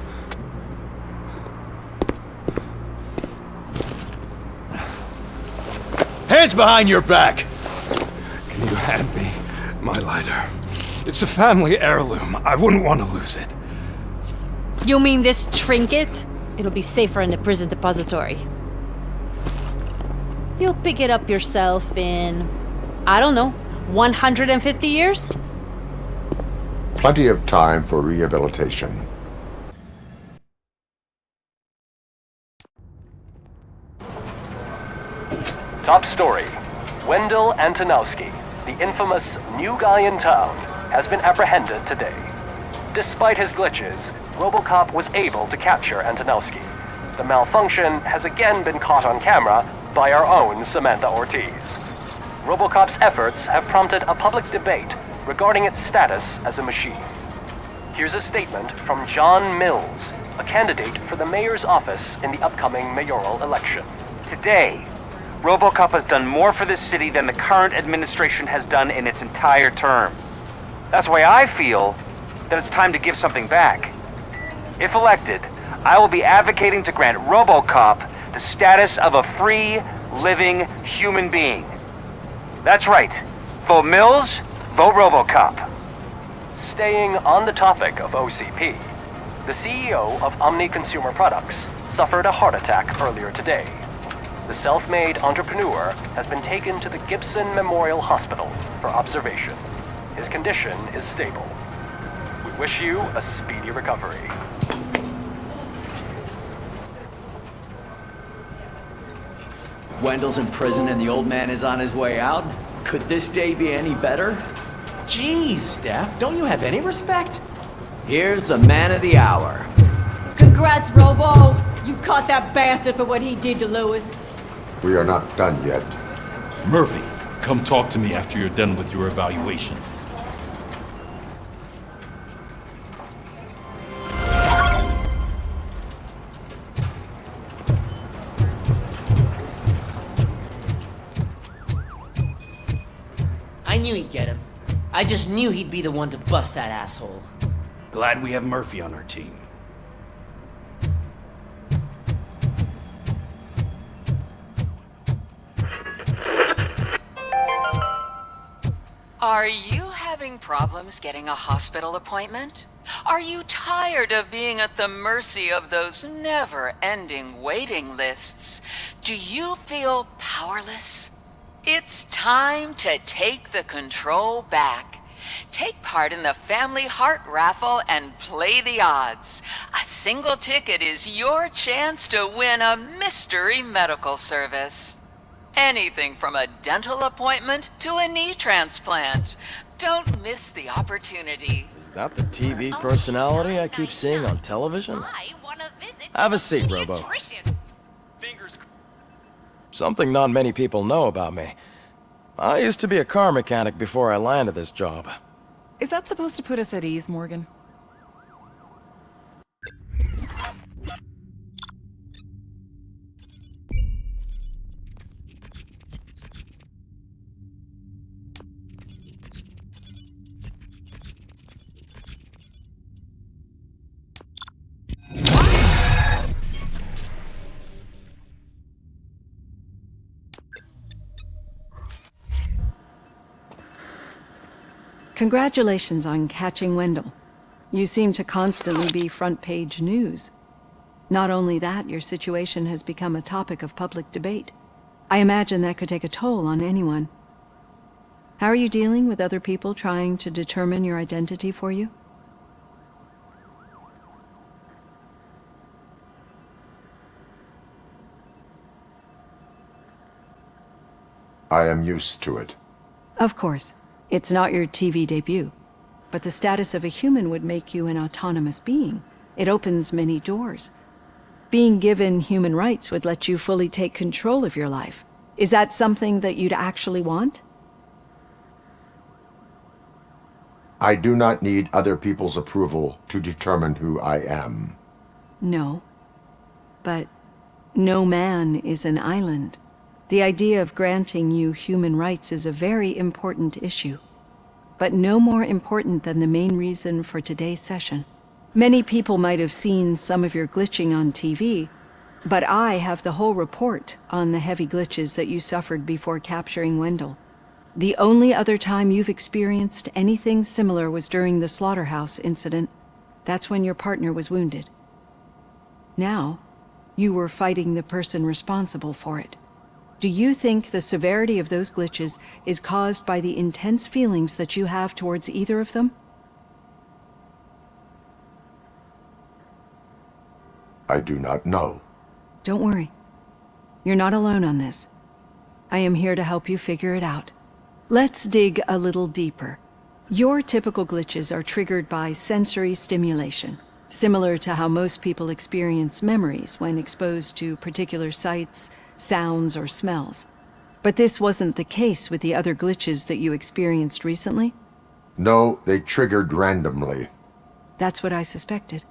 Hands behind your back! Can you hand me my lighter? It's a family heirloom. I wouldn't want to lose it. You mean this trinket? It'll be safer in the prison depository. You'll pick it up yourself in, I don't know, 150 years? Plenty of time for rehabilitation. Top story. Wendell Antonowski, the infamous new guy in town, has been apprehended today. Despite his glitches, RoboCop was able to capture Antonowski. The malfunction has again been caught on camera by our own Samantha Ortiz. RoboCop's efforts have prompted a public debate regarding its status as a machine. Here's a statement from John Mills, a candidate for the mayor's office in the upcoming mayoral election. Today, RoboCop has done more for this city than the current administration has done in its entire term. That's why I feel that it's time to give something back. If elected, I will be advocating to grant RoboCop the status of a free, living human being. That's right. Vote Mills, vote RoboCop. Staying on the topic of OCP, the CEO of Omni Consumer Products suffered a heart attack earlier today. The self-made entrepreneur has been taken to the Gibson Memorial Hospital for observation. His condition is stable. We wish you a speedy recovery. Wendell's in prison and the old man is on his way out? Could this day be any better? Jeez, Steph, don't you have any respect? Here's the man of the hour. Congrats, Robo! You caught that bastard for what he did to Lewis. We are not done yet. Murphy, come talk to me after you're done with your evaluation. I knew he'd get him. I just knew he'd be the one to bust that asshole. Glad we have Murphy on our team. Are you having problems getting a hospital appointment? Are you tired of being at the mercy of those never-ending waiting lists? Do you feel powerless? It's time to take the control back. Take part in the Family Heart Raffle and play the odds. A single ticket is your chance to win a mystery medical service. Anything from a dental appointment to a knee transplant. Don't miss the opportunity. Is that the TV personality I keep seeing on television? Have a seat, Robo. Something not many people know about me. I used to be a car mechanic before I landed this job. Is that supposed to put us at ease, Morgan? Congratulations on catching Wendell. You seem to constantly be front-page news. Not only that, your situation has become a topic of public debate. I imagine that could take a toll on anyone. How are you dealing with other people trying to determine your identity for you? I am used to it. Of course. It's not your TV debut, but the status of a human would make you an autonomous being. It opens many doors. Being given human rights would let you fully take control of your life. Is that something that you'd actually want? I do not need other people's approval to determine who I am. No. But no man is an island. The idea of granting you human rights is a very important issue, but no more important than the main reason for today's session. Many people might have seen some of your glitching on TV, but I have the whole report on the heavy glitches that you suffered before capturing Wendell. The only other time you've experienced anything similar was during the slaughterhouse incident. That's when your partner was wounded. Now, you were fighting the person responsible for it. Do you think the severity of those glitches is caused by the intense feelings that you have towards either of them? I do not know. Don't worry. You're not alone on this. I am here to help you figure it out. Let's dig a little deeper. Your typical glitches are triggered by sensory stimulation, similar to how most people experience memories when exposed to particular sights, sounds, or smells. But this wasn't the case with the other glitches that you experienced recently? No, they triggered randomly. That's what I suspected.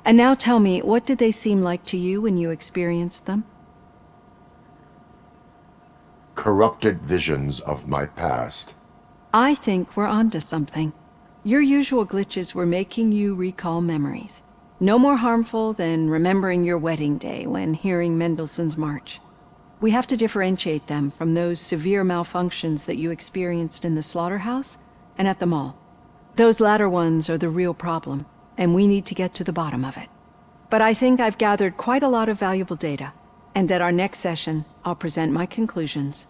And now tell me, what did they seem like to you when you experienced them? Corrupted visions of my past. I think we're onto something. Your usual glitches were making you recall memories. No more harmful than remembering your wedding day when hearing Mendelssohn's March. We have to differentiate them from those severe malfunctions that you experienced in the slaughterhouse and at the mall. Those latter ones are the real problem, and we need to get to the bottom of it. But I think I've gathered quite a lot of valuable data, and at our next session, I'll present my conclusions.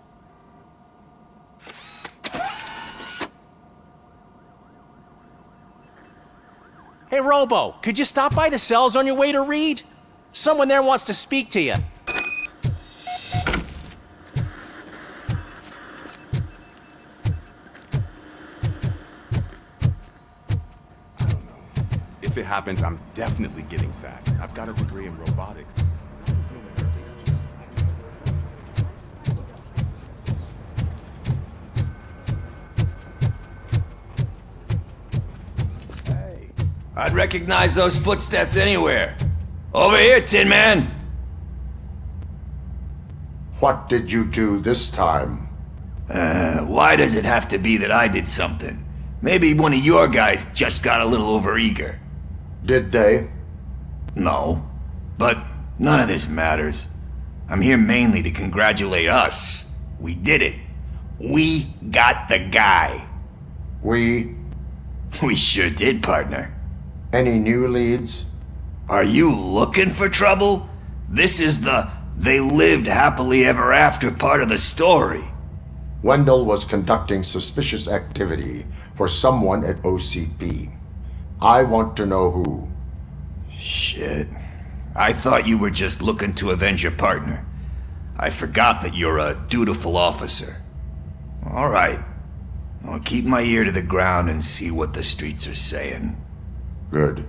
Hey, Robo, could you stop by the cells on your way to Reed? Someone there wants to speak to you. If it happens, I'm definitely getting sacked. I've got a degree in robotics. I'd recognize those footsteps anywhere. Over here, Tin Man! What did you do this time? Why does it have to be that I did something? Maybe one of your guys just got a little overeager. Did they? No. But none of this matters. I'm here mainly to congratulate us. We did it. We got the guy. We sure did, partner. Any new leads? Are you looking for trouble? This is the they lived happily ever after part of the story. Wendell was conducting suspicious activity for someone at OCP. I want to know who. Shit. I thought you were just looking to avenge your partner. I forgot that you're a dutiful officer. All right. I'll keep my ear to the ground and see what the streets are saying. Good.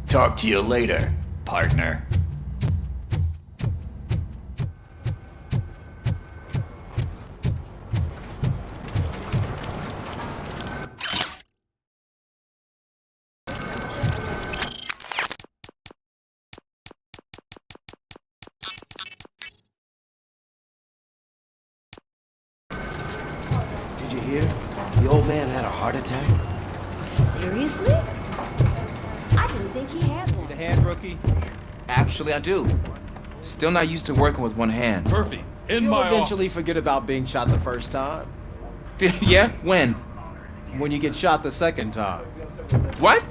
Talk to you later, partner. Did you hear? The old man had a heart attack. Seriously? I didn't think he had one. The hand, rookie? Actually, I do. Still not used to working with one hand. Murphy, in You'll my eventually forget about being shot the first time. Yeah? When? When you get shot the second time. What?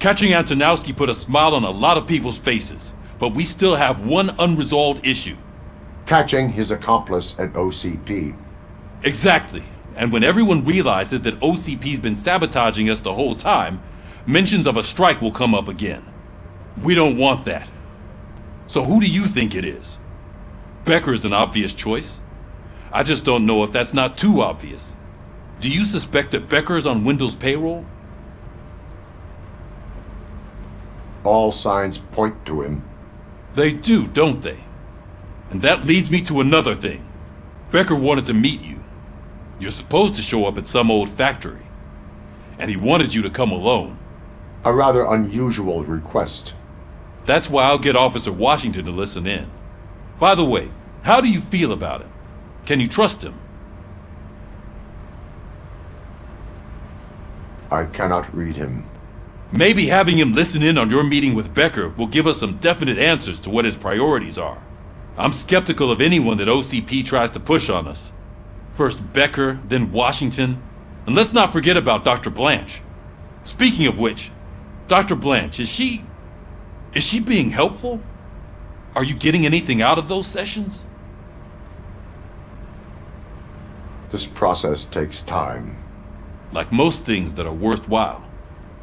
Catching Antonowski put a smile on a lot of people's faces, but we still have one unresolved issue. Catching his accomplice at OCP. Exactly. And when everyone realizes that OCP's been sabotaging us the whole time, mentions of a strike will come up again. We don't want that. So who do you think it is? Becker is an obvious choice. I just don't know if that's not too obvious. Do you suspect that Becker is on Wendell's payroll? All signs point to him. They do, don't they? And that leads me to another thing. Becker wanted to meet you. You're supposed to show up at some old factory. And he wanted you to come alone. A rather unusual request. That's why I'll get Officer Washington to listen in. By the way, how do you feel about him? Can you trust him? I cannot read him. Maybe having him listen in on your meeting with Becker will give us some definite answers to what his priorities are. I'm skeptical of anyone that OCP tries to push on us. First Becker, then Washington, and let's not forget about Dr. Blanche. Speaking of which, Dr. Blanche, is she being helpful? Are you getting anything out of those sessions? This process takes time. Like most things that are worthwhile.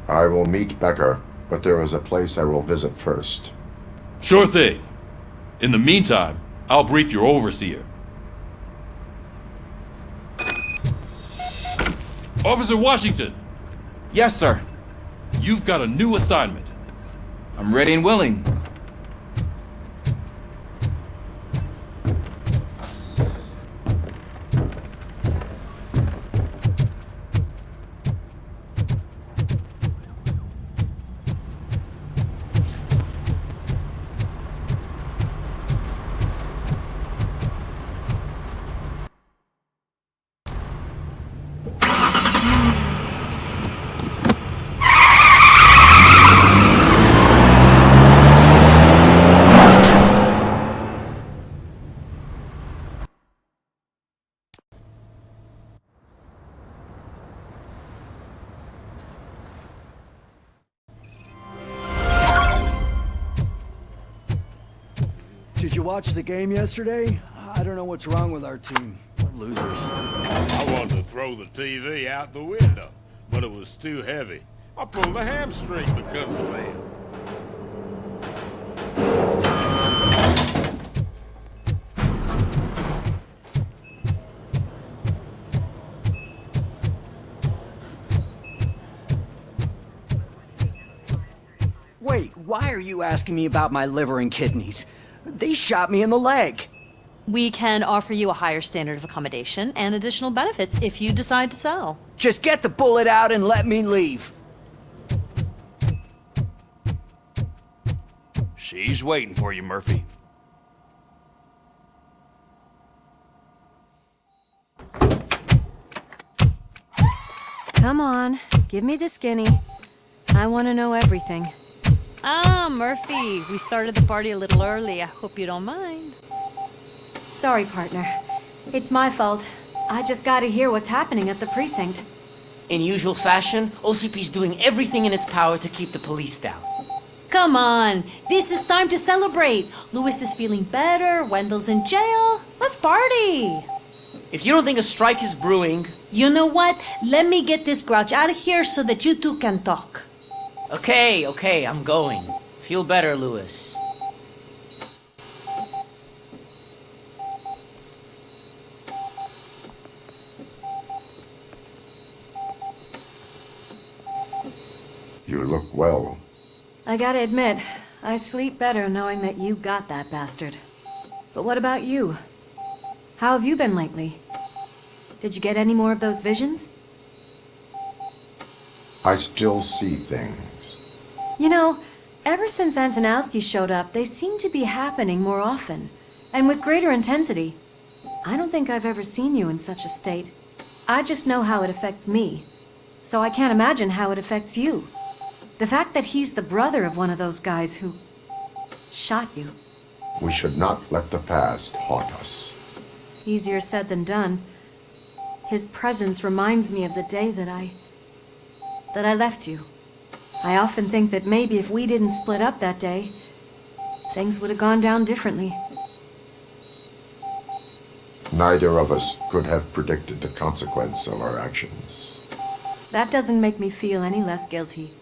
I will meet Becker, but there is a place I will visit first. Sure thing. In the meantime, I'll brief your overseer. Officer Washington! Yes, sir. You've got a new assignment. I'm ready and willing. watch the game yesterday? I don't know what's wrong with our team. We're losers. I wanted to throw the TV out the window, but it was too heavy. I pulled a hamstring because of that. Wait, why are you asking me about my liver and kidneys? They shot me in the leg. We can offer you a higher standard of accommodation and additional benefits if you decide to sell. Just get the bullet out and let me leave. She's waiting for you, Murphy. Come on, give me the skinny. I want to know everything. Ah, Murphy, we started the party a little early. I hope you don't mind. Sorry, partner. It's my fault. I just gotta hear what's happening at the precinct. In usual fashion, OCP's doing everything in its power to keep the police down. Come on, this is time to celebrate. Lewis is feeling better, Wendell's in jail. Let's party. If you don't think a strike is brewing... You know what? Let me get this grouch out of here so that you two can talk. Okay, I'm going. Feel better, Lewis. You look well. I gotta admit, I sleep better knowing that you got that bastard. But what about you? How have you been lately? Did you get any more of those visions? I still see things. You know, ever since Antonowski showed up, they seem to be happening more often, and with greater intensity. I don't think I've ever seen you in such a state. I just know how it affects me, so I can't imagine how it affects you. The fact that he's the brother of one of those guys who shot you. We should not let the past haunt us. Easier said than done. His presence reminds me of the day that I left you. I often think that maybe if we didn't split up that day, things would have gone down differently. Neither of us could have predicted the consequence of our actions. That doesn't make me feel any less guilty.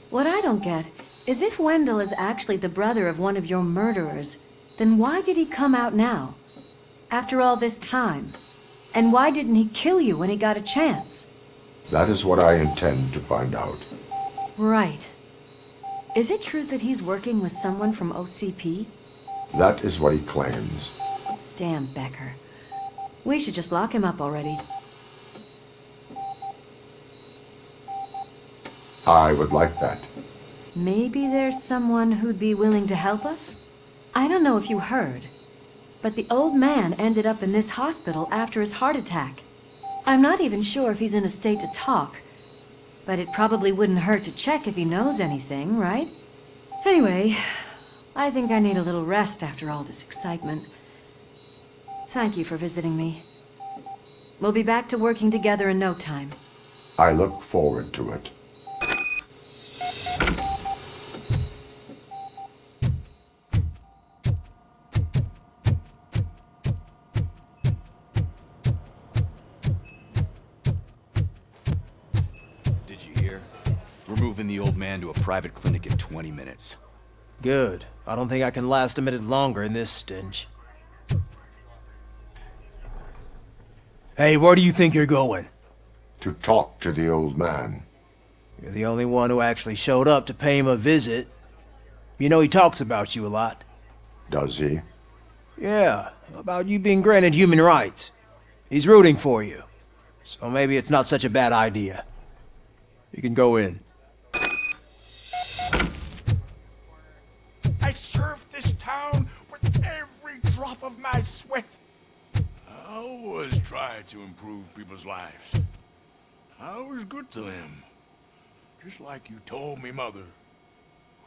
What I don't get is if Wendell is actually the brother of one of your murderers, then why did he come out now? After all this time? And why didn't he kill you when he got a chance? That is what I intend to find out. Right. Is it true that he's working with someone from OCP? That is what he claims. Damn Becker. We should just lock him up already. I would like that. Maybe there's someone who'd be willing to help us? I don't know if you heard, but the old man ended up in this hospital after his heart attack. I'm not even sure if he's in a state to talk, but it probably wouldn't hurt to check if he knows anything, right? Anyway, I think I need a little rest after all this excitement. Thank you for visiting me. We'll be back to working together in no time. I look forward to it. We're moving the old man to a private clinic in 20 minutes. Good. I don't think I can last a minute longer in this stench. Hey, where do you think you're going? To talk to the old man. You're the only one who actually showed up to pay him a visit. You know he talks about you a lot. Does he? Yeah, about you being granted human rights. He's rooting for you. So maybe it's not such a bad idea. You can go in. I served this town with every drop of my sweat. I always try to improve people's lives. I was good to them. Just like you told me, Mother.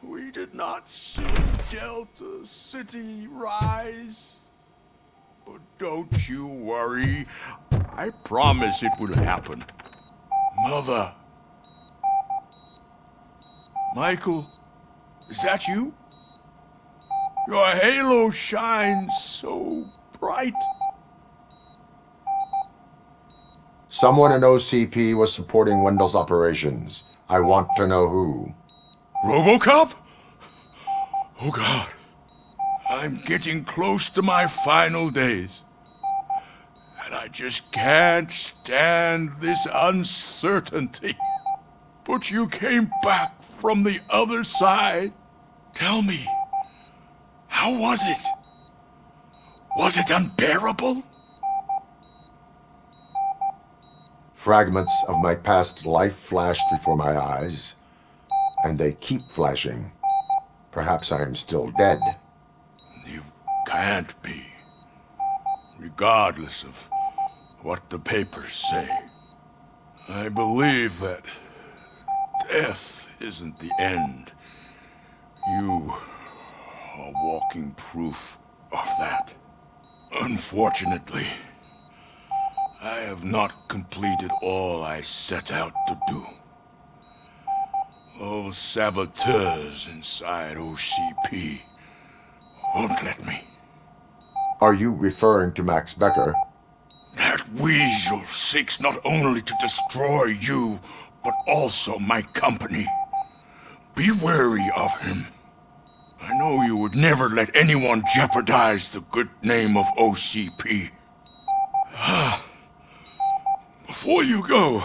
We did not see Delta City rise. But don't you worry. I promise it will happen. Mother. Michael, is that you? Your halo shines so bright. Someone in OCP was supporting Wendell's operations. I want to know who. RoboCop? Oh God. I'm getting close to my final days. And I just can't stand this uncertainty. But you came back from the other side. Tell me, how was it? Was it unbearable? Fragments of my past life flashed before my eyes, and they keep flashing. Perhaps I am still dead. You can't be. Regardless of what the papers say. I believe that death isn't the end. You are walking proof of that. Unfortunately, I have not completed all I set out to do. Those saboteurs inside OCP won't let me. Are you referring to Max Becker? That weasel seeks not only to destroy you, but also my company. Be wary of him. I know you would never let anyone jeopardize the good name of OCP. Before you go,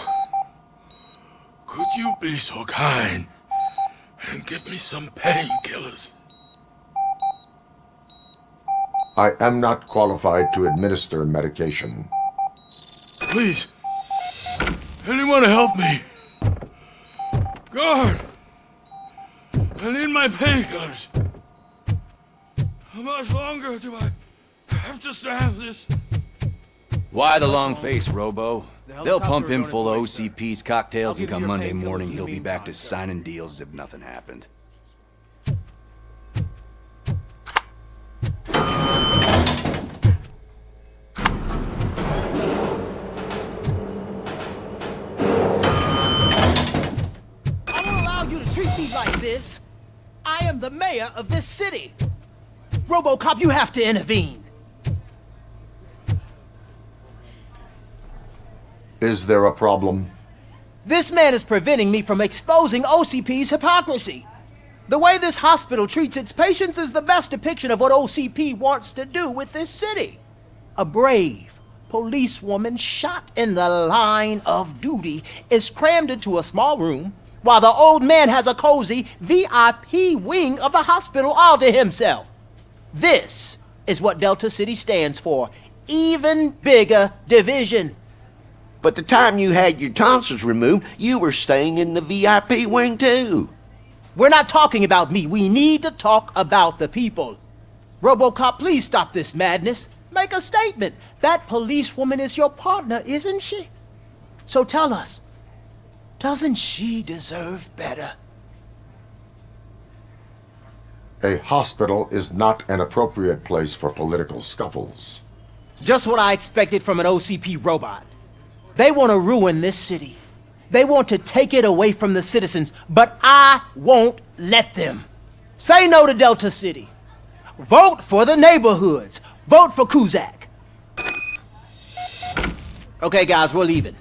could you be so kind and give me some painkillers? I am not qualified to administer medication. Please, anyone help me? Guard! I need my painkillers. How much longer do I have to stand this? Why the long face, Robo? They'll pump him full of OCP's cocktails, and come Monday morning he'll be back to signing deals as if nothing happened. I won't allow you to treat me like this. I am the mayor of this city. RoboCop, you have to intervene. Is there a problem? This man is preventing me from exposing OCP's hypocrisy. The way this hospital treats its patients is the best depiction of what OCP wants to do with this city. A brave policewoman shot in the line of duty is crammed into a small room, while the old man has a cozy VIP wing of the hospital all to himself. This is what Delta City stands for. Even bigger division. But the time you had your tonsils removed, you were staying in the VIP wing too. We're not talking about me. We need to talk about the people. RoboCop, please stop this madness. Make a statement. That policewoman is your partner, isn't she? So tell us, doesn't she deserve better? A hospital is not an appropriate place for political scuffles. Just what I expected from an OCP robot. They want to ruin this city. They want to take it away from the citizens, but I won't let them. Say no to Delta City. Vote for the neighborhoods. Vote for Kuzak. Okay, guys, we're leaving.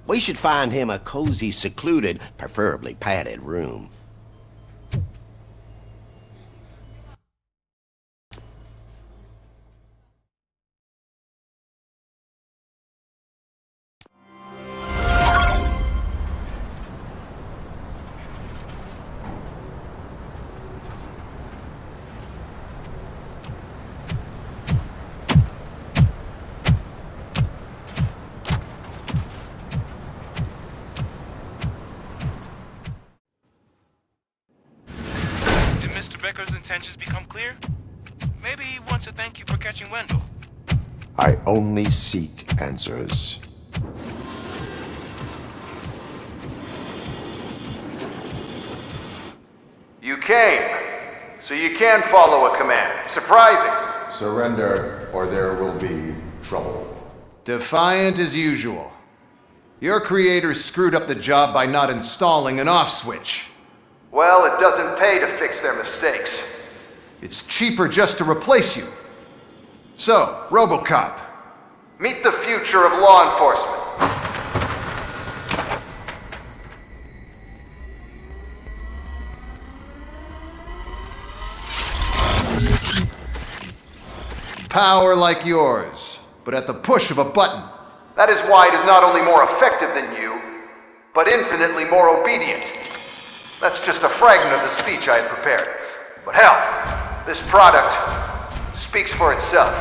We should find him a cozy, secluded, preferably padded room. Becker's intentions become clear? Maybe he wants to thank you for catching Wendell. I only seek answers. You came, so you can follow a command. Surprising. Surrender, or there will be trouble. Defiant as usual. Your creators screwed up the job by not installing an off switch. Well, it doesn't pay to fix their mistakes. It's cheaper just to replace you. So, RoboCop, meet the future of law enforcement. Power like yours, but at the push of a button. That is why it is not only more effective than you, but infinitely more obedient. That's just a fragment of the speech I had prepared. But hell, this product speaks for itself.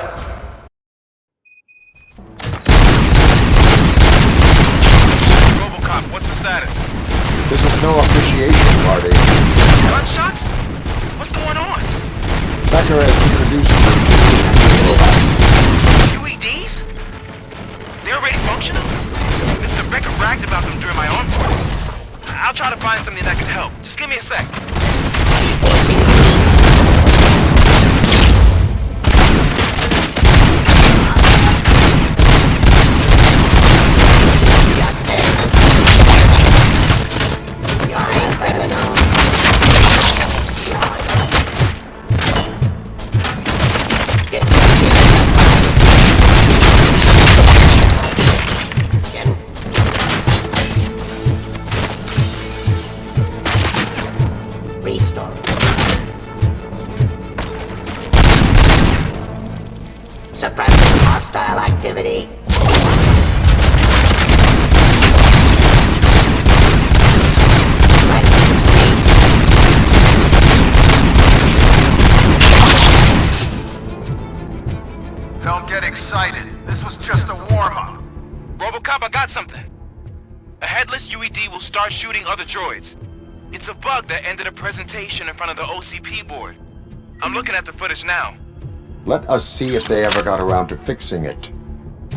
RoboCop, what's the status? This is no appreciation party. Gunshots? What's going on? Becker has introduced me to robots. UEDs? They're already functional? Mr. Becker bragged about them during my arm party. I'll try to find something that can help. Just give me a sec. Suppressing hostile activity. Don't get excited. This was just a warm-up. RoboCop, I got something. A headless UED will start shooting other droids. It's a bug that ended a presentation in front of the OCP board. I'm looking at the footage now. Let us see if they ever got around to fixing it.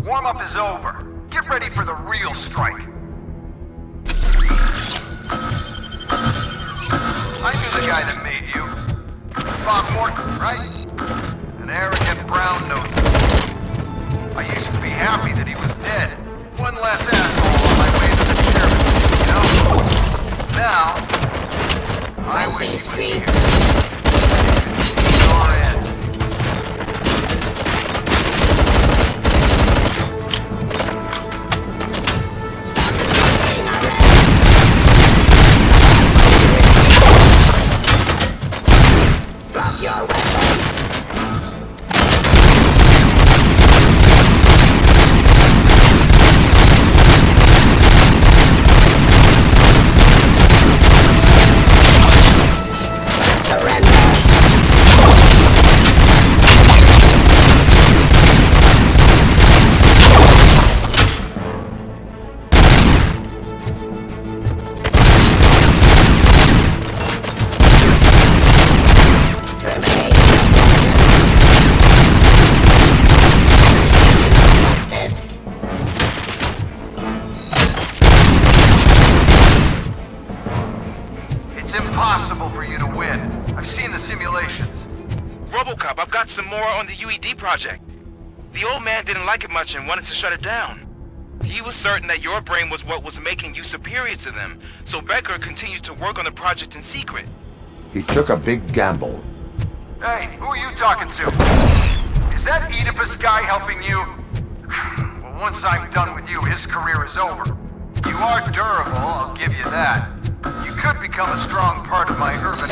Warm-up is over. Get ready for the real strike. I knew the guy that made you. Bob Morton, right? An arrogant brown-nosed. I used to be happy that he was dead. One less asshole on my way to the chairman, you know? Now, I wish he was here. Your end. Drop your weapon. It's impossible for you to win. I've seen the simulations. RoboCop, I've got some more on the UED project. The old man didn't like it much and wanted to shut it down. He was certain that your brain was what was making you superior to them, so Becker continued to work on the project in secret. He took a big gamble. Hey, who are you talking to? Is that Oedipus guy helping you? Well, once I'm done with you, his career is over. You are durable, I'll give you that. You could become a strong part of my urban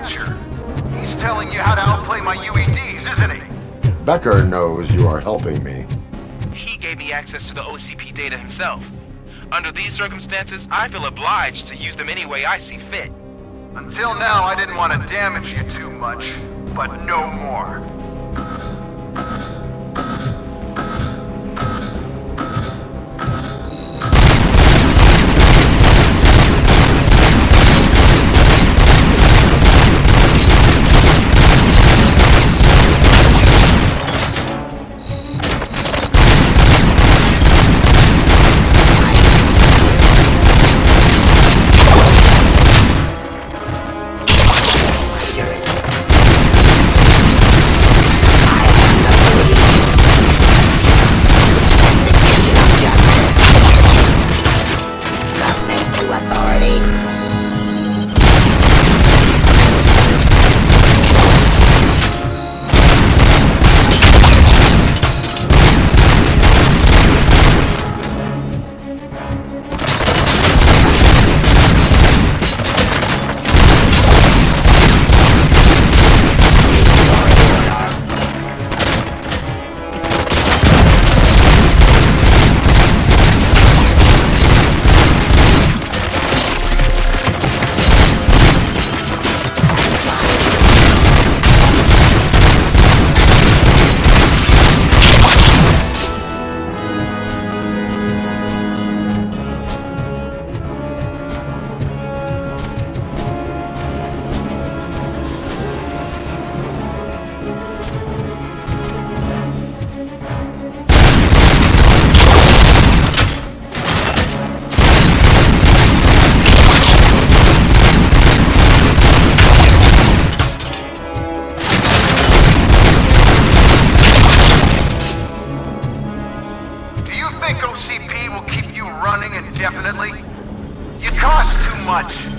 capture. He's telling you how to outplay my UEDs, isn't he? Becker knows you are helping me. He gave me access to the OCP data himself. Under these circumstances, I feel obliged to use them any way I see fit. Until now, I didn't want to damage you too much, but no more. Indefinitely? You cost too much.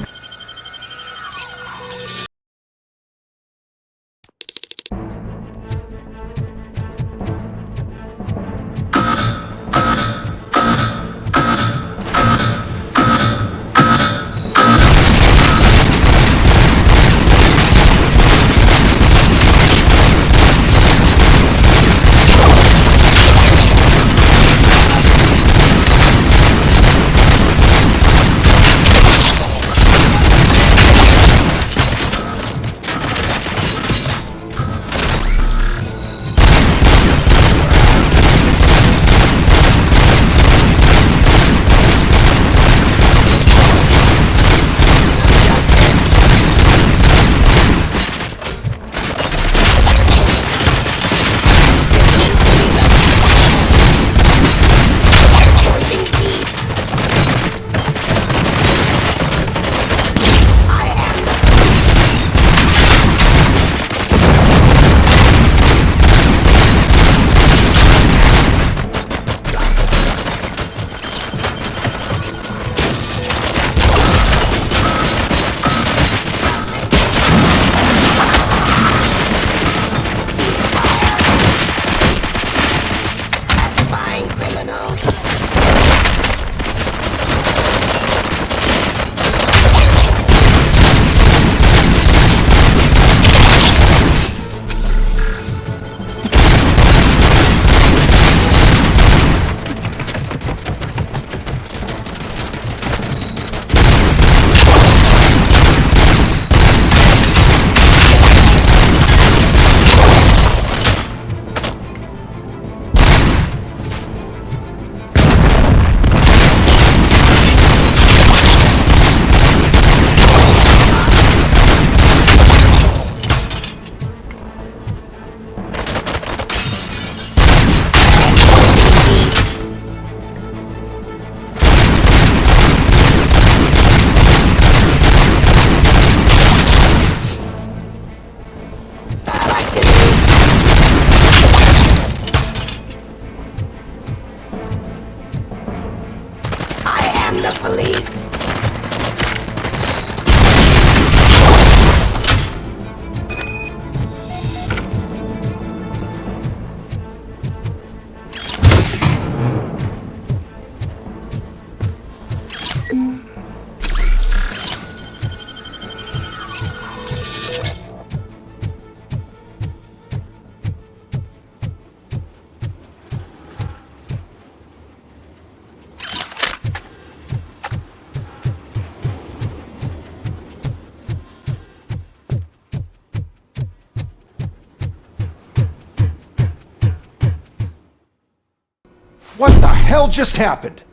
hell just happened?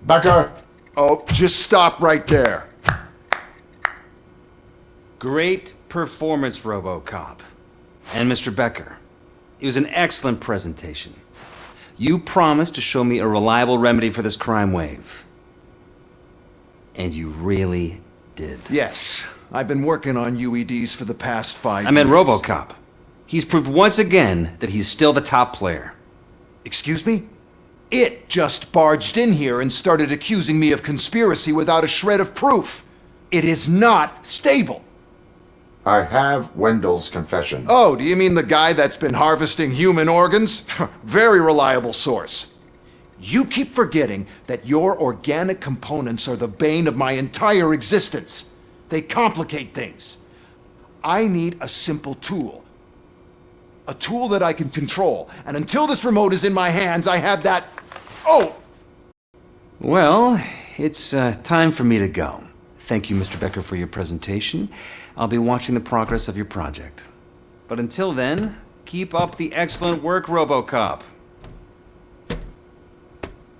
Becker! Oh, just stop right there. Great performance, RoboCop. And Mr. Becker, it was an excellent presentation. You promised to show me a reliable remedy for this crime wave. And you really did. Yes, I've been working on UEDs for the past 5 years. I meant RoboCop. He's proved once again that he's still the top player. Excuse me? It just barged in here and started accusing me of conspiracy without a shred of proof. It is not stable. I have Wendell's confession. Oh, do you mean the guy that's been harvesting human organs? Very reliable source. You keep forgetting that your organic components are the bane of my entire existence. They complicate things. I need a simple tool. A tool that I can control. And until this remote is in my hands, I have that... Oh! Well, it's time for me to go. Thank you, Mr. Becker, for your presentation. I'll be watching the progress of your project. But until then, keep up the excellent work, RoboCop.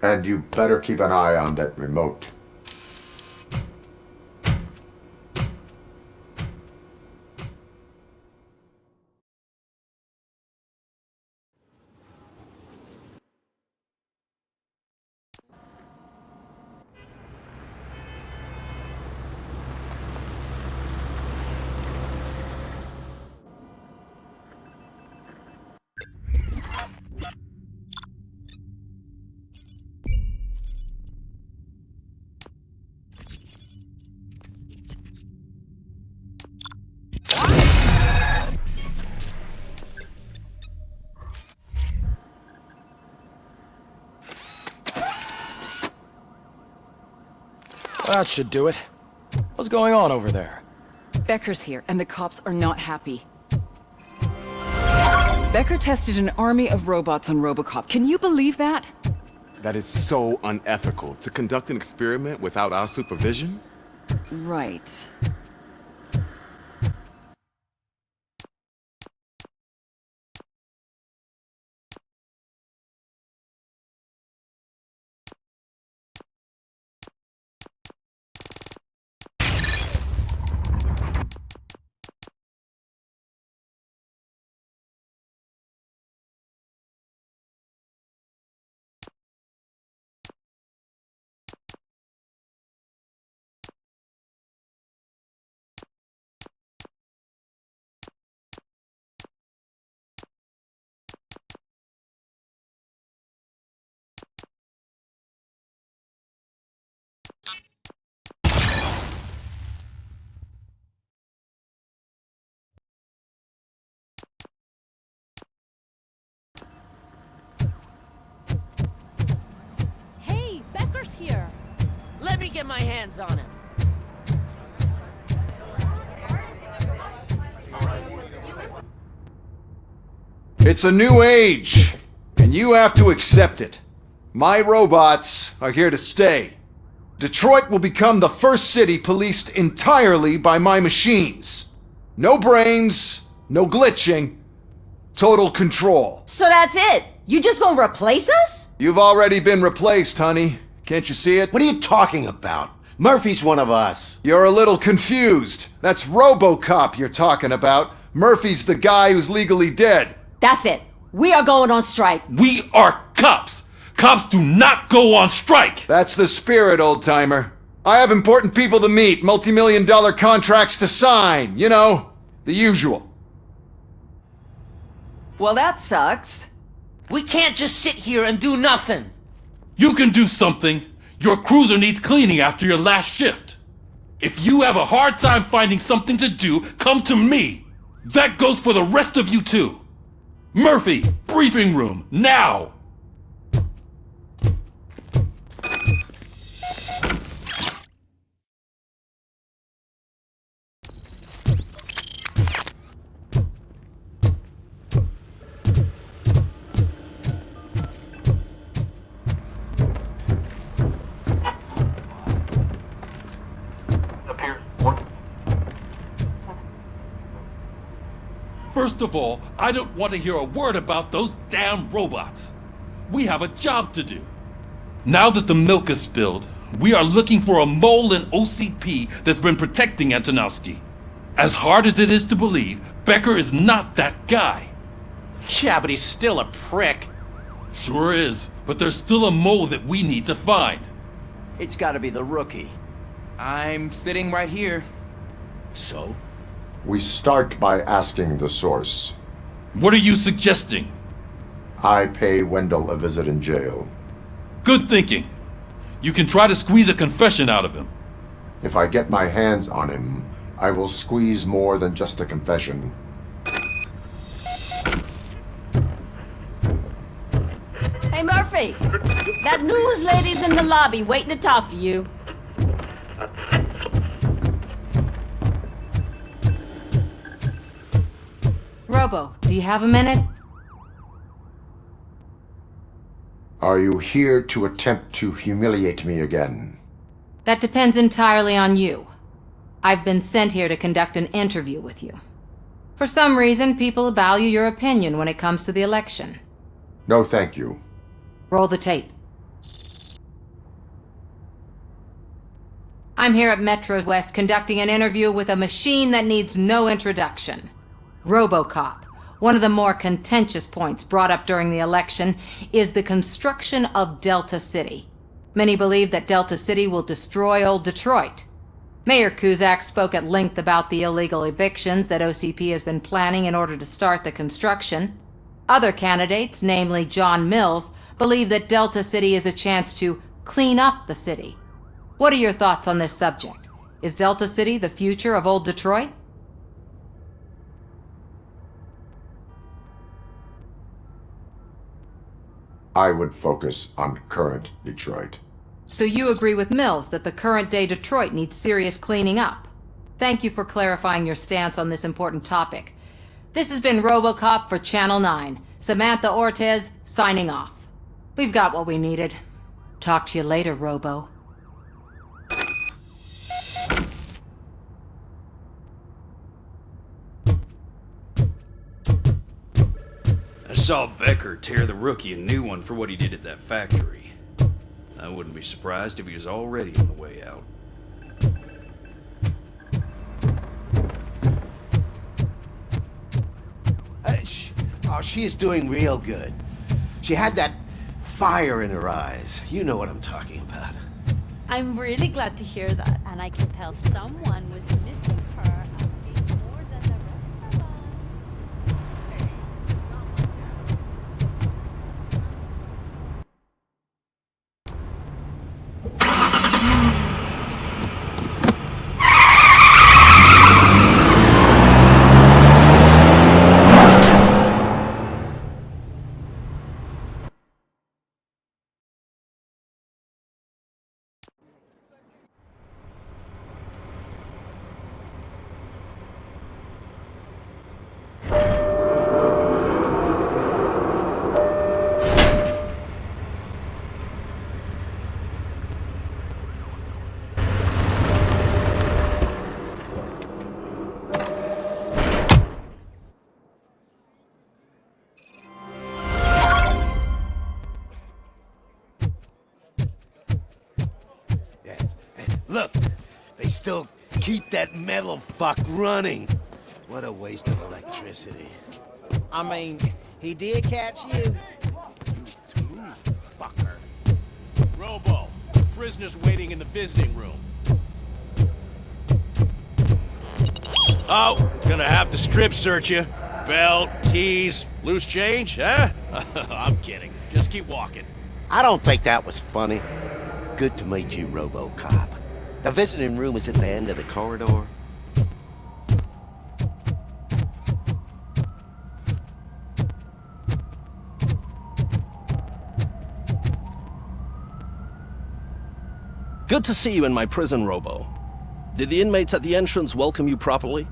And you better keep an eye on that remote. That should do it. What's going on over there? Becker's here, and the cops are not happy. Becker tested an army of robots on RoboCop. Can you believe that? That is so unethical. To conduct an experiment without our supervision? Right. Here. Let me get my hands on him. It's a new age, and you have to accept it. My robots are here to stay. Detroit will become the first city policed entirely by my machines. No brains, no glitching, total control. So that's it? You just gonna replace us? You've already been replaced, honey. Can't you see it? What are you talking about? Murphy's one of us. You're a little confused. That's RoboCop you're talking about. Murphy's the guy who's legally dead. That's it. We are going on strike. We are cops! Cops do not go on strike! That's the spirit, old-timer. I have important people to meet, multi-million-dollar contracts to sign. You know, the usual. Well, that sucks. We can't just sit here and do nothing. You can do something. Your cruiser needs cleaning after your last shift. If you have a hard time finding something to do, come to me. That goes for the rest of you too. Murphy, briefing room, now! First of all, I don't want to hear a word about those damn robots. We have a job to do. Now that the milk is spilled, we are looking for a mole in OCP that's been protecting Antonowski. As hard as it is to believe, Becker is not that guy. Yeah, but he's still a prick. Sure is, but there's still a mole that we need to find. It's gotta be the rookie. I'm sitting right here. So? We start by asking the source. What are you suggesting? I pay Wendell a visit in jail. Good thinking. You can try to squeeze a confession out of him. If I get my hands on him, I will squeeze more than just a confession. Hey, Murphy! That news lady's in the lobby waiting to talk to you. Robo, do you have a minute? Are you here to attempt to humiliate me again? That depends entirely on you. I've been sent here to conduct an interview with you. For some reason, people value your opinion when it comes to the election. No, thank you. Roll the tape. I'm here at Metro West conducting an interview with a machine that needs no introduction. RoboCop. One of the more contentious points brought up during the election is the construction of Delta City. Many believe that Delta City will destroy old Detroit. Mayor Cusack spoke at length about the illegal evictions that OCP has been planning in order to start the construction. Other candidates, namely John Mills, believe that Delta City is a chance to clean up the city. What are your thoughts on this subject? Is Delta City the future of old Detroit? I would focus on current Detroit. So you agree with Mills that the current-day Detroit needs serious cleaning up? Thank you for clarifying your stance on this important topic. This has been RoboCop for Channel 9. Samantha Ortez, signing off. We've got what we needed. Talk to you later, Robo. I saw Becker tear the rookie a new one for what he did at that factory. I wouldn't be surprised if he was already on the way out. She is doing real good. She had that fire in her eyes. You know what I'm talking about. I'm really glad to hear that, and I can tell someone was missing her a bit more than the rest of us. Look, they still keep that metal fuck running. What a waste of electricity. I mean, he did catch you. You too, fucker. Robo, prisoner's waiting in the visiting room. Oh, gonna have to strip search you. Belt, keys, loose change, huh? I'm kidding. Just keep walking. I don't think that was funny. Good to meet you, RoboCop. The visiting room is at the end of the corridor. Good to see you in my prison, Robo. Did the inmates at the entrance welcome you properly?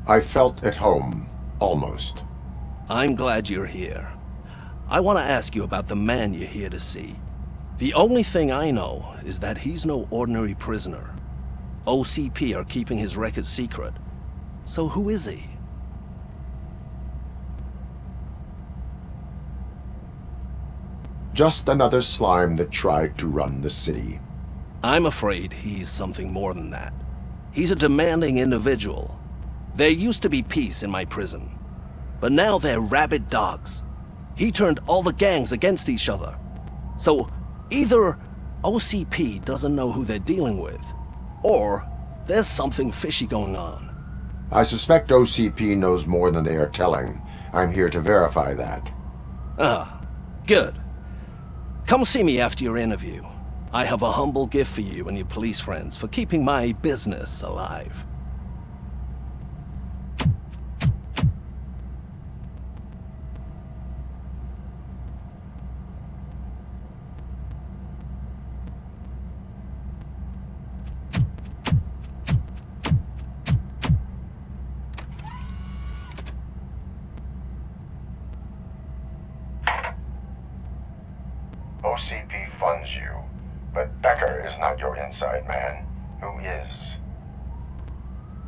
I felt at home, almost. I'm glad you're here. I want to ask you about the man you're here to see. The only thing I know is that he's no ordinary prisoner. OCP are keeping his record secret. So who is he? Just another slime that tried to run the city. I'm afraid he's something more than that. He's a demanding individual. There used to be peace in my prison, but now they're rabid dogs. He turned all the gangs against each other. So either OCP doesn't know who they're dealing with, or there's something fishy going on. I suspect OCP knows more than they are telling. I'm here to verify that. Ah, good. Come see me after your interview. I have a humble gift for you and your police friends for keeping my business alive. OCP funds you, but Becker is not your inside man. Who is?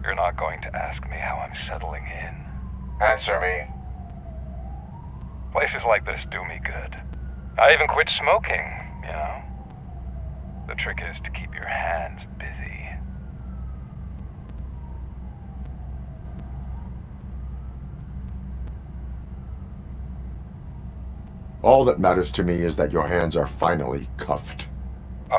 You're not going to ask me how I'm settling in. Answer me. Places like this do me good. I even quit smoking, you know. The trick is to keep your hands busy. All that matters to me is that your hands are finally cuffed. Oh,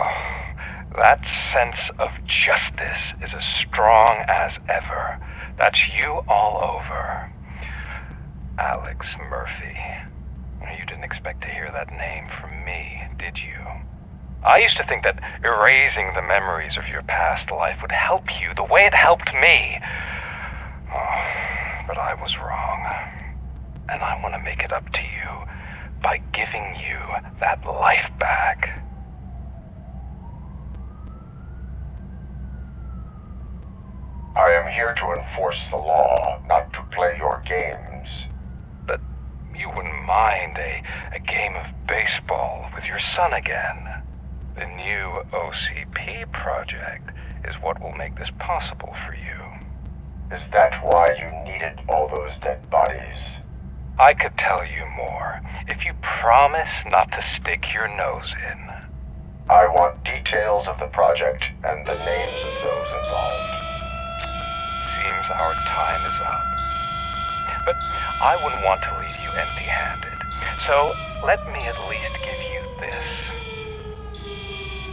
that sense of justice is as strong as ever. That's you all over. Alex Murphy. You didn't expect to hear that name from me, did you? I used to think that erasing the memories of your past life would help you the way it helped me. Oh, but I was wrong. And I want to make it up to you by giving you that life back. I am here to enforce the law, not to play your games. But you wouldn't mind a game of baseball with your son again. The new OCP project is what will make this possible for you. Is that why you needed all those dead bodies? I could tell you more if you promise not to stick your nose in. I want details of the project and the names of those involved. Seems our time is up. But I wouldn't want to leave you empty-handed, so let me at least give you this.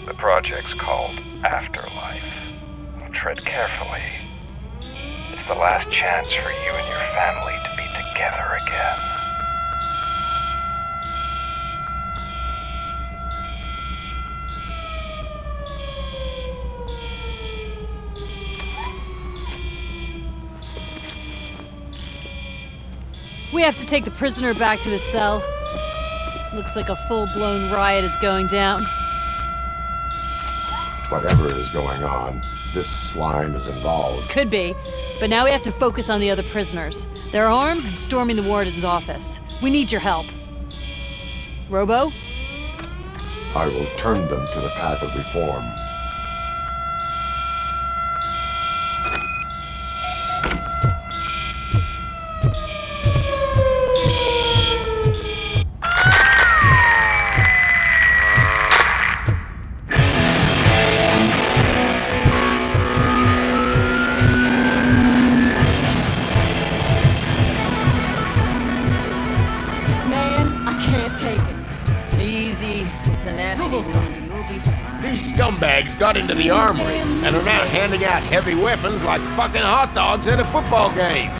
The project's called Afterlife. Tread carefully. It's the last chance for you and your family to be together again. We have to take the prisoner back to his cell. Looks like a full-blown riot is going down. Whatever is going on, this slime is involved. Could be, but now we have to focus on the other prisoners. They're armed and storming the warden's office. We need your help. Robo? I will turn them to the path of reform. These scumbags got into the armory and are now handing out heavy weapons like fucking hot dogs at a football game.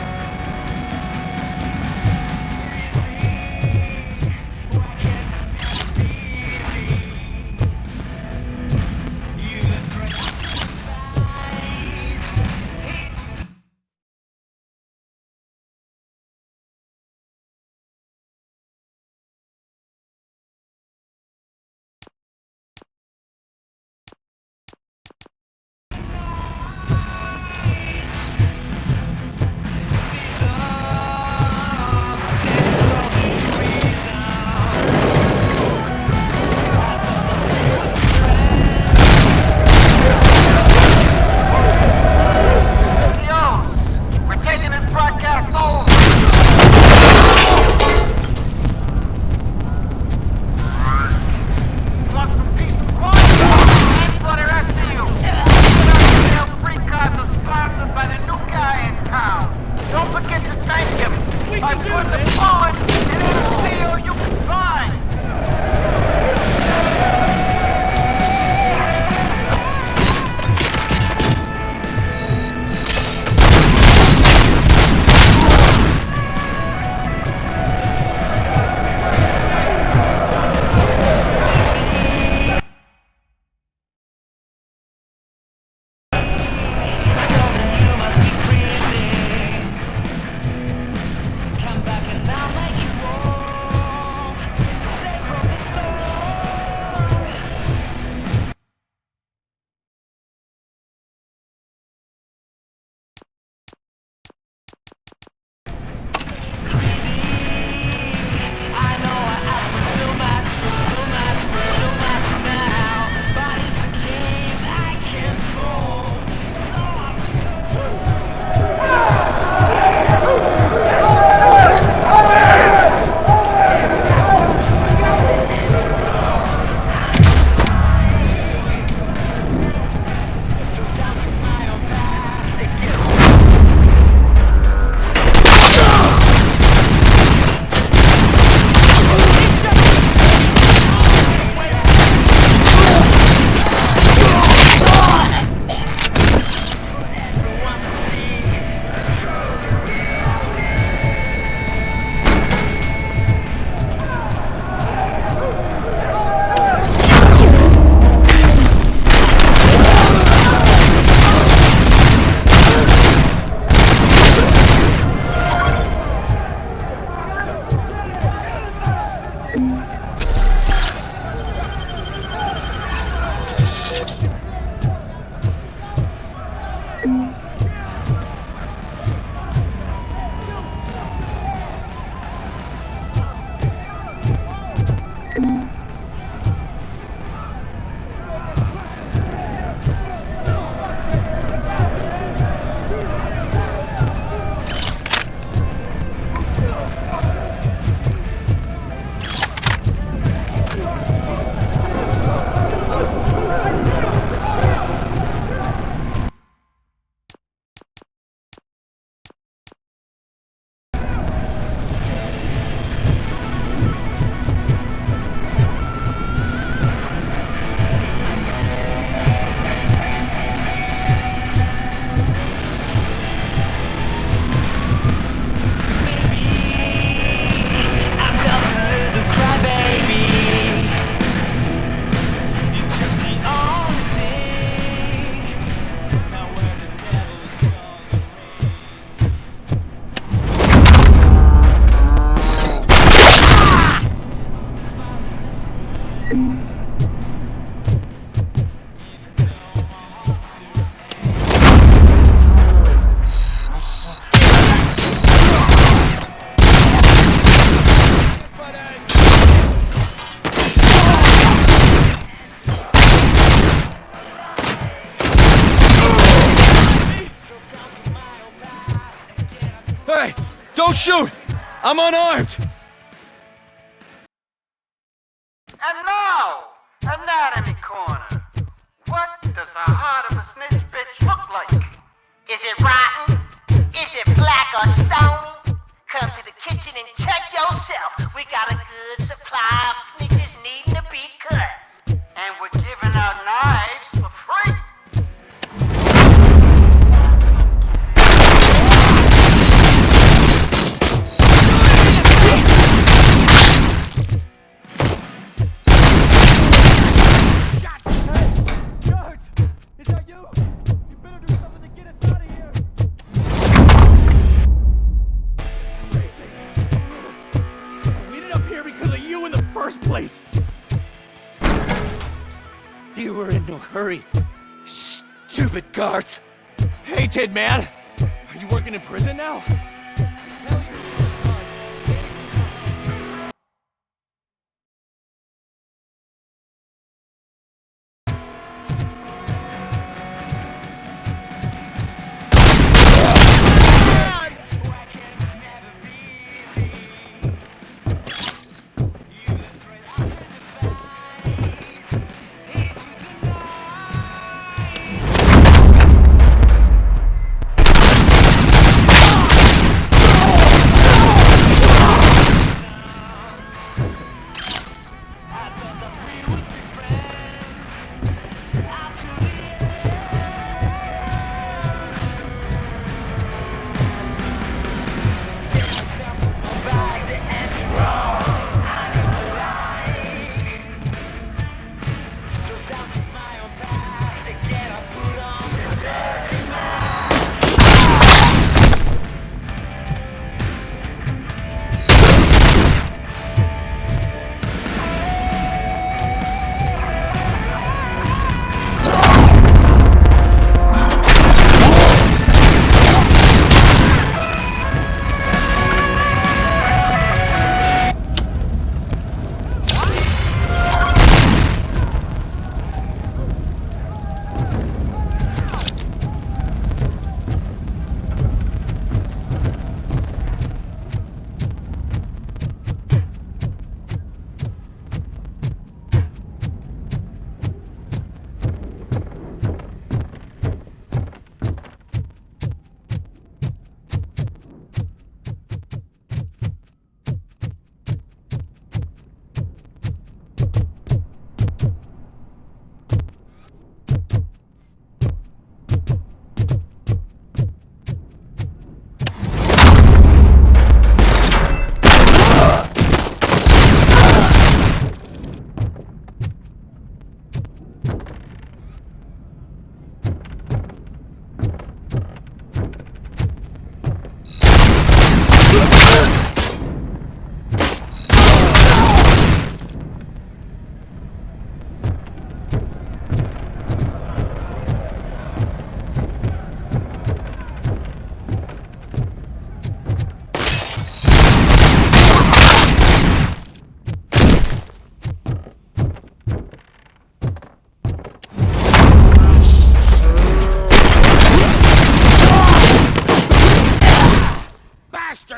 Hey! Don't shoot! I'm unarmed! And now, Anatomy Corner. What does the heart of a snitch bitch look like? Is it rotten? Is it black or stony? Come to the kitchen and check yourself. We got a good supply of snitches needing to be cut. And we're giving out knives for free. Place. You were in no hurry. Stupid guards. Hey, Tin Man! Are you working in prison now?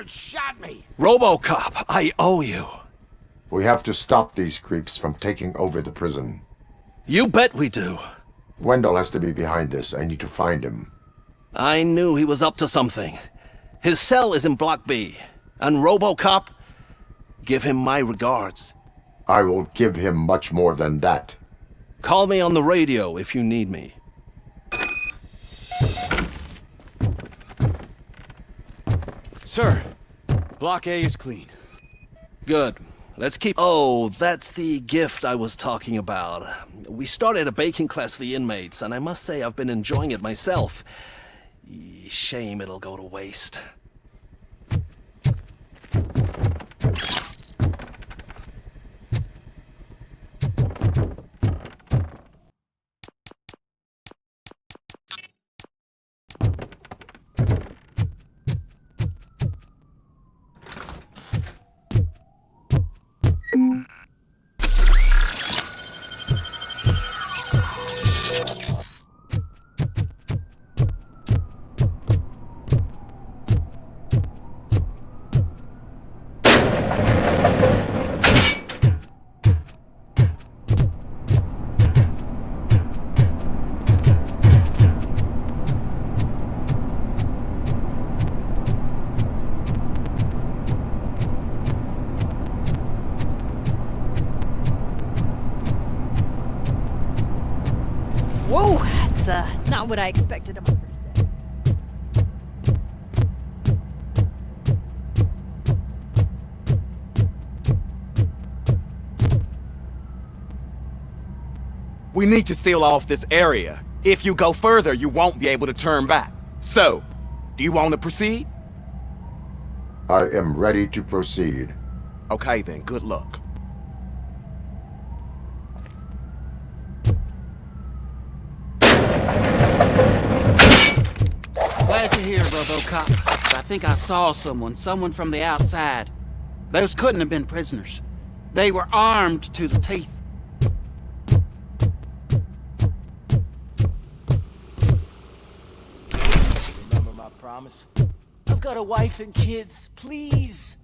Shot me! RoboCop, I owe you. We have to stop these creeps from taking over the prison. You bet we do. Wendell has to be behind this. I need to find him. I knew he was up to something. His cell is in Block B. And RoboCop, give him my regards. I will give him much more than that. Call me on the radio if you need me. Sir, Block A is clean. Good. Let's keep... Oh, that's the gift I was talking about. We started a baking class for the inmates, and I must say I've been enjoying it myself. Shame it'll go to waste. That's not what I expected of my first day. We need to seal off this area. If you go further, you won't be able to turn back. So, do you want to proceed? I am ready to proceed. Okay then, good luck. Glad to hear, RoboCop. I think I saw someone from the outside. Those couldn't have been prisoners. They were armed to the teeth. Remember my promise? I've got a wife and kids, please.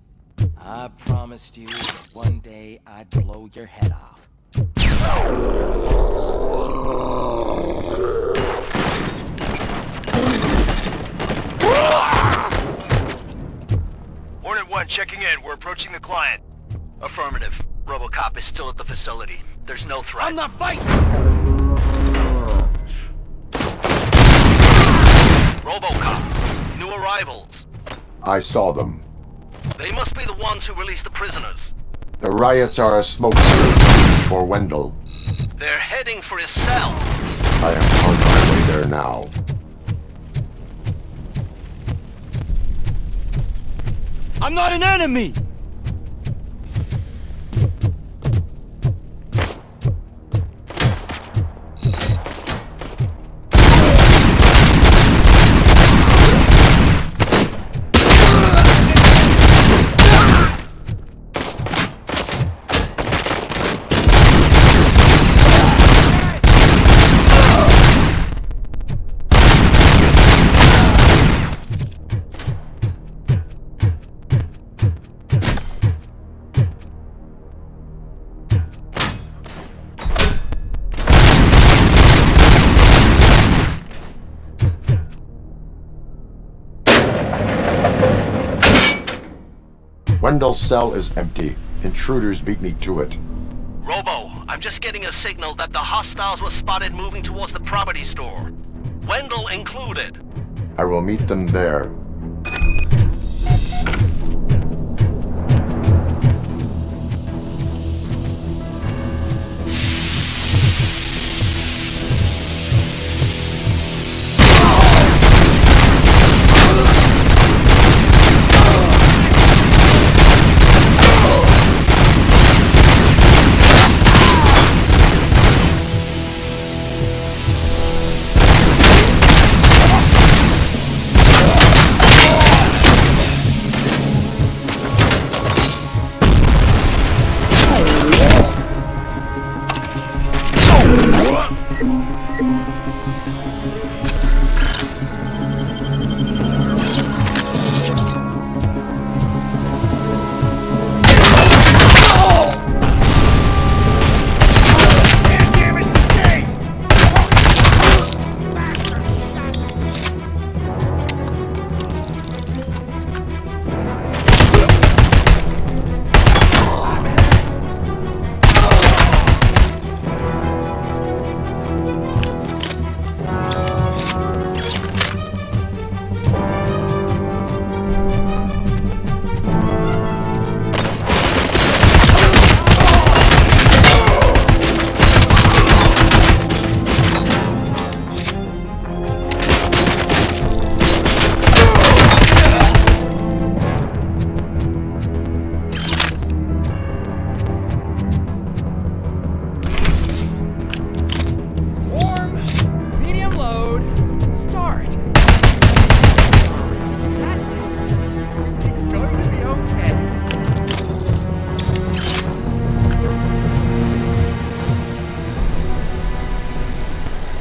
I promised you that one day I'd blow your head off. Hornet 1 checking in. We're approaching the client. Affirmative. RoboCop is still at the facility. There's no threat. I'm not fighting! RoboCop. New arrivals. I saw them. They must be the ones who released the prisoners. The riots are a smokescreen for Wendell. They're heading for his cell. I am on my way there now. I'm not an enemy! Wendell's cell is empty. Intruders beat me to it. Robo, I'm just getting a signal that the hostiles were spotted moving towards the property store. Wendell included. I will meet them there.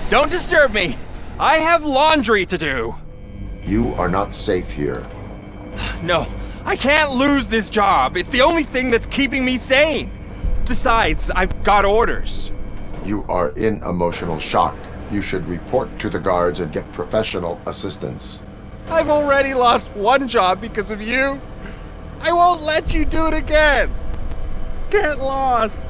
Don't disturb me! I have laundry to do! You are not safe here. No, I can't lose this job. It's the only thing that's keeping me sane. Besides, I've got orders. You are in emotional shock. You should report to the guards and get professional assistance. I've already lost one job because of you. I won't let you do it again. Get lost.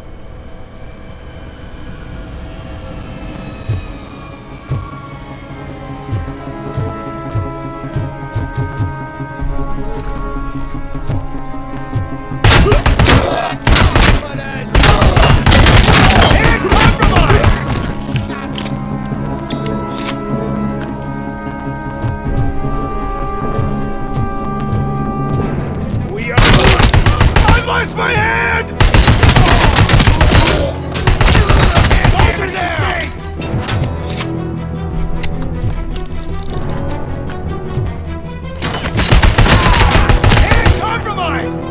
lost my hand! Soldiers down! Hand compromised!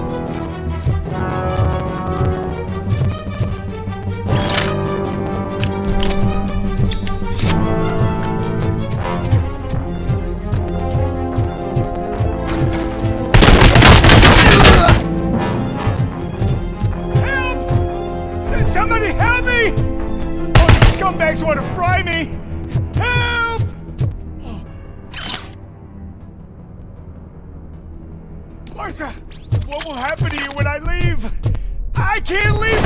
Somebody help me! Oh, these scumbags want to fry me! Help! Martha, what will happen to you when I leave? I can't leave!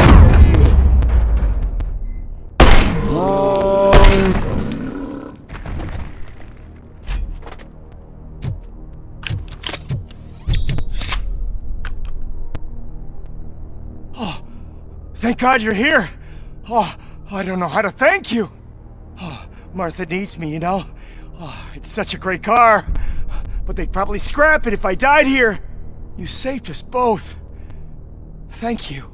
Thank God you're here! Oh, I don't know how to thank you! Oh, Martha needs me, you know? Oh, it's such a great car! But they'd probably scrap it if I died here! You saved us both. Thank you.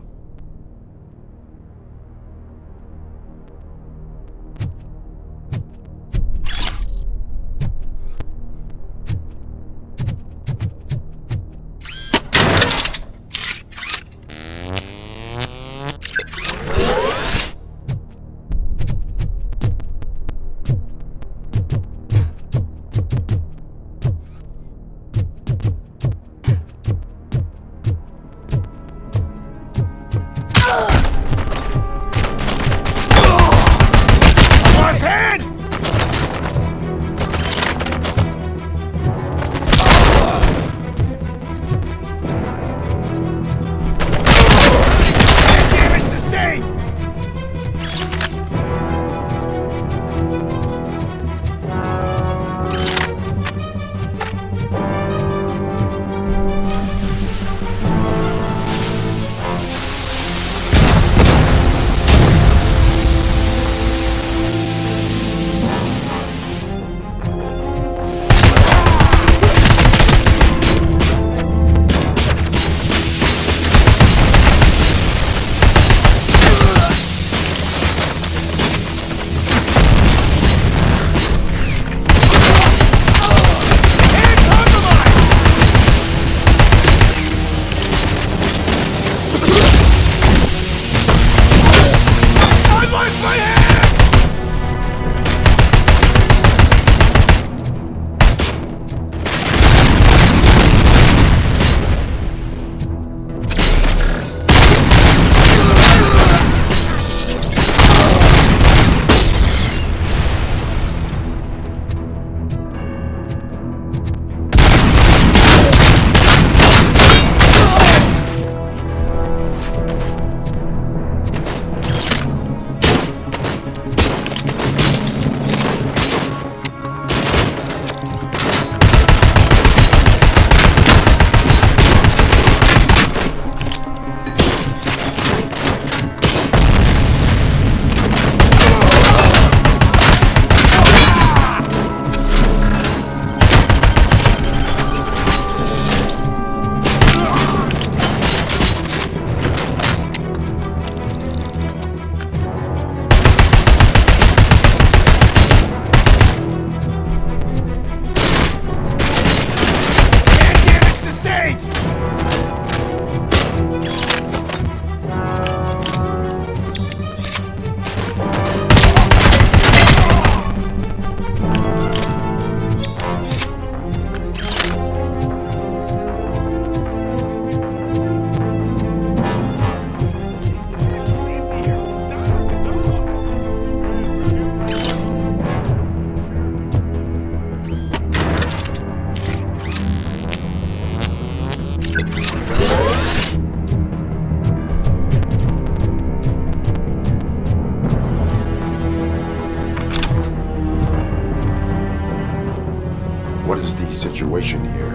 What is the situation here?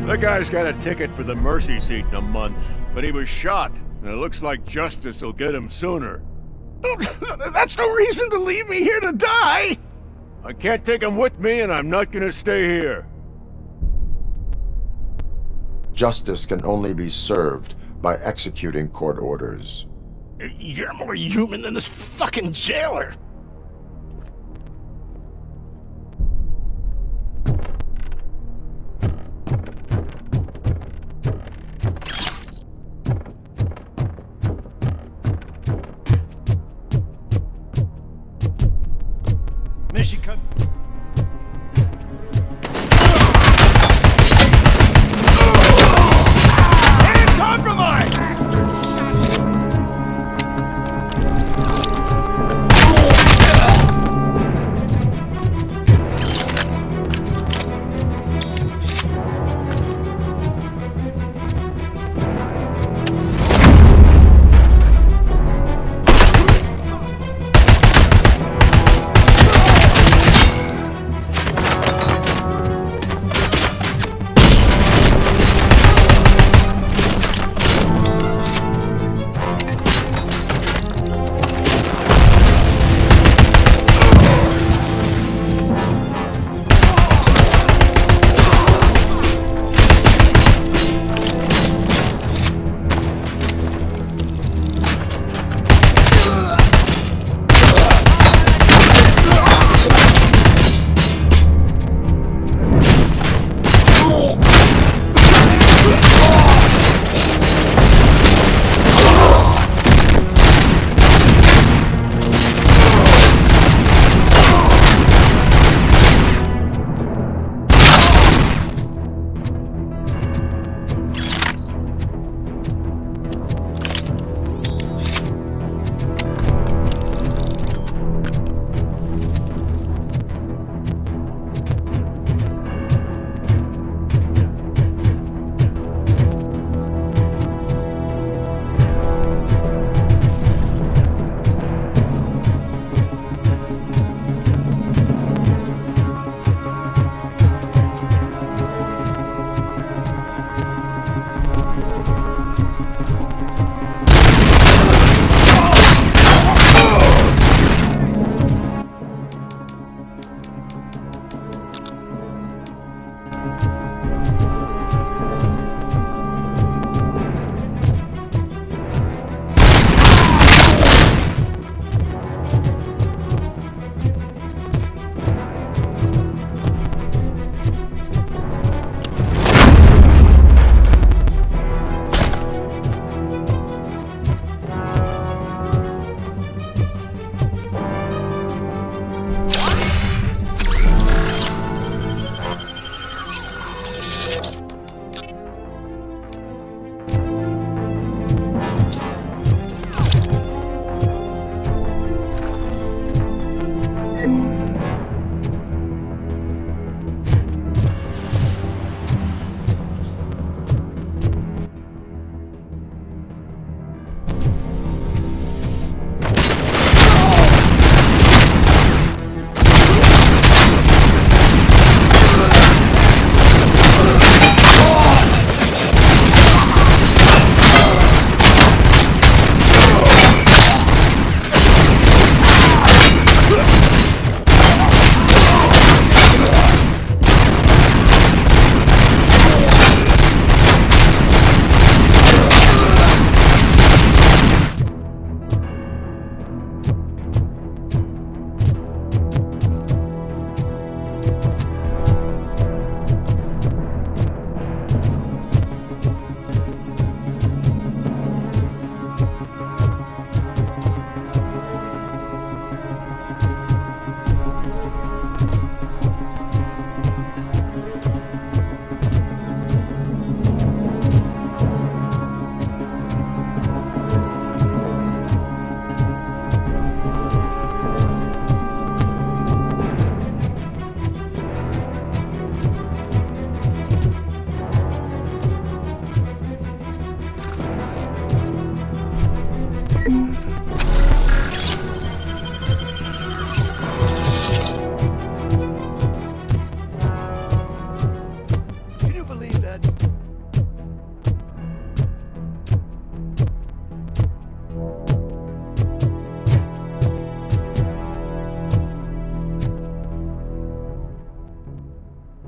The guy's got a ticket for the mercy seat in a month, but he was shot, and it looks like justice will get him sooner. That's no reason to leave me here to die! I can't take him with me, and I'm not gonna stay here. Justice can only be served by executing court orders. You're more human than this fucking jailer! Mission come. Compromise!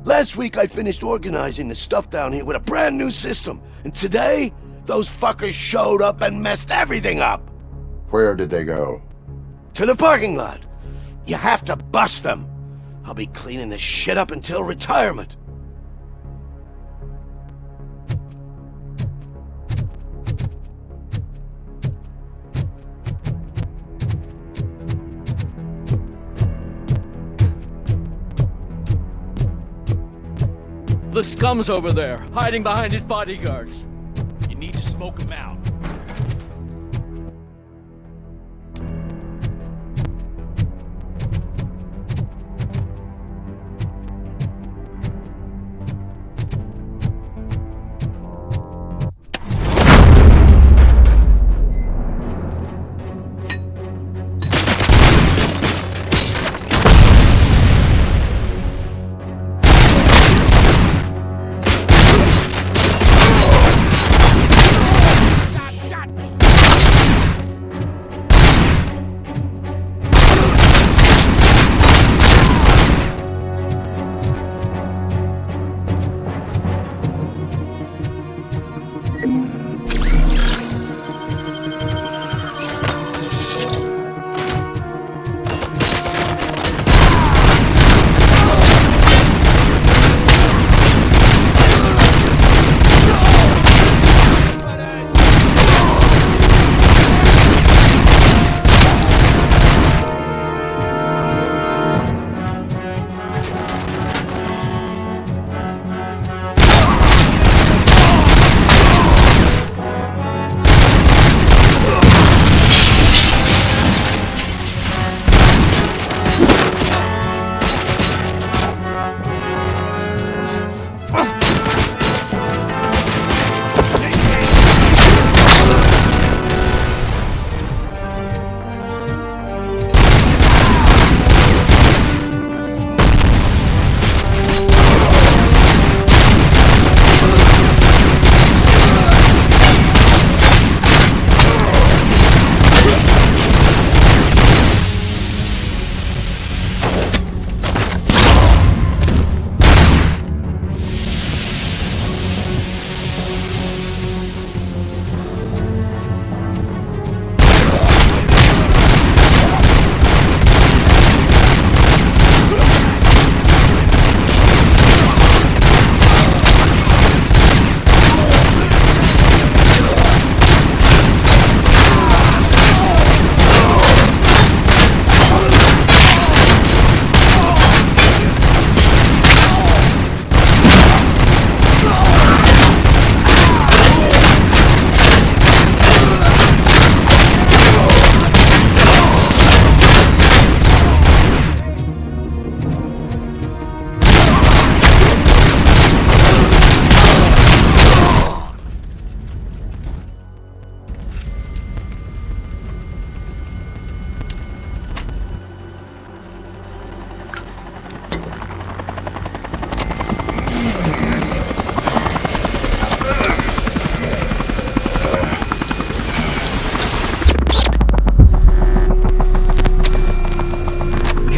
Last week I finished organizing the stuff down here with a brand new system. And today, Those fuckers showed up and messed everything up! Where did they go? To the parking lot. You have to bust them. I'll be cleaning this shit up until retirement. The scum's over there, hiding behind his bodyguards. You need to smoke them out.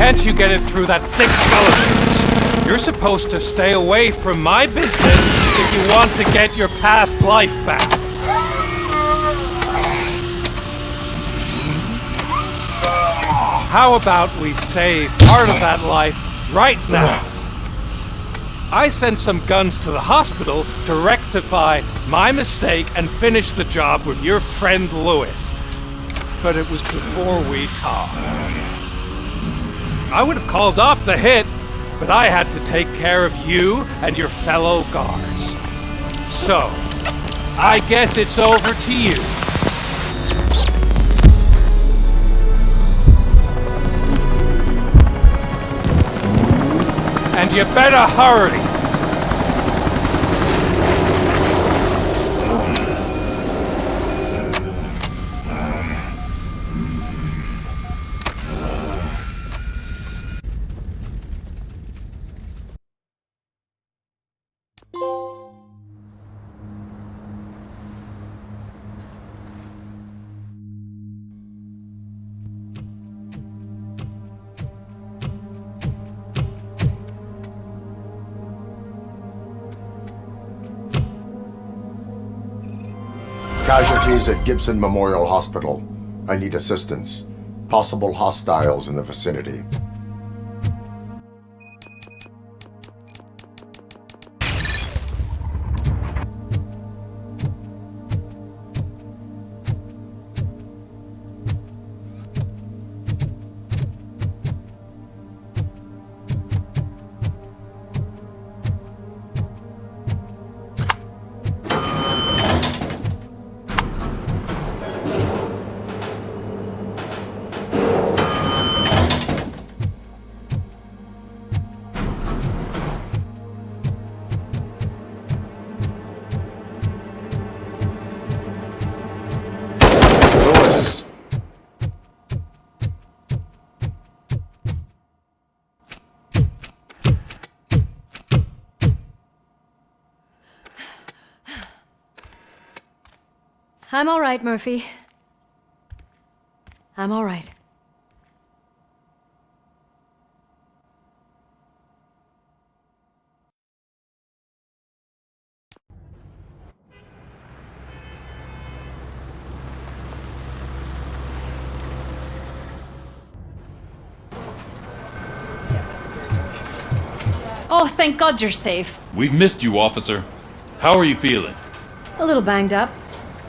Can't you get it through that thick skeleton? You're supposed to stay away from my business if you want to get your past life back. How about we save part of that life right now? I sent some guns to the hospital to rectify my mistake and finish the job with your friend Lewis. But it was before we talked. I would have called off the hit, but I had to take care of you and your fellow guards. So, I guess it's over to you. And you better hurry. Casualties at Gibson Memorial Hospital. I need assistance. Possible hostiles in the vicinity. I'm all right, Murphy. I'm all right. Oh, thank God you're safe. We've missed you, officer. How are you feeling? A little banged up,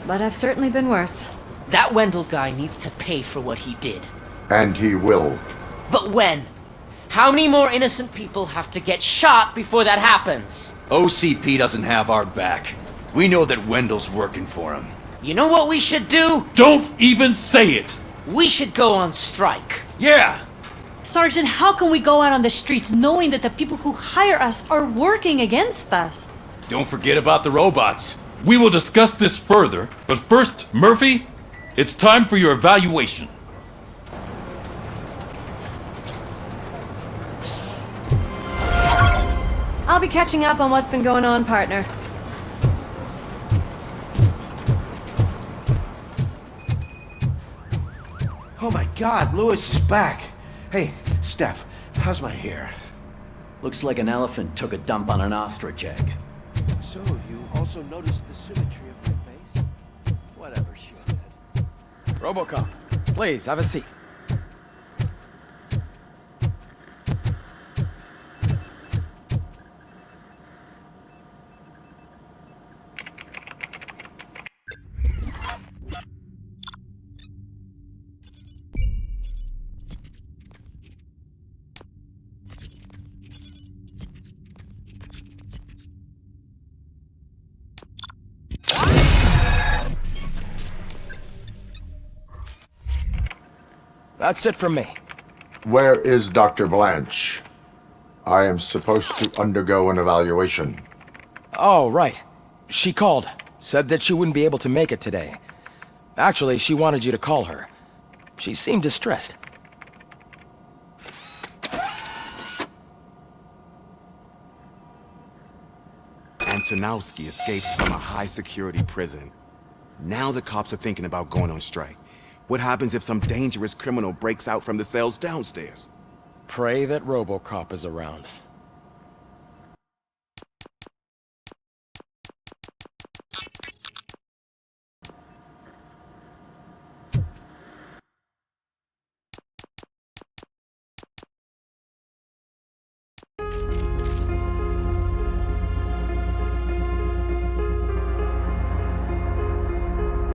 but I've certainly been worse. That Wendell guy needs to pay for what he did. And he will. But when? How many more innocent people have to get shot before that happens? OCP doesn't have our back. We know that Wendell's working for him. You know what we should do? Don't even say it! We should go on strike. Yeah! Sergeant, how can we go out on the streets knowing that the people who hire us are working against us? Don't forget about the robots. We will discuss this further, but first, Murphy, it's time for your evaluation. I'll be catching up on what's been going on, partner. Oh my God, Lewis is back. Hey, Steph, how's my hair? Looks like an elephant took a dump on an ostrich egg. So, you also noticed the symmetry of my face? Whatever, shit. RoboCop, please, have a seat. That's it from me. Where is Dr. Blanche? I am supposed to undergo an evaluation. Oh, right. She called. Said that she wouldn't be able to make it today. Actually, she wanted you to call her. She seemed distressed. Antonowski escapes from a high-security prison. Now the cops are thinking about going on strike. What happens if some dangerous criminal breaks out from the cells downstairs? Pray that RoboCop is around.